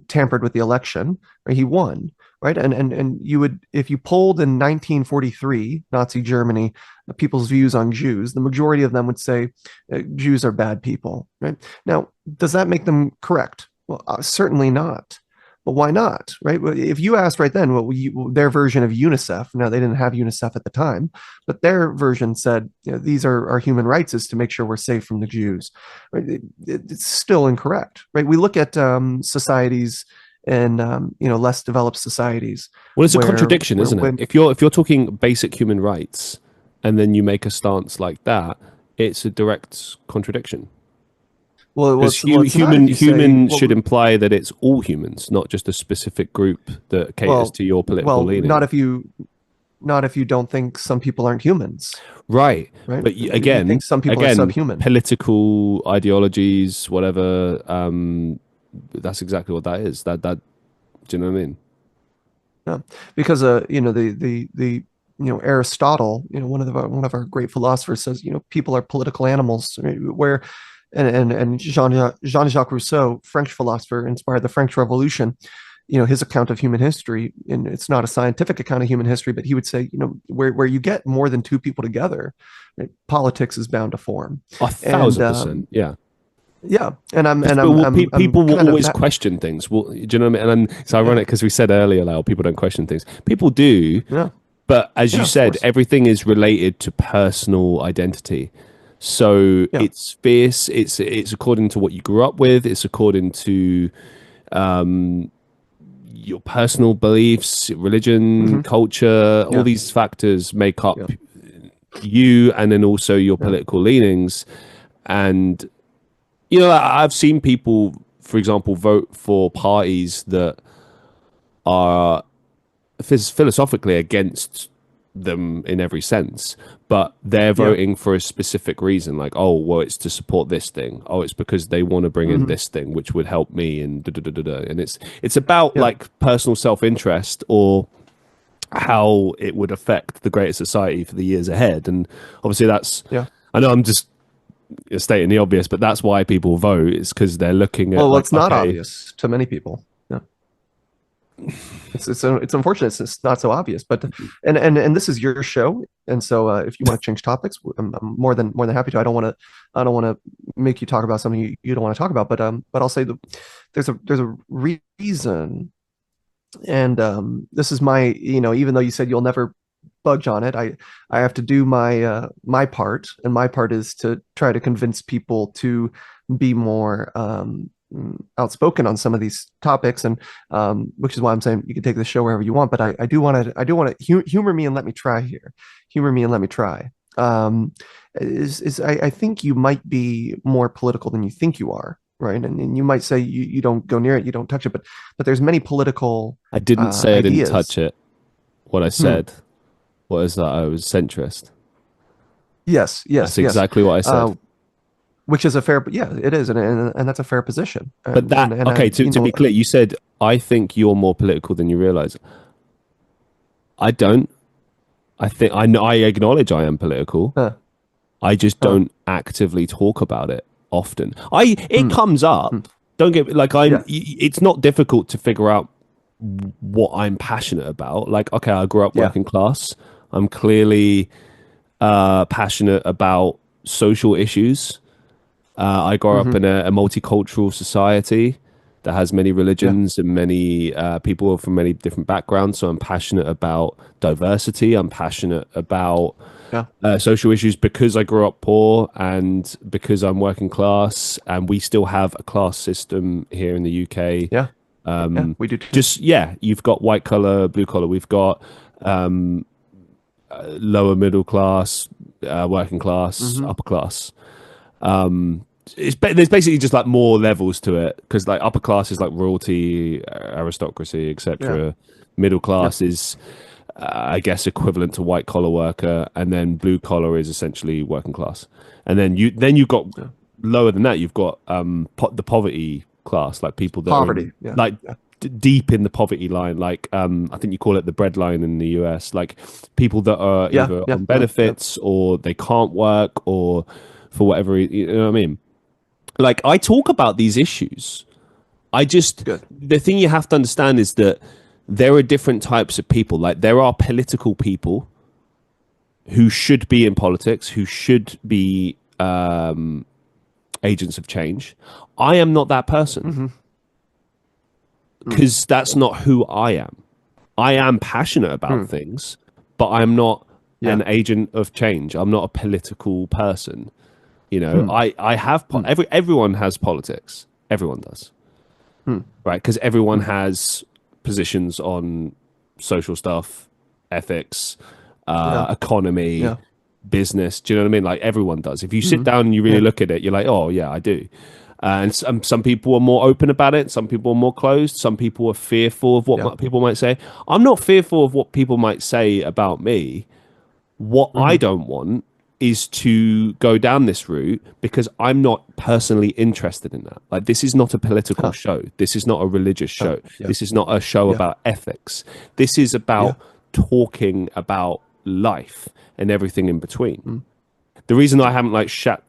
tampered with the election. Right? He won, right? And you would, if you polled in 1943 Nazi Germany people's views on Jews, the majority of them would say Jews are bad people. Right? Now, does that make them correct? Well, certainly not. But why not? Right? If you asked right then, their version of UNICEF. Now they didn't have UNICEF at the time, but their version said, these are our human rights is to make sure we're safe from the Jews. Right? It's still incorrect. Right? We look at societies and less developed societies. Well, it's a contradiction, isn't it? When, If you're talking basic human rights and then you make a stance like that, it's a direct contradiction. Because human should imply that it's all humans, not just a specific group that caters to your political leaning. Not if you don't think some people aren't humans. Right. Right. But you think some people are subhuman. Political ideologies, whatever. That's exactly what that is. That. Do you know what I mean? Yeah. Because the Aristotle, one of our great philosophers says, people are political animals, right? Where and Jean-Jacques Rousseau, French philosopher, inspired the French Revolution. His account of human history, and it's not a scientific account of human history, but he would say, where you get more than two people together, right, politics is bound to form. 1,000%, yeah. Yeah, people will always question things. Well, do you know what I mean? And it's ironic because we said earlier, like, people don't question things. People do, but as you said, everything is related to personal identity. So it's fierce. It's according to what you grew up with. It's according to your personal beliefs, religion, culture. All these factors make up you, and then also your political leanings. And I've seen people, for example, vote for parties that are philosophically against them in every sense, but they're voting for a specific reason, like, oh, well, it's to support this thing. Oh, it's because they want to bring in this thing, which would help me, and and it's about like personal self-interest or how it would affect the greater society for the years ahead. And obviously that's I know I'm just stating the obvious, but that's why people vote. It's because they're looking at it's not obvious to many people. it's unfortunate it's not so obvious, but and this is your show, and so if you want to change topics, I'm more than happy to. I don't want to make you talk about something you don't want to talk about, but I'll say that there's a reason, and this is my, even though you said you'll never budge on it, I have to do my part, and my part is to try to convince people to be more outspoken on some of these topics, and which is why I'm saying you can take the show wherever you want. But I do want to humor me and let me try here. Humor me and let me try. I think you might be more political than you think you are, right? And you might say you don't go near it, you don't touch it, but there's many political I didn't say I didn't touch ideas. it. What I Hmm. said was that I was centrist. Yes, That's yes, yes. exactly what I said. Uh, which is a fair, yeah, it is, and that's a fair position. But that, And okay, I, to be clear, you said, I think you're more political than you realize. I don't. I think I know, I acknowledge I am political. huh, I just huh, don't actively talk about it often. It hmm, comes hmm, up. Don't get like yeah, it's not difficult to figure out what I'm passionate about. Like, okay, I grew up yeah, working class. I'm clearly passionate about social issues. I grew up hmm, in a multicultural society that has many yeah, religions and many people from many different backgrounds. So I'm passionate about diversity. I'm passionate about yeah, social issues because I grew up poor and because I'm working class, and we still have a class system here in the UK. yeah, yeah. We do too. Just yeah, you've got white collar, blue collar. We've got lower middle class, working class, Hmm. upper class. There's basically just like more levels to it because like upper class is like royalty, aristocracy, Yeah, etc. Middle yeah, class is I guess equivalent to white collar worker, and then blue collar is essentially working class, and then you've got yeah. lower than that. You've got the poverty class, like people that are in Poverty. Yeah, like yeah, deep in the poverty line, like I think you call it the bread line in the US, like people that are yeah, either yeah, on yeah, yeah. benefits or they can't work or for whatever you know what I mean. Like I talk about these issues. I just Good. the thing you have to understand is that there are different types of people. Like there are political people who should be in politics, who should be agents of change. I am not that person Hmm. Hmm. because that's not who I am. I am passionate about Hmm. things, but I'm not Yeah. an agent of change. I'm not a political person. You know, Hmm. I have Hmm. everyone has politics. Everyone does, Hmm. right? Because everyone Hmm. has positions on social stuff, ethics, Yeah. economy, Yeah. business. Do you know what I mean? Like everyone does. If you sit Hmm. down and you really Yeah. look at it, you're like, oh yeah, I do. And some people are more open about it. Some people are more closed. Some people are fearful of what Yeah. people might say. I'm not fearful of what people might say about me. What I Hmm. don't want is to go down this route because I'm not personally interested in that. Like, this is not a political Huh. show. This is not a religious Huh. show. Yeah. This is not a show Yeah. about ethics. This is Yeah. about talking about life and everything in between. Hmm. The reason I haven't like shat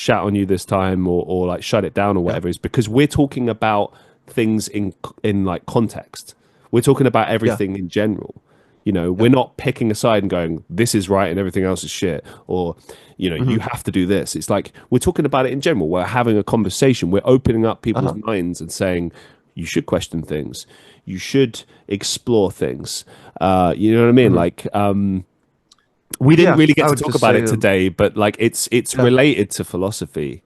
on you this time or like shut it down or Yeah. whatever is because we're talking about things in like context. We're talking about Yeah. everything in general. You know, Yeah. we're not picking a side and going, this is right and everything else is shit, or, you know, you Hmm. have to do this. It's like we're talking about it in general. We're having a conversation. We're opening up people's Uh-huh. minds and saying, you should question things. You should explore things. You know what I mean? Hmm. Like, we didn't Yeah. really get I to would talk just about it say, today, but like it's yeah. related to philosophy.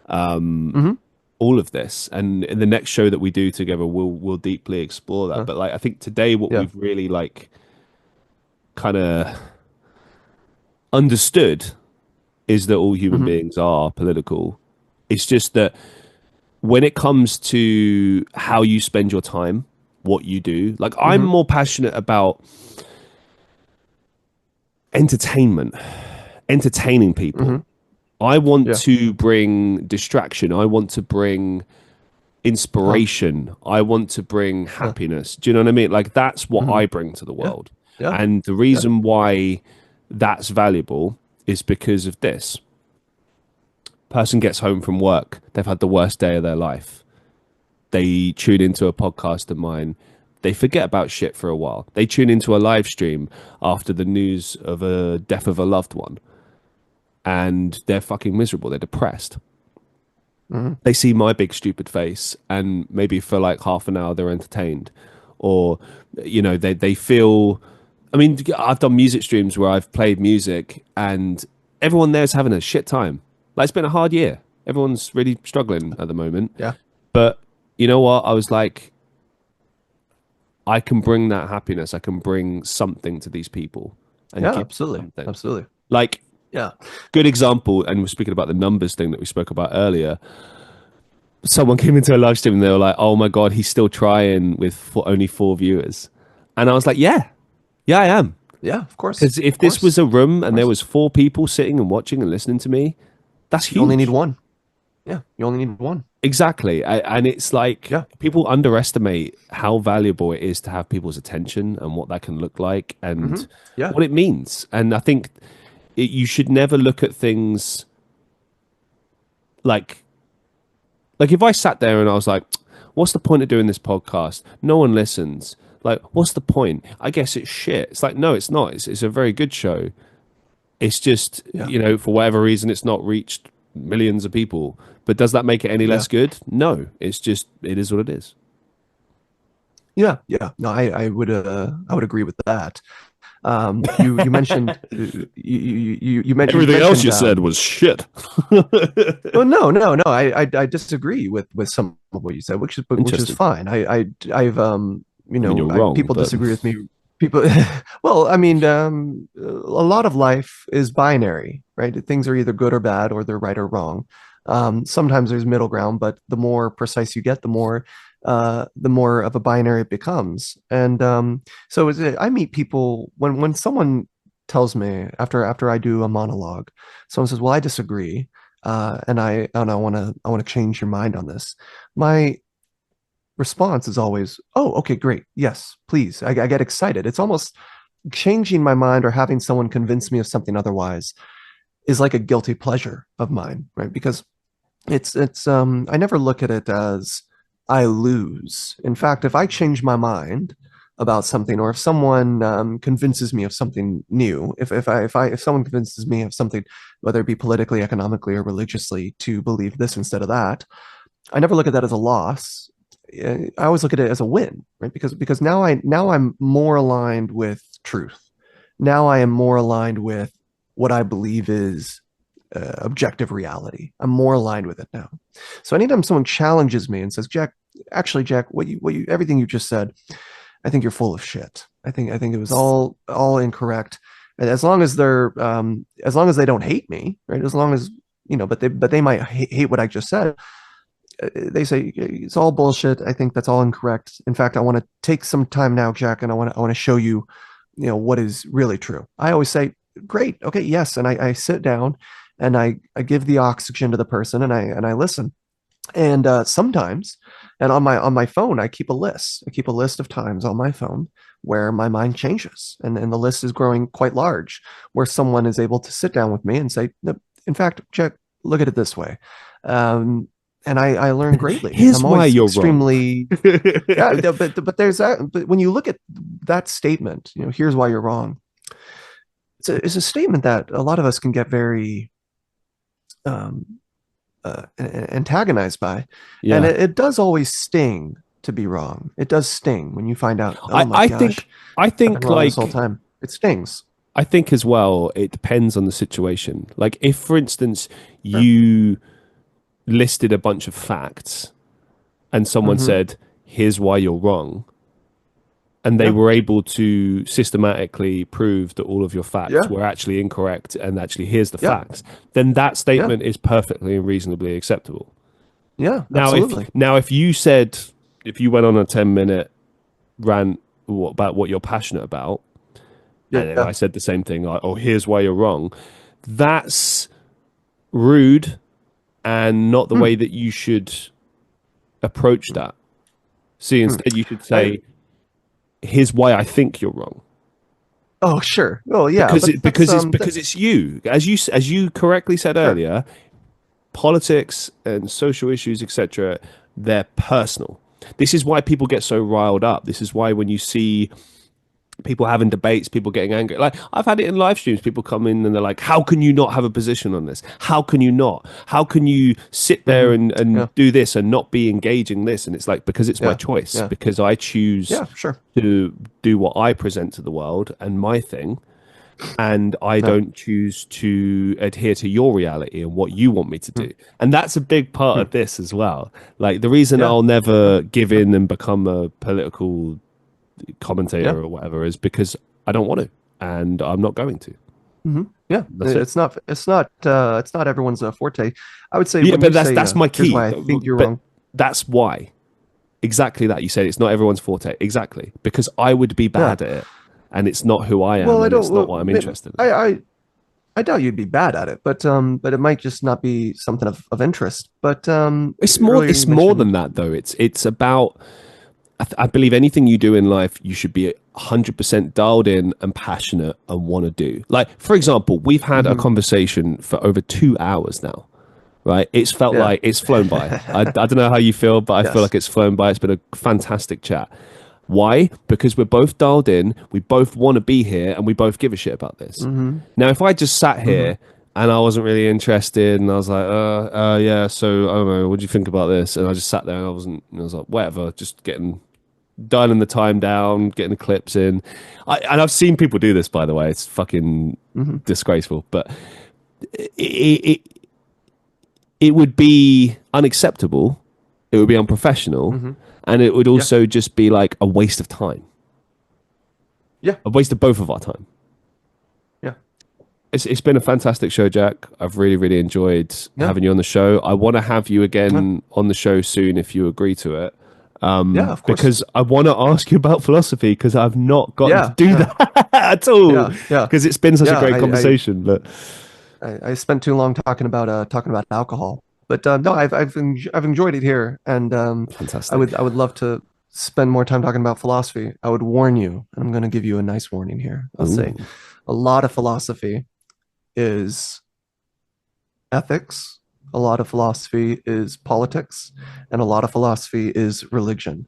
Hmm. All of this, and in the next show that we do together, we'll deeply explore that. Uh, But like, I think today, what yeah. we've really like kind of understood is that all human Hmm. beings are political. It's just that when it comes to how you spend your time, what you do, like I'm Hmm. more passionate about entertainment, entertaining Hmm. people. I want Yeah. to bring distraction. I want to bring Huh. inspiration. I want to bring Huh. happiness. Do you know what I mean? Like that's what Hmm. I bring to the Yeah. world. Yeah. And the Yeah. reason why that's valuable is because of this. Person gets home from work. They've had the worst day of their life. They tune into a podcast of mine They forget about shit for a while. They tune into a live stream after the news of a death of a loved one, and they're fucking miserable. They're depressed. Mhm. They see my big stupid face, and maybe for like half an hour they're entertained, or they feel. I mean, I've done music streams where I've played music, and everyone there is having a shit time. Like, it's been a hard year. Everyone's really struggling at the moment. Yeah. But you know what? I was like, I can bring that happiness. I can bring something to these people and Yeah, give absolutely. something. Absolutely. Like, Yeah. good example, and we're speaking about the numbers thing that we spoke about earlier. Someone came into a live stream and they were like, "Oh my god, he's still trying with only 4 viewers," and I was like, "Yeah, yeah, I am." Yeah, of course. Because if Of this was course. a room Of and there course. was 4 people sitting and watching and listening to me, that's You only need huge. one. Yeah, you only need one. Exactly. And it's like Yeah. people underestimate how valuable it is to have people's attention and what that can look like Hmm. and Yeah. what it means. And I think you should never look at things like if I sat there and I was like, what's the point of doing this podcast? No one listens. Like, what's the point? I guess it's shit. It's like, no, it's not. It's a very good show. It's just, Yeah. for whatever reason, it's not reached millions of people. But does that make it any Yeah. less good? No. It's just, it is what it is. Yeah. Yeah. No, I would agree with that. You mentioned you Everything else mentioned you said was shit. oh no, I disagree with some of what you said, which is Interesting. fine. I've I mean, you're wrong, people but disagree with me. People, well, I mean, a lot of life is binary, right? Things are either good or bad, or they're right or wrong. Sometimes there's middle ground, but the more precise you get, the more of a binary it becomes. And so I meet people when someone tells me after I do a monologue, someone says, "Well, I disagree," and I want to change your mind on this. My response is always, "Oh, okay, great, yes, please." I get excited. It's almost changing my mind or having someone convince me of something otherwise is like a guilty pleasure of mine, right? Because it's I never look at it as I lose. In fact, if I change my mind about something, or if someone convinces me of something new, if someone convinces me of something, whether it be politically, economically, or religiously, to believe this instead of that, I never look at that as a loss. I always look at it as a win, right? Because now I'm more aligned with truth. Now I am more aligned with what I believe is objective reality. I'm more aligned with it now. So anytime someone challenges me and says, "Jack, actually, Jack, everything you just said, I think you're full of shit. I think it was all incorrect." And as long as they don't hate me, right? As long as but they might hate what I just said. They say it's all bullshit. I think that's all incorrect. In fact, I want to take some time now, Jack, and I want to show you, what is really true. I always say, "Great, okay, yes," and I sit down and I give the oxygen to the person, and I listen. And sometimes, and on my phone, I keep a list. I keep a list of times on my phone where my mind changes, and the list is growing quite large, where someone is able to sit down with me and say, "No, in fact, Jack, look at it this way." Um, and I learn greatly, and Here's I'm why always you're wrong. extremely yeah. But there's that. But when you look at that statement, here's why you're wrong. It's a statement that a lot of us can get very um, antagonized by, and Yeah. it does always sting to be wrong. It does sting when you find out, "Oh I, my I think, gosh, I I've been think wrong this whole like, time." It stings. I think as well, it depends on the situation. Like, if, for instance, Sure. you listed a bunch of facts and someone Mm-hmm. said, here's why you're wrong, and they Yeah. were able to systematically prove that all of your facts Yeah. were actually incorrect and actually here's the Yeah. facts, then that Yeah. statement is perfectly and reasonably acceptable. Yeah. Now, Absolutely. if you went on a 10-minute rant about what you're passionate about, and then I Yeah. said the same thing, like, oh, here's why you're wrong, that's rude and not the Hmm. way that you should approach that. See, Hmm. instead you should I, say, here's why I think you're wrong. oh, sure. Oh, yeah. But that's Because it's you, as you correctly said sure. earlier, politics and social issues, etc., they're personal. This is why people get so riled up. This is why when you see people having debates, people getting angry. Like I've had it in live streams. People come in and they're like, "How can you not have a position on this? How can you not? How can you sit there and do this and not be engaging this?" And it's like, because it's my choice, because I choose to do what I present to the world and my thing, and I don't choose to adhere to your reality and what you want me to do. And that's a big part of this as well. Like the reason I'll never give in and become a political commentator or whatever is because I don't want to, and I'm not going to. It's not everyone's forte. I would say, but that's my key. Why I think you're wrong. That's why, exactly that you said it's not everyone's forte. Exactly, because I would be bad at it, and it's not who I am. Well, it's not what I'm interested in. I doubt you'd be bad at it, but it might just not be something of interest. But it's more than that, though. It's about. I believe anything you do in life, you should be 100% dialed in and passionate and want to do. Like, for example, we've had a conversation for over 2 hours now, right? It's felt like it's flown by. I don't know how you feel, but I feel like it's flown by. It's been a fantastic chat. Why? Because we're both dialed in, we both want to be here, and we both give a shit about this. Now, if I just sat here and I wasn't really interested, and I was like, yeah, so I don't know, what do you think about this? And I just sat there and I was like, whatever, just dialing the time down, getting the clips in. And I've seen people do this, by the way. It's fucking disgraceful, but it would be unacceptable. It would be unprofessional, and it would also just be like a waste of time. Yeah, a waste of both of our time. It's been a fantastic show, Jack. I've really, really enjoyed having you on the show. I want to have you again on the show soon if you agree to it. Of course. Because I want to ask you about philosophy because I've not gotten to do that at all. Because it's been such a great conversation. But I spent too long talking about alcohol. But no, I've enjoyed it here, and fantastic. I would love to spend more time talking about philosophy. I would warn you, and I'm going to give you a nice warning here. I'll say a lot of philosophy is ethics, a lot of philosophy is politics, and a lot of philosophy is religion.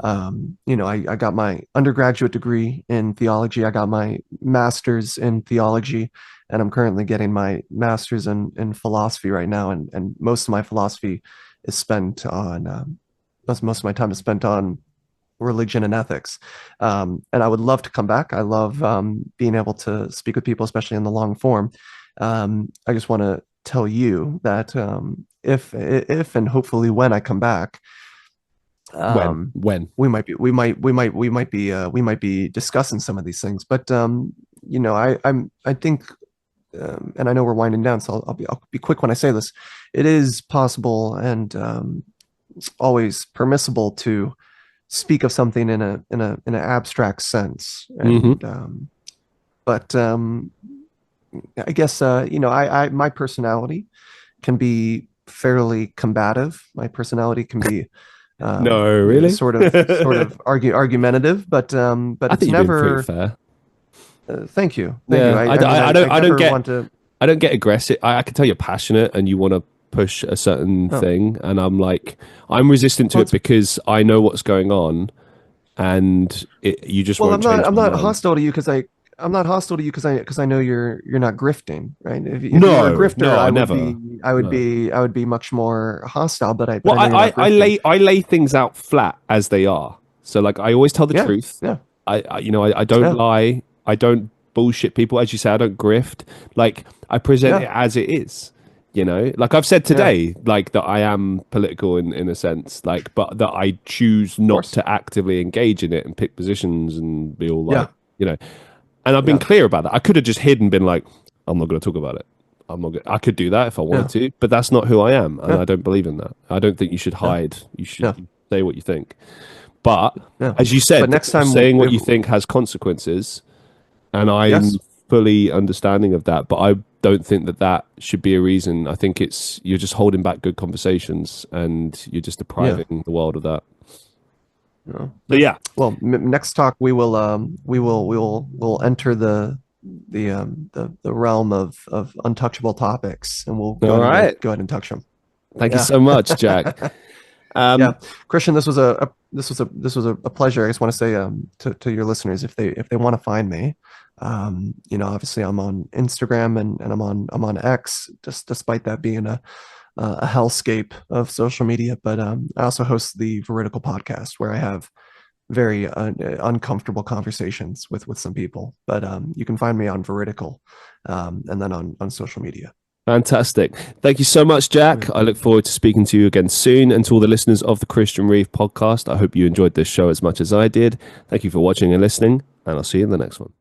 I got my undergraduate degree in theology. I got my master's in theology, and I'm currently getting my master's in philosophy right now. And most of my philosophy is spent on, most of my time is spent on religion and ethics. And I would love to come back. I love being able to speak with people, especially in the long form. I just want to tell you that if and hopefully when I come back, when we might be discussing some of these things. But I think, and I know we're winding down, so I'll be quick when I say this. It is possible and always permissible to speak of something in an abstract sense, and but I guess I my personality can be fairly combative. My personality can be no, really, sort of argumentative, but it's never fair. Thank you. I don't get aggressive. I can tell you're passionate and you want to push a certain thing, and I'm resistant to it because I know what's going on, and you just won't change. I'm not hostile to you because I'm not hostile to you because I know you're not grifting, right? If you were a grifter, I would be much more hostile. But I lay things out flat as they are. So I always tell the truth. Yeah. I don't lie. I don't bullshit people, as you say. I don't grift. I present it as it is. I've said today, that I am political in a sense, but that I choose not to actively engage in it and pick positions and be all and I've been clear about that. I could have just hid and been like, I'm not going to talk about it. I could do that if I wanted to, but that's not who I am, and I don't believe in that. I don't think you should hide. You should say what you think. But as you said, next time saying what you think has consequences, and I'm fully understanding of that. But I don't think that should be a reason. I think you're just holding back good conversations, and you're just depriving the world of that. But well, next talk we'll enter the realm of untouchable topics, and we'll go ahead and touch them. Thank you so much, Jack. Yeah, Christian, this was a pleasure. I just want to say to your listeners, if they want to find me, obviously I'm on Instagram and I'm on X, just despite that being a hellscape of social media. But I also host the Veridical podcast where I have very uncomfortable conversations with some people. But you can find me on Veridical, and then on social media. Fantastic. Thank you so much, Jack. I look forward to speaking to you again soon. And to all the listeners of the Christian Reeve podcast, I hope you enjoyed this show as much as I did. Thank you for watching and listening, and I'll see you in the next one.